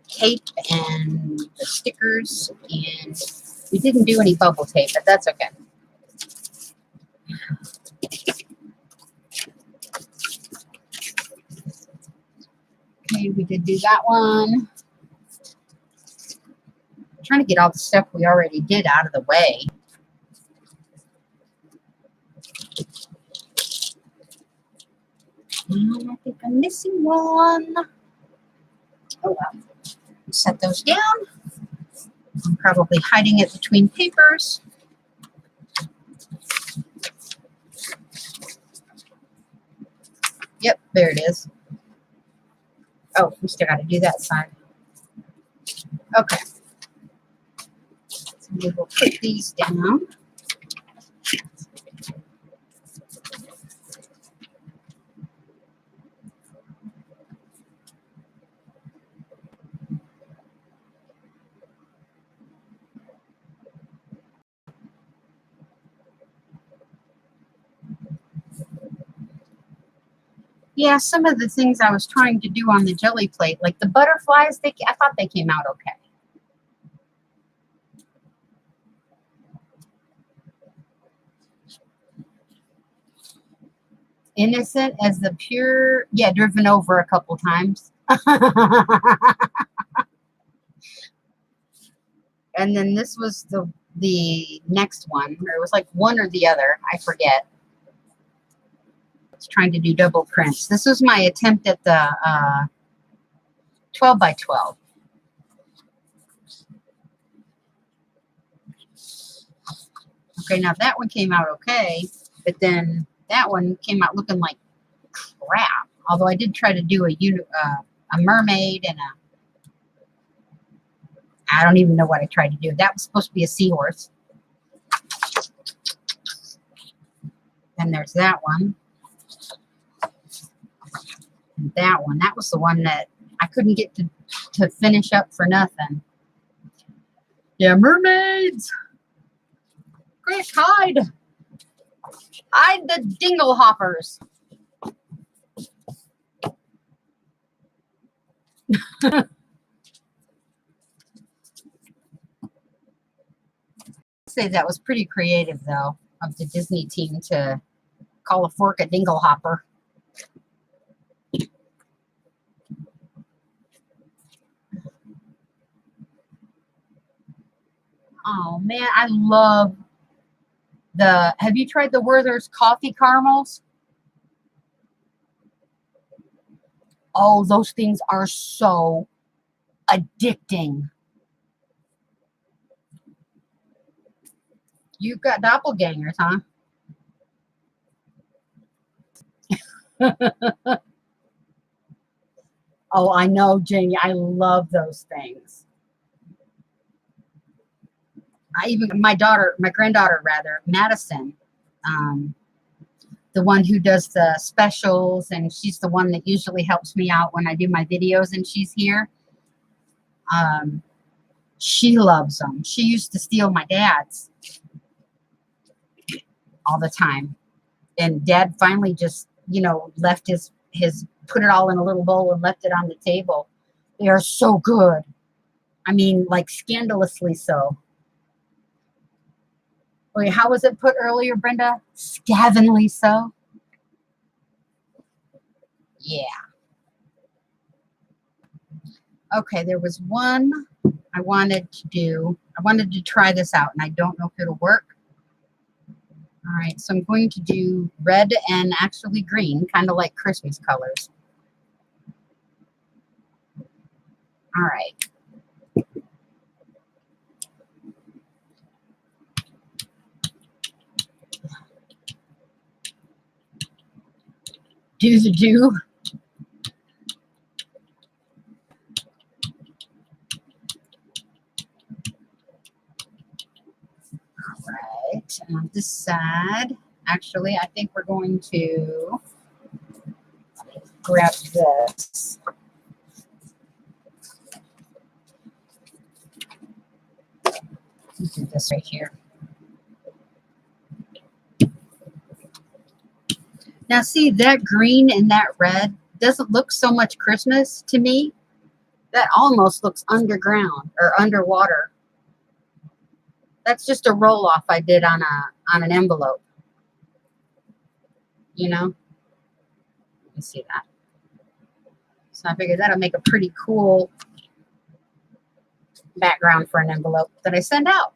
S1: tape and the stickers, and we didn't do any bubble tape, but that's okay. Okay, we did do that one. I'm trying to get all the stuff we already did out of the way. I think I'm missing one. Oh well. Set those down. I'm probably hiding it between papers. Yep, there it is. Oh, we still got to do that side. Okay. So we will put these down. Yeah, some of the things I was trying to do on the jelly plate, like the butterflies, I thought they came out okay. Innocent as the pure, yeah, driven over a couple times. And then this was the next one, or it was like one or the other, I forget. Trying to do double prints. This was my attempt at the 12 by 12. Okay, now that one came out okay, but then that one came out looking like crap. Although I did try to do a mermaid and I don't even know what I tried to do. That was supposed to be a seahorse. Then there's that one. And that one. That was the one that I couldn't get to finish up for nothing. Yeah, mermaids. Quick, hide. Hide the dingle hoppers. I'd say that was pretty creative, though, of the Disney team to call a fork a dingle hopper. Oh man, I love have you tried the Werther's coffee caramels? Oh, those things are so addicting. You've got doppelgangers, huh? Oh, I know, Jamie. I love those things. My granddaughter, rather, Madison, the one who does the specials, and she's the one that usually helps me out when I do my videos and she's here. She loves them. She used to steal my dad's. all the time. And Dad finally just, left put it all in a little bowl and left it on the table. They are so good. I mean, like scandalously so. Wait, how was it put earlier, Brenda? Scavenly so? Yeah. Okay, there was one I wanted to do. I wanted to try this out, and I don't know if it'll work. All right, so I'm going to do red and actually green, kind of like Christmas colors. All right. Do the do. All right, and on this side, actually, I think we're going to grab this. Do this right here. Now see, that green and that red doesn't look so much Christmas to me. That almost looks underground or underwater. That's just a roll off I did on an envelope. You know? You can see that. So I figured that'll make a pretty cool background for an envelope that I send out.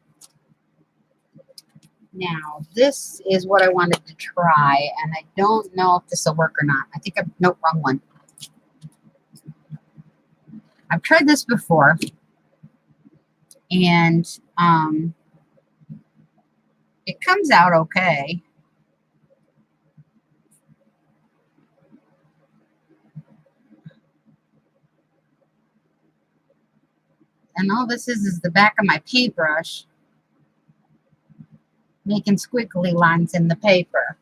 S1: Now, this is what I wanted to try, and I don't know if this will work or not. I think nope, wrong one. I've tried this before, and it comes out okay. And all this is the back of my paintbrush making squiggly lines in the paper.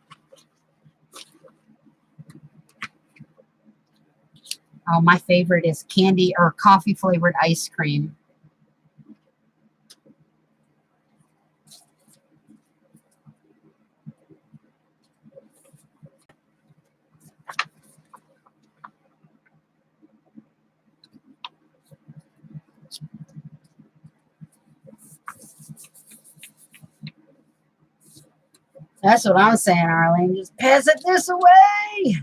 S1: Oh, my favorite is candy or coffee flavored ice cream. That's what I'm saying, Arlene. Just pass it this way.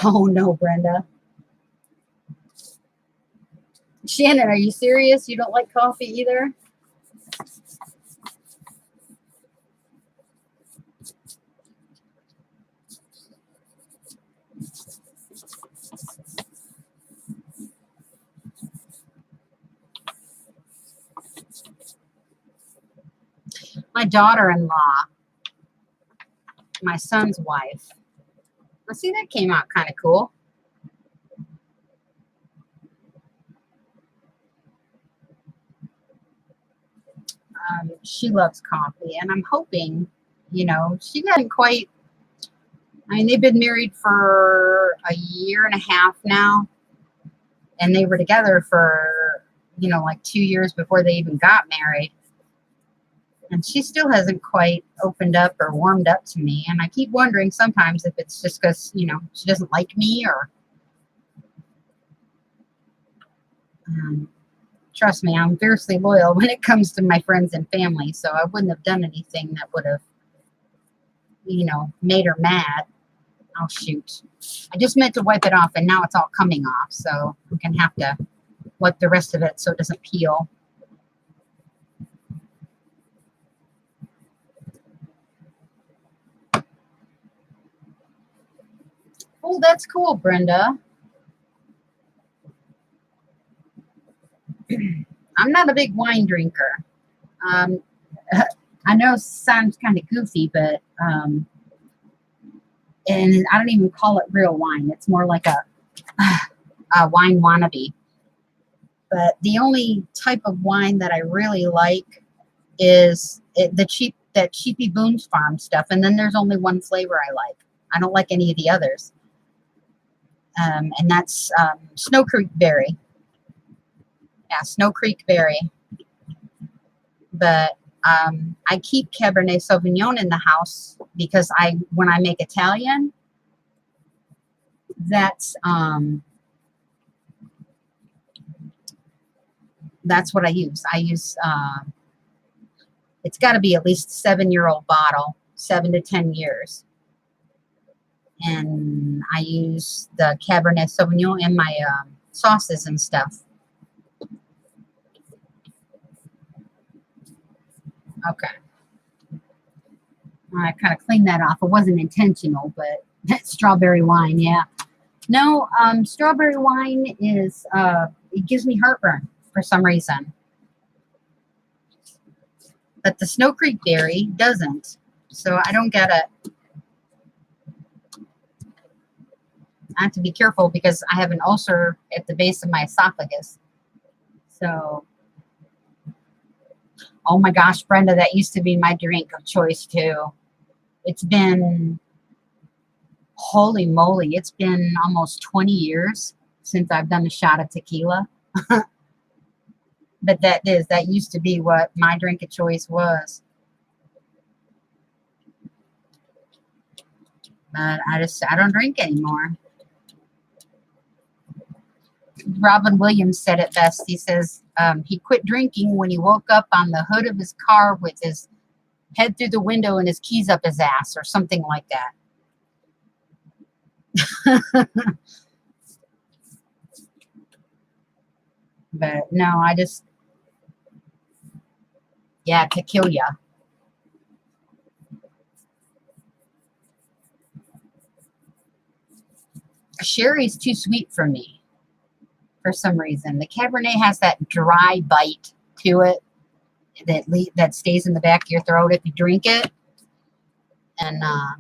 S1: Oh, no, Brenda. Shannon, are you serious? You don't like coffee either? My daughter-in-law, my son's wife. I see that came out kind of cool. She loves coffee, and I'm hoping, she hasn't quite, I mean, they've been married for a year and a half now, and they were together for, like 2 years before they even got married. And she still hasn't quite opened up or warmed up to me. And I keep wondering sometimes if it's just because, she doesn't like me or... trust me, I'm fiercely loyal when it comes to my friends and family. So I wouldn't have done anything that would have, made her mad. Oh, shoot. I just meant to wipe it off, and now it's all coming off. So I'm going to have to wipe the rest of it so it doesn't peel. Oh, that's cool, Brenda. I'm not a big wine drinker. I know it sounds kind of goofy, but and I don't even call it real wine. It's more like a wine wannabe. But the only type of wine that I really like is that cheapy Boone's Farm stuff. And then there's only one flavor I like. I don't like any of the others. And that's Snow Creek Berry. Yeah, Snow Creek Berry. But I keep Cabernet Sauvignon in the house because when I make Italian, that's what I use. I use it's got to be at least 7-year-old bottle, 7 to 10 years. And I use the Cabernet Sauvignon in my sauces and stuff. Okay. I kind of cleaned that off. It wasn't intentional, but strawberry wine, yeah. No, strawberry wine is, it gives me heartburn for some reason. But the Snow Creek berry doesn't. So I don't get it. I have to be careful because I have an ulcer at the base of my esophagus. So, oh my gosh, Brenda, that used to be my drink of choice too. It's been, holy moly, it's been almost 20 years since I've done a shot of tequila. But that used to be what my drink of choice was. But I don't drink anymore. Robin Williams said it best. He says he quit drinking when he woke up on the hood of his car with his head through the window and his keys up his ass or something like that. But no, yeah, tequila. Sherry's too sweet for me for some reason. The Cabernet has that dry bite to it that stays in the back of your throat if you drink it. And no,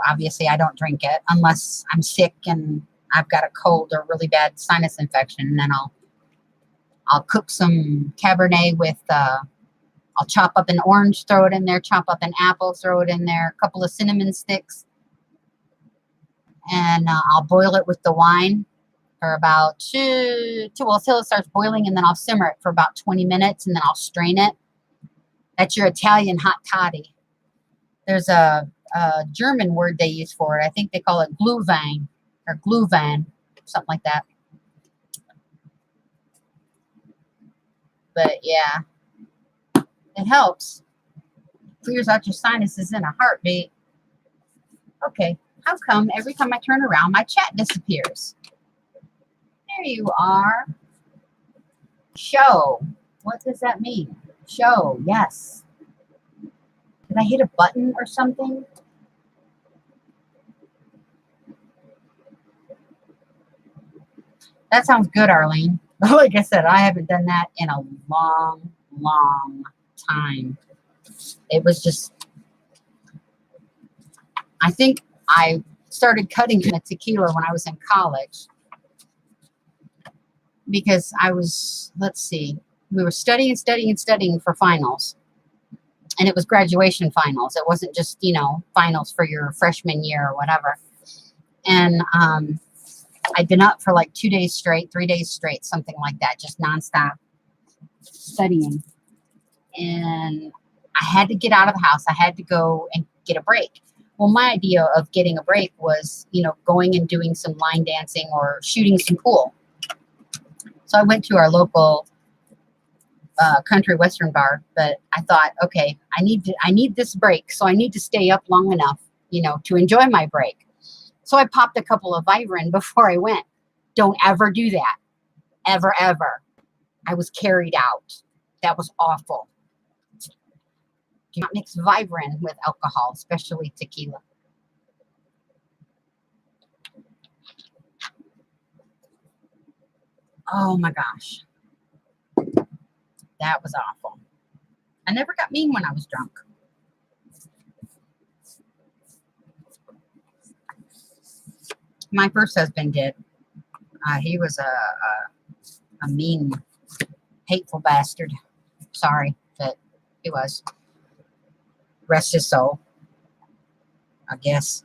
S1: obviously I don't drink it unless I'm sick and I've got a cold or really bad sinus infection. And then I'll cook some Cabernet with, I'll chop up an orange, throw it in there, chop up an apple, throw it in there, a couple of cinnamon sticks. And I'll boil it with the wine for about till it starts boiling, and then I'll simmer it for about 20 minutes, and then I'll strain it. That's your Italian hot toddy. There's a German word they use for it. I think they call it Glühwein or Glühwein, something like that. But yeah, it helps. Clears out your sinuses in a heartbeat. Okay, how come every time I turn around, my chat disappears? There you are. Show. What does that mean? Show, yes. Did I hit a button or something? That sounds good, Arlene. Like I said, I haven't done that in a long, long time. It was just, I think I started cutting in a tequila when I was in college. Because I was, let's see, we were studying for finals. And it was graduation finals. It wasn't just, finals for your freshman year or whatever. And I'd been up for like 2 days straight, 3 days straight, something like that, just nonstop studying. And I had to get out of the house. I had to go and get a break. Well, my idea of getting a break was, going and doing some line dancing or shooting some pool. So I went to our local country western bar, but I thought, okay, I need this break, so I need to stay up long enough, to enjoy my break. So I popped a couple of Vivarin before I went. Don't ever do that, ever, ever. I was carried out. That was awful. Do not mix Vivarin with alcohol, especially tequila. Oh my gosh. That was awful. I never got mean when I was drunk. My first husband did. He was a mean, hateful bastard. Sorry, but he was. Rest his soul, I guess.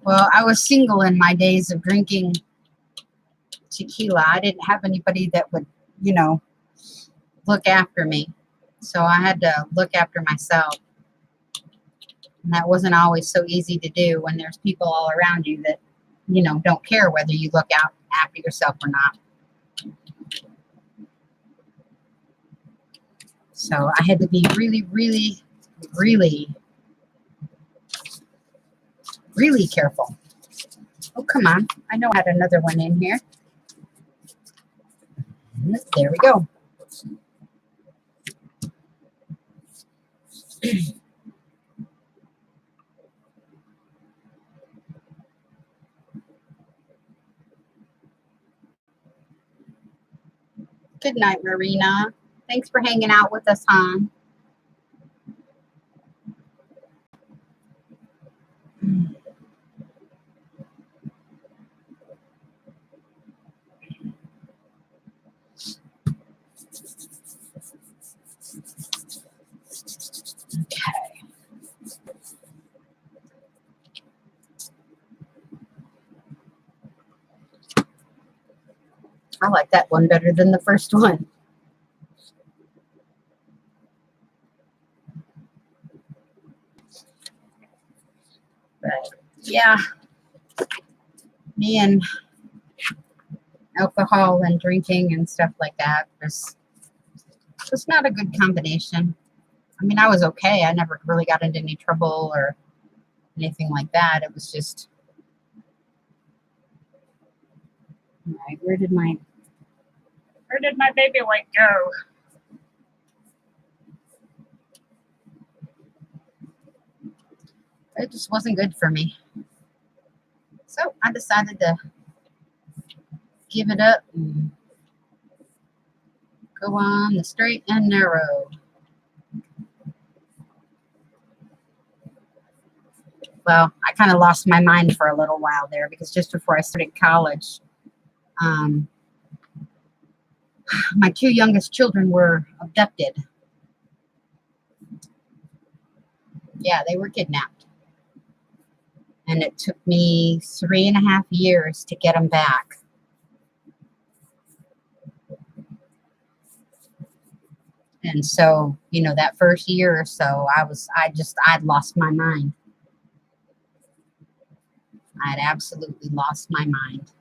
S1: Well, I was single in my days of drinking tequila. I didn't have anybody that would, you know, look after me. So I had to look after myself. And that wasn't always so easy to do when there's people all around you that, you know, don't care whether you look out after yourself or not. So I had to be really, really, really, really careful. Oh, come on. I know I had another one in here. There we go. Good night, Marina. Thanks for hanging out with us, hon. Okay. I like that one better than the first one. But yeah, me and alcohol and drinking and stuff like that was just not a good combination. I mean, I was okay. I never really got into any trouble or anything like that. It was just, all right, where did my baby white go? It just wasn't good for me. So I decided to give it up and go on the straight and narrow. Well, I kind of lost my mind for a little while there because just before I started college, my two youngest children were abducted. Yeah, they were kidnapped. And it took me 3.5 years to get them back. And so, you know, that first year or so, I'd lost my mind. I'd absolutely lost my mind.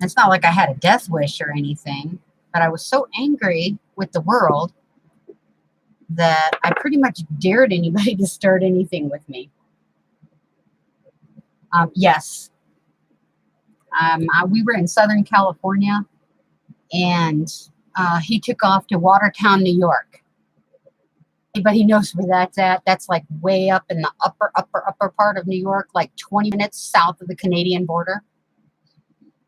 S1: It's not like I had a death wish or anything, but I was so angry with the world that I pretty much dared anybody to start anything with me. Yes. We were in Southern California, and he took off to Watertown, New York. Anybody knows where that's at? That's like way up in the upper part of New York, like 20 minutes south of the Canadian border.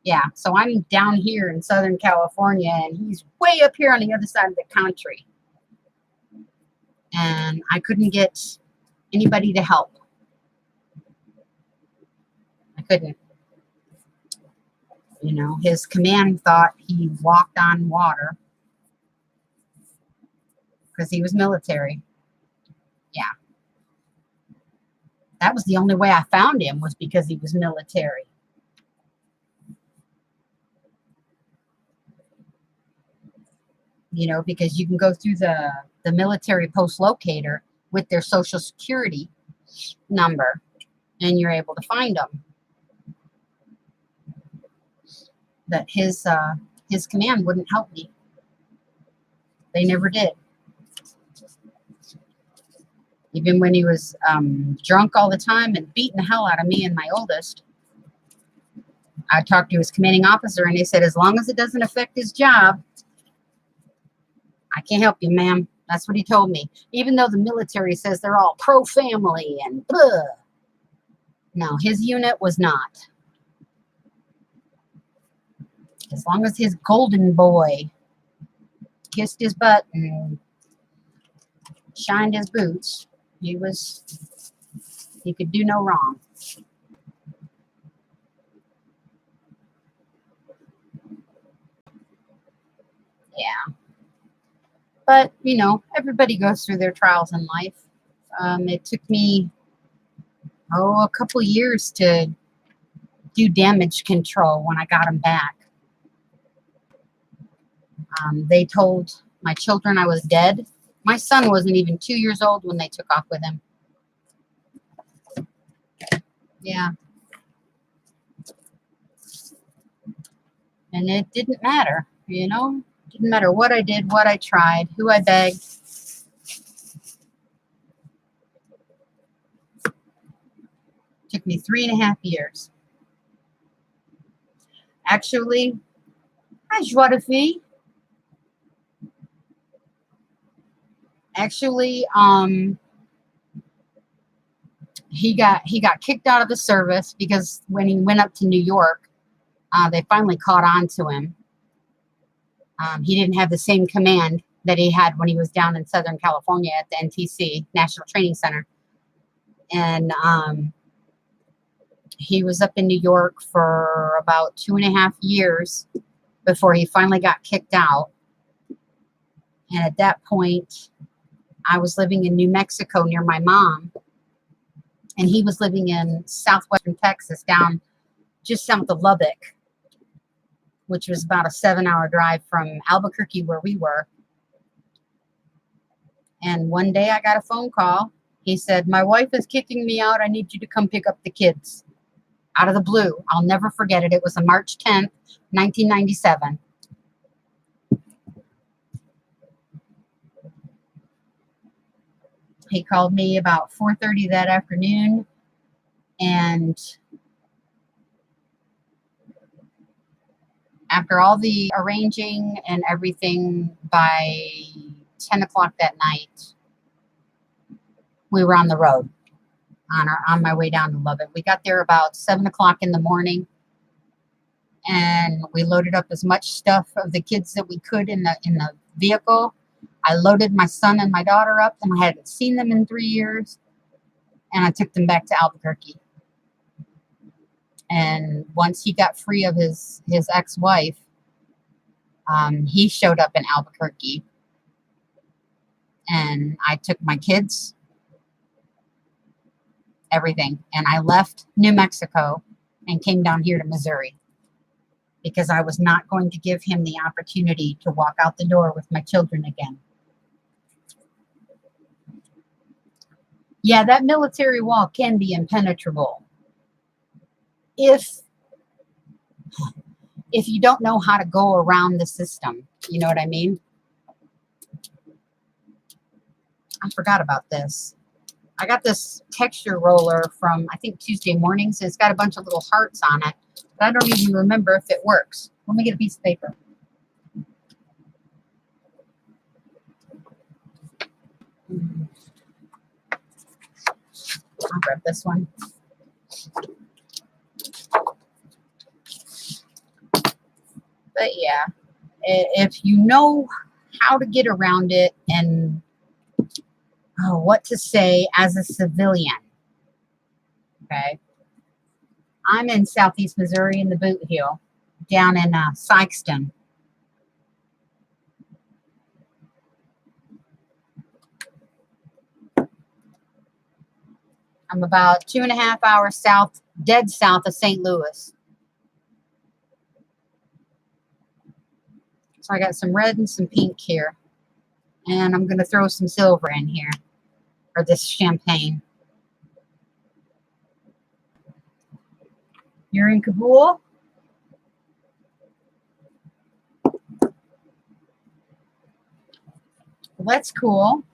S1: Yeah, so I'm down here in Southern California, and he's way up here on the other side of the country. And I couldn't get anybody to help. I couldn't. You know, his command thought he walked on water because he was military. Yeah. That was the only way I found him, was because he was military. You know, because you can go through the military post locator with their social security number, and you're able to find them. But his command wouldn't help me. They never did. Even when he was drunk all the time and beating the hell out of me and my oldest, I talked to his commanding officer, and he said, as long as it doesn't affect his job, I can't help you, ma'am. That's what he told me. Even though the military says they're all pro-family and blah. No, his unit was not. As long as his golden boy kissed his butt and shined his boots, he could do no wrong. Yeah. But, you know, everybody goes through their trials in life. It took me a couple years to do damage control when I got them back. They told my children I was dead. My son wasn't even 2 years old when they took off with him. Yeah. And it didn't matter, you know? Didn't matter what I did, what I tried, who I begged. Took me 3.5 years. Actually, hi joie de vie. Actually, he got kicked out of the service because when he went up to New York, they finally caught on to him. He didn't have the same command that he had when he was down in Southern California at the NTC, National Training Center. And he was up in New York for about 2.5 years before he finally got kicked out. And at that point, I was living in New Mexico near my mom. And he was living in southwestern Texas, down just south of Lubbock, which was about a 7-hour drive from Albuquerque where we were. And one day I got a phone call. He said, "My wife is kicking me out. I need you to come pick up the kids." Out of the blue. I'll never forget it. It was on March 10th, 1997. He called me about 4:30 that afternoon, and after all the arranging and everything, by 10 o'clock that night, we were on the road on my way down to Lubbock. We got there about 7 o'clock in the morning, and we loaded up as much stuff of the kids that we could in the vehicle. I loaded my son and my daughter up, and I hadn't seen them in 3 years, and I took them back to Albuquerque. And once he got free of his ex-wife, he showed up in Albuquerque, and I took my kids, everything, and I left New Mexico and came down here to Missouri because I was not going to give him the opportunity to walk out the door with my children again. Yeah, that military wall can be impenetrable if you don't know how to go around the system. You know what I mean? I forgot about this. I got this texture roller from, I think, Tuesday Mornings. It's got a bunch of little hearts on it, but I don't even remember if it works. Let me get a piece of paper. I'll grab this one. But yeah, if you know how to get around it and what to say as a civilian, okay? I'm in southeast Missouri in the Boot Heel, down in Sykeston. I'm about 2.5 hours south, dead south of St. Louis. So I got some red and some pink here. And I'm going to throw some silver in here, or this champagne. You're in Kabul? Well, that's cool.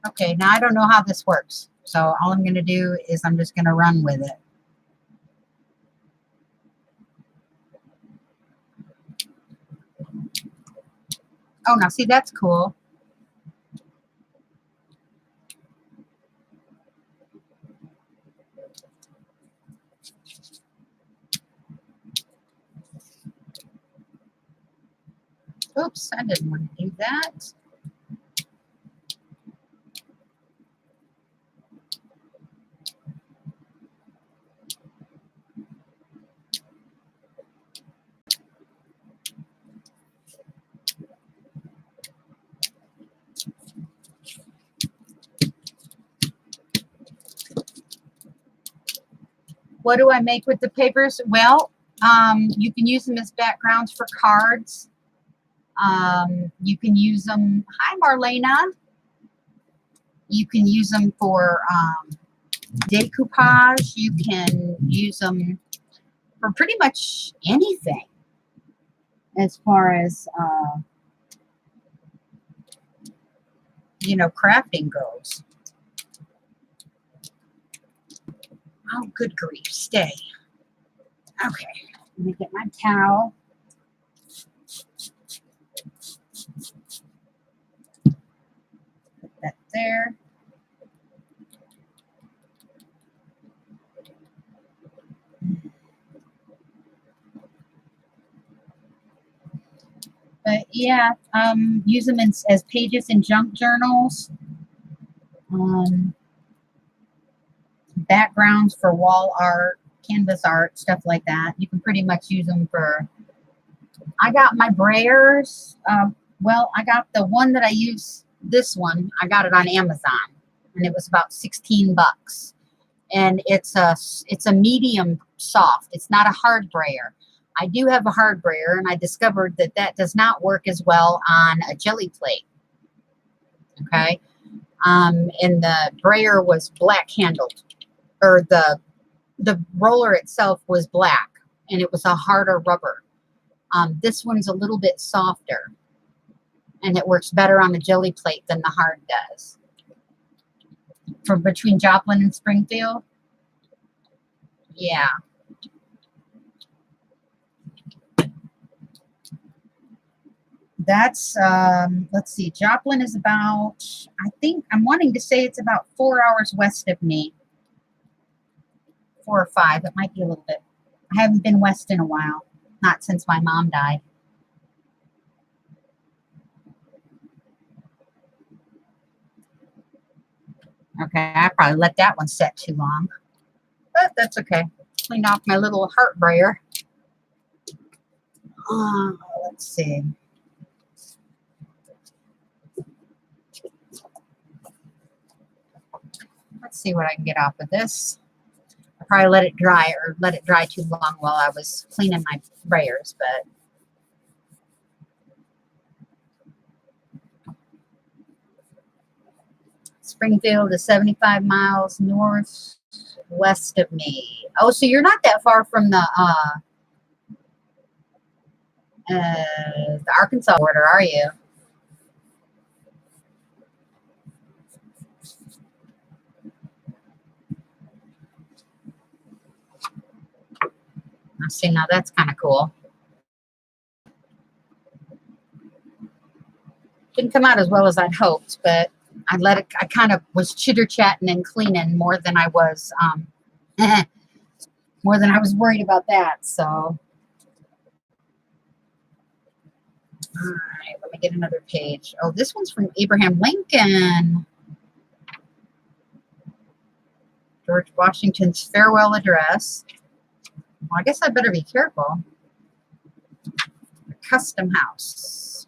S1: Okay, now I don't know how this works. So all I'm going to do is I'm just going to run with it. Oh, now see, that's cool. Oops, I didn't want to do that. What do I make with the papers? Well, you can use them as backgrounds for cards. You can use them. Hi, Marlena. You can use them for decoupage. You can use them for pretty much anything as far as, you know, crafting goes. Oh, good grief. Stay. Okay. Let me get my towel. Put that there. But yeah, use them as pages in junk journals. Backgrounds for wall art, canvas art, stuff like that. You can pretty much use them for. I got my brayers. Well, I got the one that I use. This one, I got it on Amazon, and it was about 16 bucks. And it's a medium soft. It's not a hard brayer. I do have a hard brayer, and I discovered that that does not work as well on a jelly plate. Okay, and the brayer was black handled, or the roller itself was black, and it was a harder rubber. This one's a little bit softer, and it works better on the jelly plate than the hard does. From between Joplin and Springfield, yeah. That's, let's see, Joplin is about, I think, I'm wanting to say it's about 4 hours west of me. 4 or 5, it might be a little bit. I haven't been west in a while, not since my mom died. Okay, I probably let that one set too long, but that's okay. Cleaned off my little heart brayer. Let's see. Let's see what I can get off of this. I probably let it dry too long while I was cleaning my brayers, but Springfield is 75 miles northwest of me. Oh, so you're not that far from the Arkansas border, are you? I see. Now that's kind of cool. Didn't come out as well as I'd hoped, but I let it. I kind of was chitter chatting and cleaning more than I was worried about that. So, all right, let me get another page. Oh, this one's from Abraham Lincoln. George Washington's farewell address. Well, I guess I better be careful. The Custom House.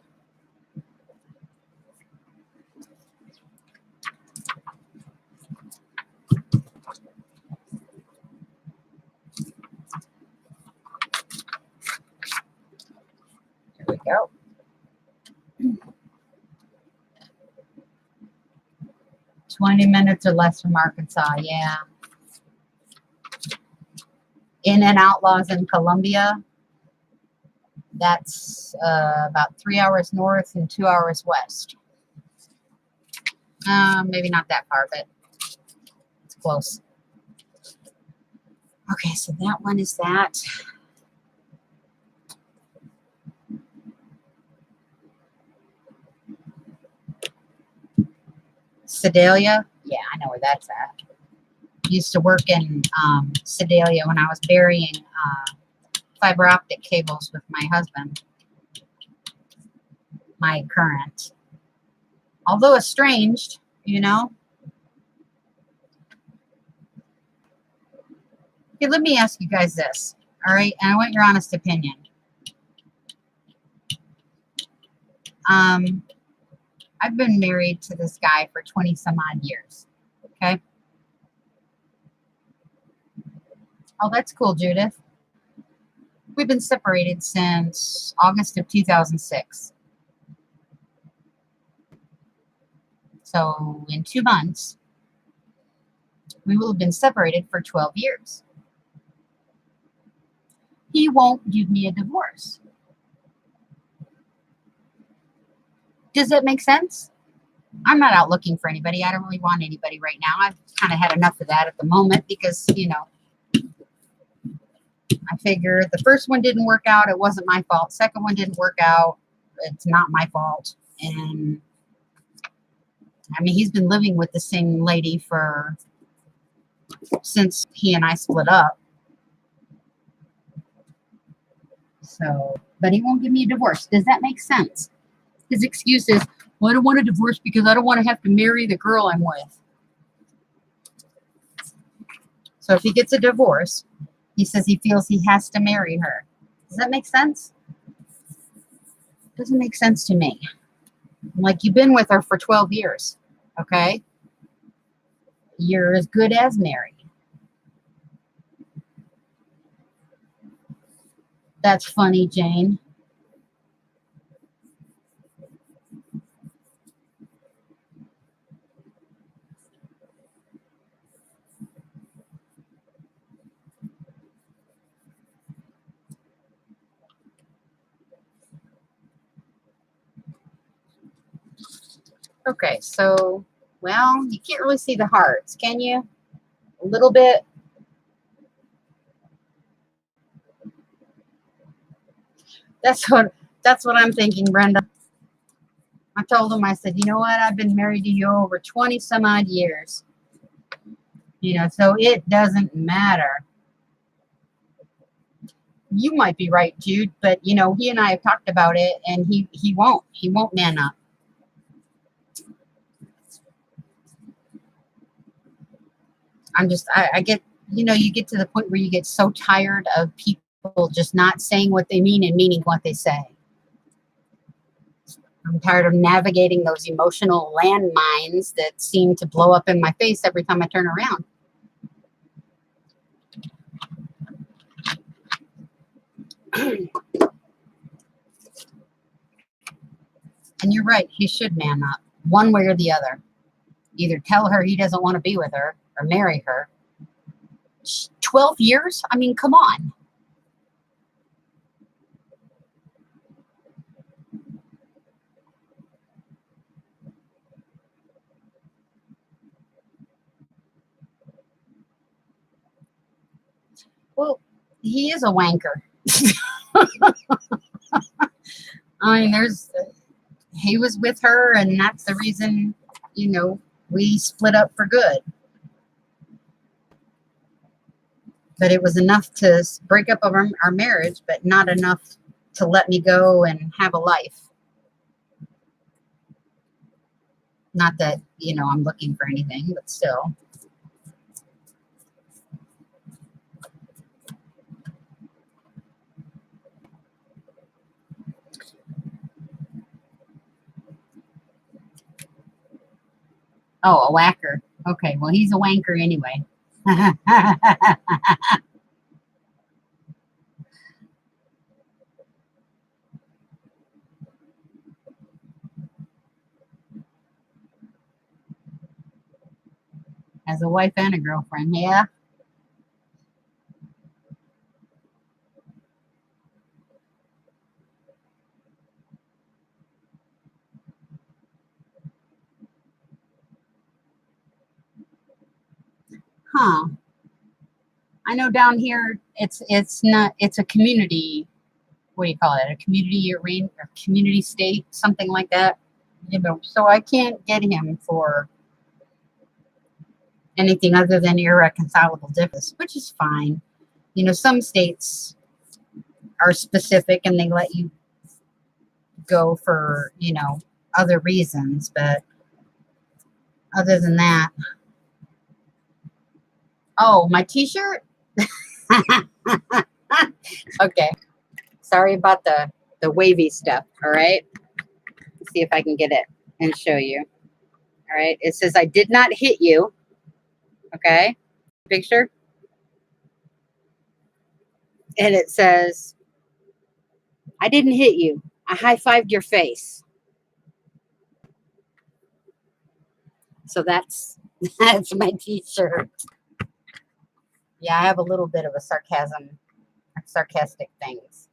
S1: Here we go. "20 minutes or less from Arkansas," yeah. In and Outlaws in Columbia. That's about 3 hours north and 2 hours west. Maybe not that far, but it's close. Okay, so that one is that. Sedalia. Yeah, I know where that's at. Used to work in Sedalia when I was burying fiber optic cables with my husband. My current. Although estranged, you know. Okay, let me ask you guys this, all right? And I want your honest opinion. I've been married to this guy for 20 some odd years, okay? Oh, that's cool, Judith. We've been separated since August of 2006. So in 2 months, we will have been separated for 12 years. He won't give me a divorce. Does that make sense? I'm not out looking for anybody. I don't really want anybody right now. I've kind of had enough of that at the moment because, you know, I figure the first one didn't work out. It wasn't my fault. Second one didn't work out. It's not my fault. And I mean, he's been living with the same lady since he and I split up. So, but he won't give me a divorce. Does that make sense? His excuse is, well, I don't want a divorce because I don't want to have to marry the girl I'm with. So if he gets a divorce, he says he feels he has to marry her. Does that make sense? Doesn't make sense to me. Like, you've been with her for 12 years, okay? You're as good as married. That's funny, Jane. Okay, so, well, you can't really see the hearts, can you? A little bit. That's what I'm thinking, Brenda. I told him, I said, you know what? I've been married to you over 20 some odd years. You know, so it doesn't matter. You might be right, Jude, but you know, he and I have talked about it, and he won't man up. I get, you know, you get to the point where you get so tired of people just not saying what they mean and meaning what they say. I'm tired of navigating those emotional landmines that seem to blow up in my face every time I turn around. And you're right, he should man up, one way or the other. Either tell her he doesn't want to be with her or marry her. 12 years? I mean, come on. Well, he is a wanker. I mean, he was with her, and that's the reason, you know, we split up for good. But it was enough to break up our marriage, but not enough to let me go and have a life. Not that, you know, I'm looking for anything, but still. Oh, a whacker. Okay, well, he's a wanker anyway. As a wife and a girlfriend, yeah. Huh. I know down here it's a community, what do you call it? A community arena or community state, something like that. You know, so I can't get him for anything other than irreconcilable difference, which is fine. You know, some states are specific and they let you go for, you know, other reasons, but other than that. Oh, my t-shirt? Okay. Sorry about the wavy stuff, all right? Let's see if I can get it and show you. All right. It says, I did not hit you. Okay. Picture. And it says, I didn't hit you. I high-fived your face. So that's that's my t-shirt. Yeah, I have a little bit of a sarcastic things.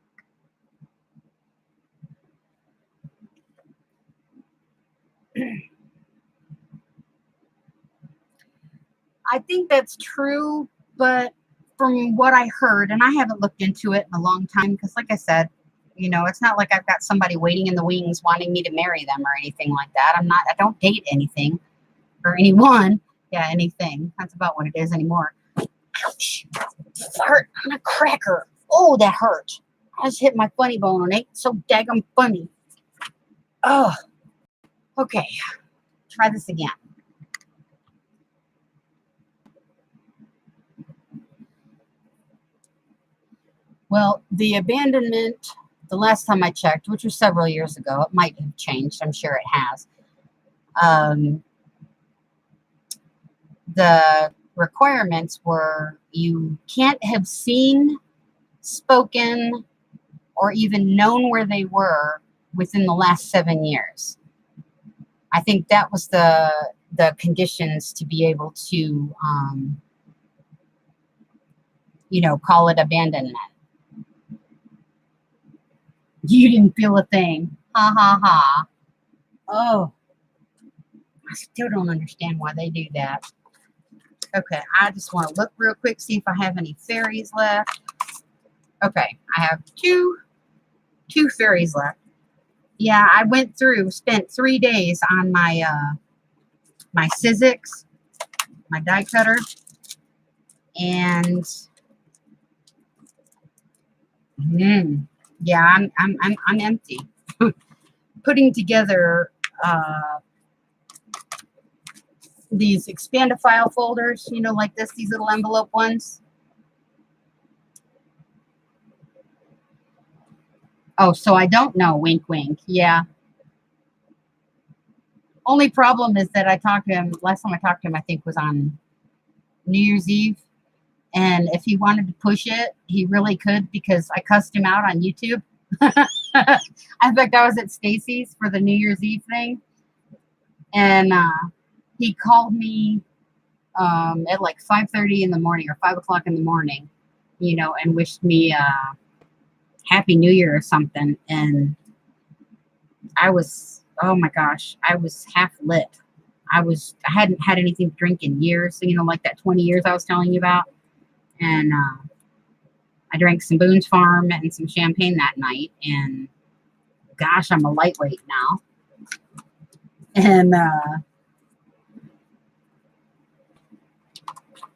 S1: I think that's true, but from what I heard, and I haven't looked into it in a long time, because like I said, you know, it's not like I've got somebody waiting in the wings wanting me to marry them or anything like that. I don't date anything or anyone. Yeah, anything. That's about what it is anymore. Ouch. Fart on a cracker. Oh, that hurt. I just hit my funny bone and it ain't so daggum funny. Oh, okay. Try this again. Well, the abandonment, the last time I checked, which was several years ago, it might have changed. I'm sure it has. The requirements were you can't have seen, spoken, or even known where they were within the last 7 years. I think that was the conditions to be able to, you know, call it abandonment. You didn't feel a thing. Ha ha ha. Oh, I still don't understand why they do that. Okay, I just want to look real quick, see if I have any fairies left. Okay, I have two fairies left. Yeah, I went through, spent 3 days on my my Sizzix, my die cutter, and yeah, I'm empty. Putting together these expand a file folders, you know, like this, these little envelope ones. Oh, so I don't know, wink, wink. Yeah. Only problem is that I talked to him, last time I talked to him, I think was on New Year's Eve. And if he wanted to push it, he really could, because I cussed him out on YouTube. In fact, I was at Stacy's for the New Year's Eve thing. And he called me at like 5:30 in the morning or 5 o'clock in the morning, you know, and wished me Happy New Year or something. And I was, oh my gosh, I was half lit. I hadn't had anything to drink in years, you know, like that 20 years I was telling you about. And I drank some Boone's Farm and some champagne that night. And gosh, I'm a lightweight now. And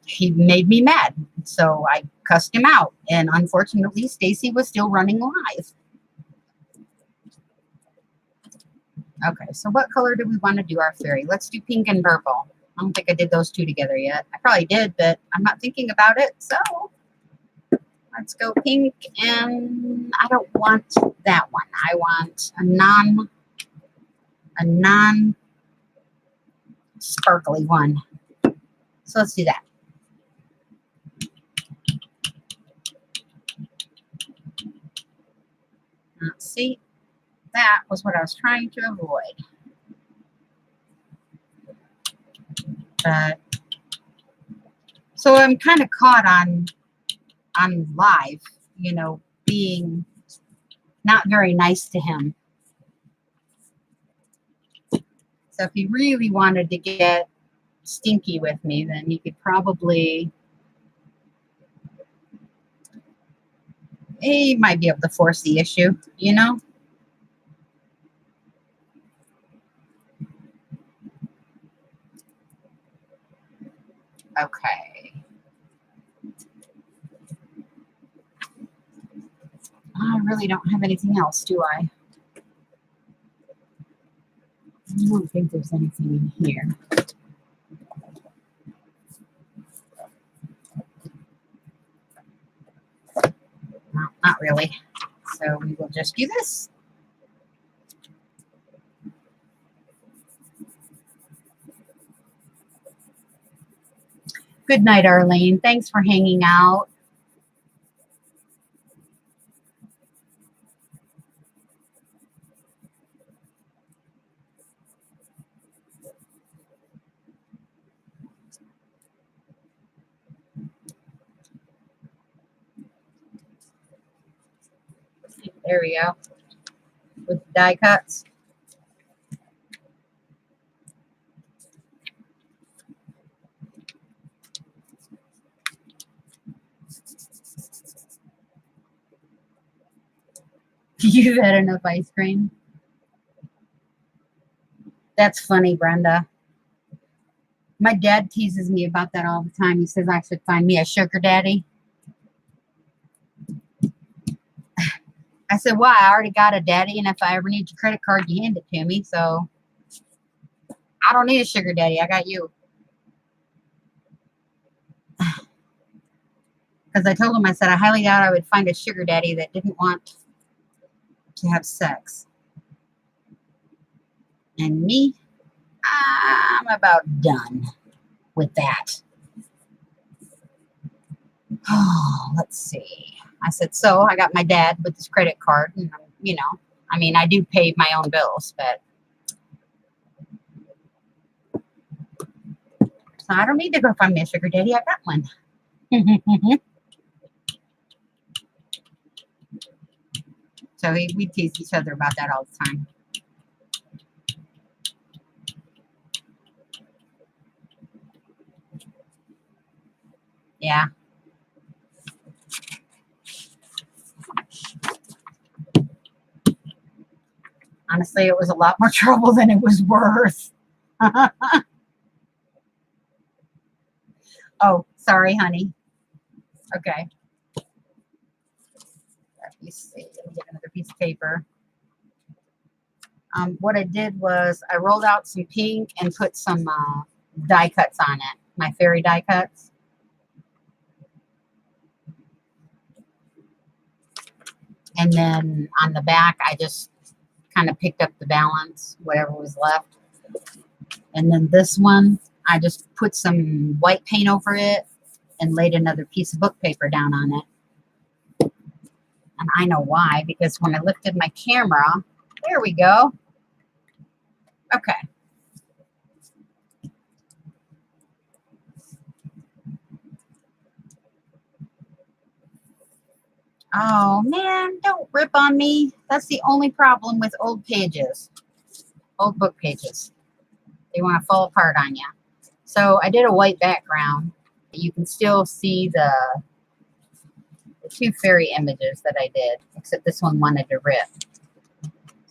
S1: he made me mad. So I cussed him out. And unfortunately, Stacy was still running live. Okay, so what color do we want to do our fairy? Let's do pink and purple. I don't think I did those two together yet. I probably did, but I'm not thinking about it. So let's go pink, and I don't want that one. I want a non sparkly one. So let's do that. Let's see. That was what I was trying to avoid. But so I'm kind of caught on live, you know, being not very nice to him. So if he really wanted to get stinky with me, then he could probably, he might be able to force the issue, you know? Okay. I really don't have anything else, do I? I don't think there's anything in here. No, not really. So we will just do this. Good night, Arlene. Thanks for hanging out. There we go. With the die cuts. You've had enough ice cream. That's funny, Brenda. My dad teases me about that all the time. He says I should find me a sugar daddy. I said, why? I already got a daddy, and if I ever need your credit card, you hand it to me. So I don't need a sugar daddy. I got you. Because I told him, I said, I highly doubt I would find a sugar daddy that didn't want to have sex. And me, I'm about done with that. Oh, let's see. I said, so I got my dad with his credit card. And, you know, I mean, I do pay my own bills, but so I don't need to go find me a sugar daddy. I got one. So we tease each other about that all the time. Yeah. Honestly, it was a lot more trouble than it was worth. Oh, sorry, honey. Okay. Let me see. Let me get another piece of paper. What I did was I rolled out some pink and put some die cuts on it. My fairy die cuts. And then on the back, I just kind of picked up the balance, whatever was left. And then this one, I just put some white paint over it and laid another piece of book paper down on it. And I know why, because when I lifted my camera, there we go. Okay. Oh, man, don't rip on me. That's the only problem with old pages, old book pages. They want to fall apart on you. So I did a white background. You can still see the two fairy images that I did, except this one wanted to rip.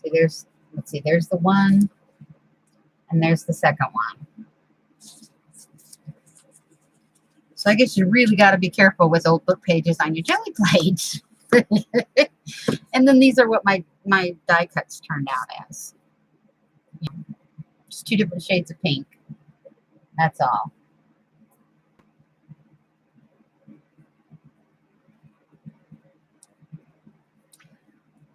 S1: See, let's see, there's the one, and there's the second one. So I guess you really got to be careful with old book pages on your Gelli plates. And then these are what my die cuts turned out as. Just two different shades of pink. That's all.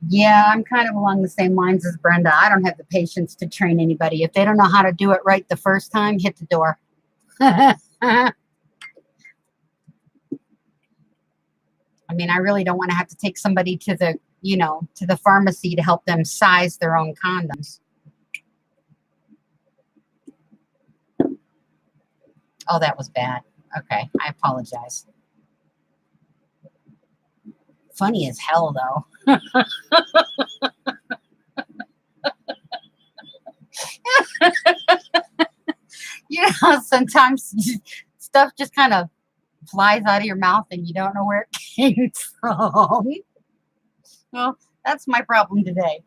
S1: Yeah, I'm kind of along the same lines as Brenda. I don't have the patience to train anybody. If they don't know how to do it right the first time, hit the door. I mean, I really don't want to have to take somebody to the, to the pharmacy to help them size their own condoms. Oh, that was bad. Okay, I apologize. Funny as hell, though. Sometimes stuff just kind of flies out of your mouth and you don't know where it came from. Well, that's my problem today.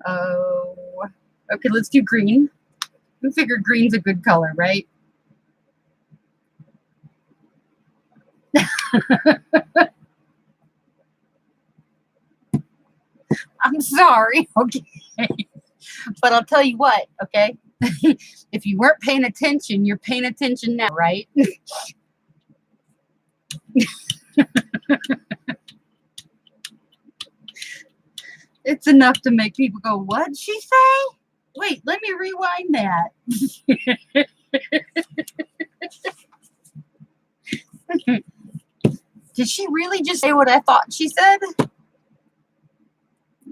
S1: Oh, okay, let's do green. We figured green's a good color, right? I'm sorry, okay. But I'll tell you what, okay? If you weren't paying attention, you're paying attention now, right? It's enough to make people go, what'd she say? Wait, let me rewind that. Did she really just say what I thought she said?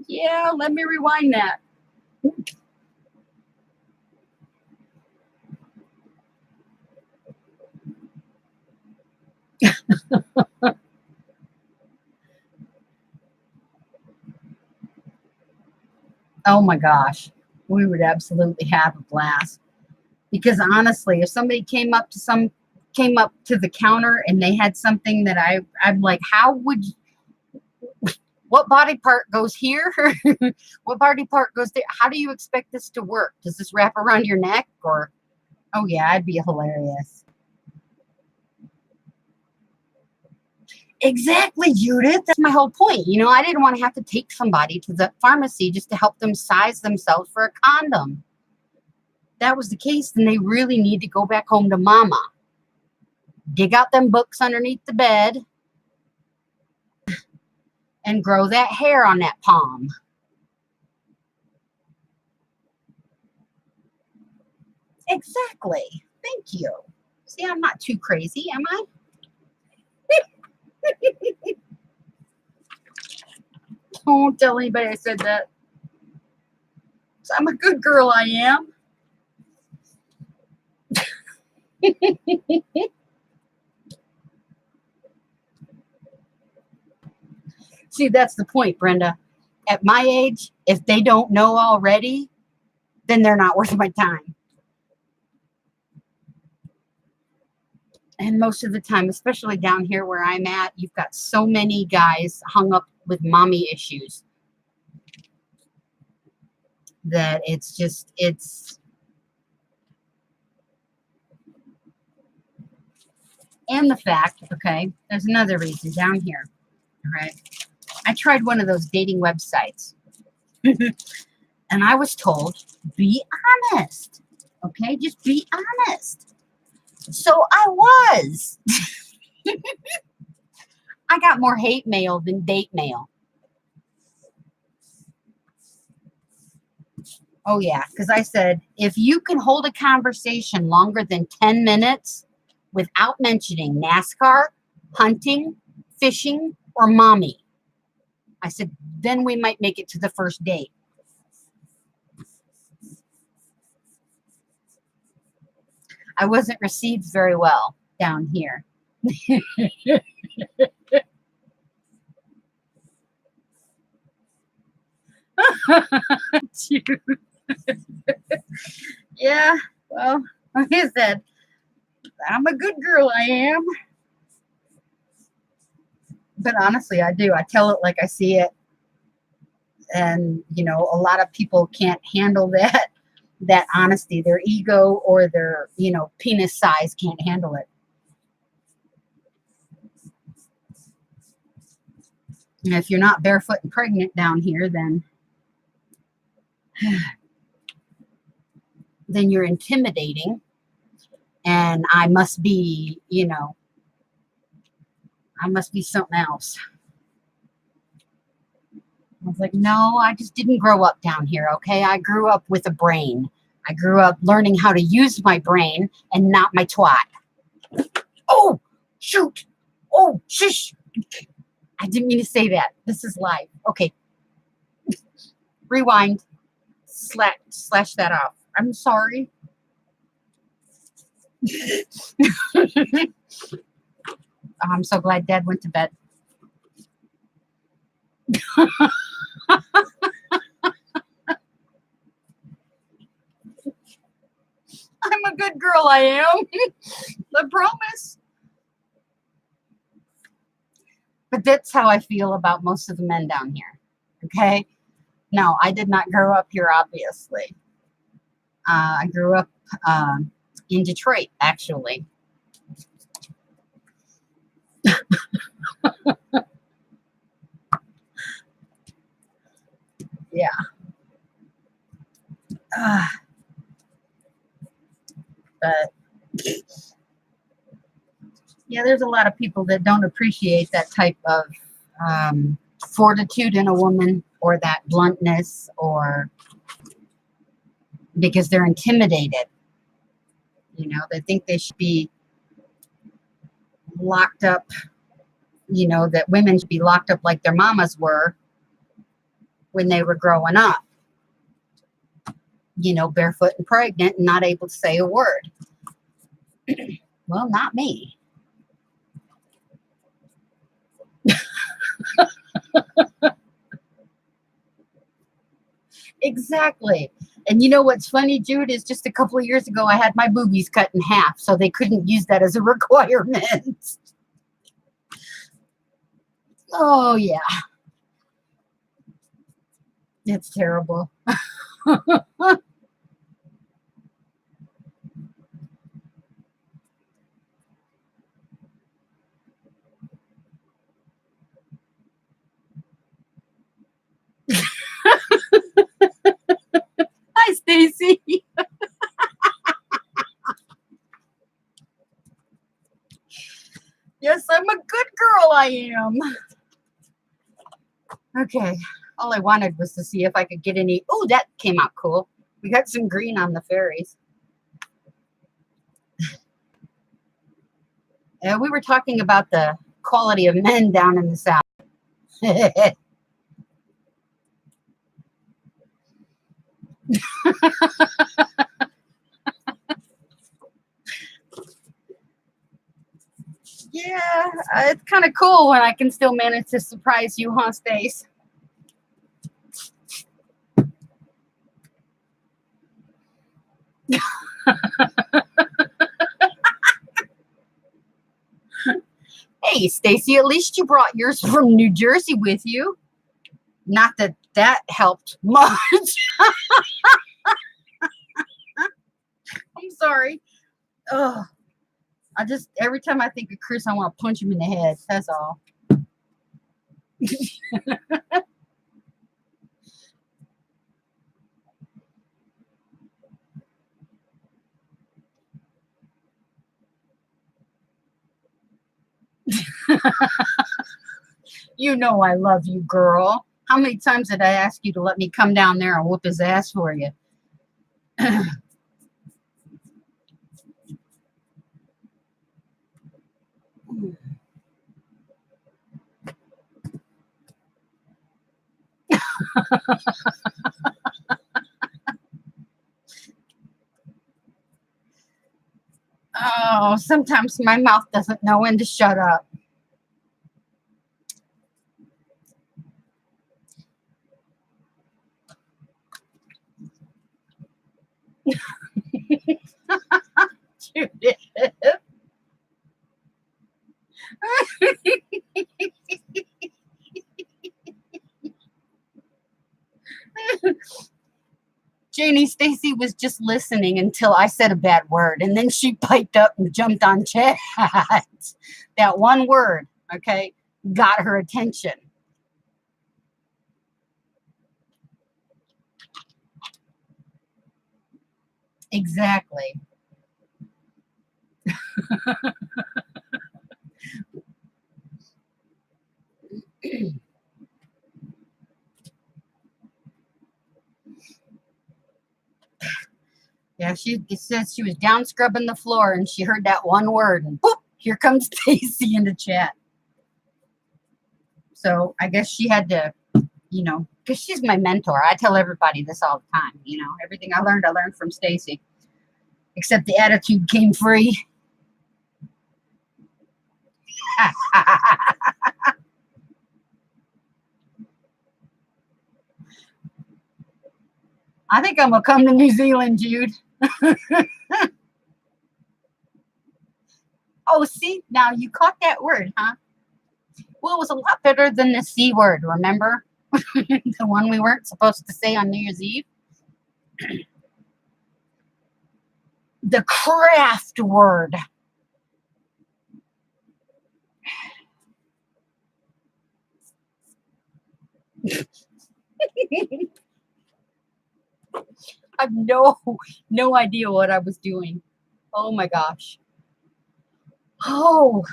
S1: Yeah, let me rewind that. Oh my gosh, we would absolutely have a blast. Because honestly, if somebody came up to the counter and they had something that I'm like, how would you, what body part goes here? What body part goes there? How do you expect this to work? Does this wrap around your neck? Or, oh yeah, I'd be hilarious. Exactly, Judith. That's my whole point. You know, I didn't want to have to take somebody to the pharmacy just to help them size themselves for a condom. If that was the case, then they really need to go back home to mama. Dig out them books underneath the bed and grow that hair on that palm. Exactly. Thank you. See, I'm not too crazy, am I? Don't tell anybody I said that. So I'm a good girl, I am. See, that's the point, Brenda. At my age, if they don't know already, then they're not worth my time. And most of the time, especially down here where I'm at, you've got so many guys hung up with mommy issues that it's and the fact, okay, there's another reason down here. All right. I tried one of those dating websites and I was told, be honest. Okay, just be honest. So I was. I got more hate mail than date mail. Oh, yeah, because I said, if you can hold a conversation longer than 10 minutes without mentioning NASCAR, hunting, fishing, or mommy, I said, then we might make it to the first date. I wasn't received very well down here. Yeah, well, like I said, I'm a good girl, I am. But honestly, I do. I tell it like I see it. And, you know, a lot of people can't handle that honesty. Their ego or their, you know, penis size can't handle it. And if you're not barefoot and pregnant down here, then you're intimidating. And I must be, you know, I must be something else. I was like, no, I just didn't grow up down here, okay? I grew up with a brain. I grew up learning how to use my brain and not my twat. Oh, shoot. Oh, shush. I didn't mean to say that. This is live. Okay. Rewind. Slash that off. I'm sorry. I'm so glad Dad went to bed. I'm a good girl, I am. I promise. But that's how I feel about most of the men down here. Okay? No, I did not grow up here, obviously. I grew up in Detroit, actually. Yeah. But yeah, there's a lot of people that don't appreciate that type of fortitude in a woman, or that bluntness, or because they're intimidated. You know, they think they should be locked up, you know, that women should be locked up like their mamas were when they were growing up. You know, barefoot and pregnant and not able to say a word. Well, not me. Exactly. And you know what's funny, Jude, is just a couple of years ago, I had my boobies cut in half, so they couldn't use that as a requirement. Oh, yeah. It's terrible. Hi, Stacy. Yes, I'm a good girl, I am. Okay. All I wanted was to see if I could get any. Oh, that came out cool. We got some green on the fairies. We were talking about the quality of men down in the South. Yeah, it's kind of cool when I can still manage to surprise you, huh, Stace? Hey, Stacy, at least you brought yours from New Jersey with you. Not that that helped much. I'm sorry. Ugh. Every time I think of Chris, I want to punch him in the head. That's all. You know I love you, girl. How many times did I ask you to let me come down there and whoop his ass for you? Oh, sometimes my mouth doesn't know when to shut up. Judith. Janie, Stacy was just listening until I said a bad word, and then she piped up and jumped on chat. That one word, okay, got her attention. Exactly. Yeah, it says she was down scrubbing the floor and she heard that one word and boop, here comes Stacy in the chat. So I guess she had to, because she's my mentor. I tell everybody this all the time, everything I learned from Stacy. Except the attitude came free. I think I'm going to come to New Zealand, Jude. Oh, see, now you caught that word, huh? Well, it was a lot better than the C word, remember? The one we weren't supposed to say on New Year's Eve. The craft word. I've no idea what I was doing. Oh my gosh. Oh,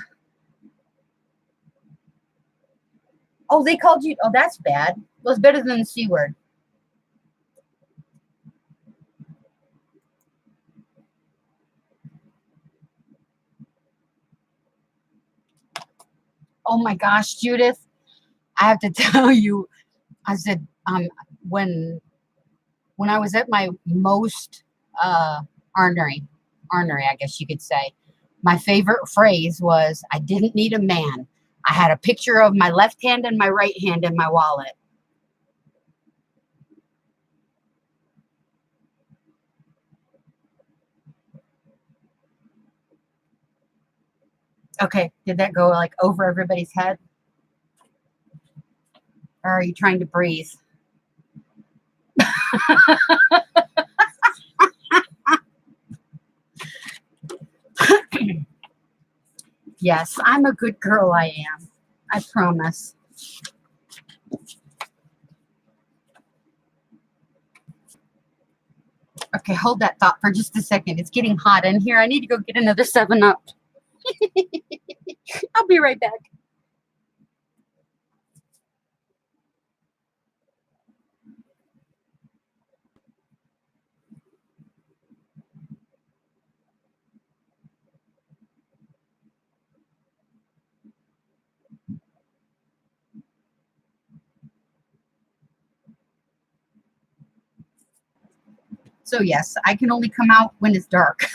S1: they called you. Oh, that's bad. Well, it's better than the C word. Oh my gosh, Judith. I have to tell you, I said, when I was at my most ornery, I guess you could say, my favorite phrase was, I didn't need a man. I had a picture of my left hand and my right hand in my wallet. Okay, did that go like over everybody's head? Or are you trying to breathe? Yes, I'm a good girl, I am. I promise. Okay, hold that thought for just a second. It's getting hot in here. I need to go get another 7-Up. I'll be right back. So yes, I can only come out when it's dark.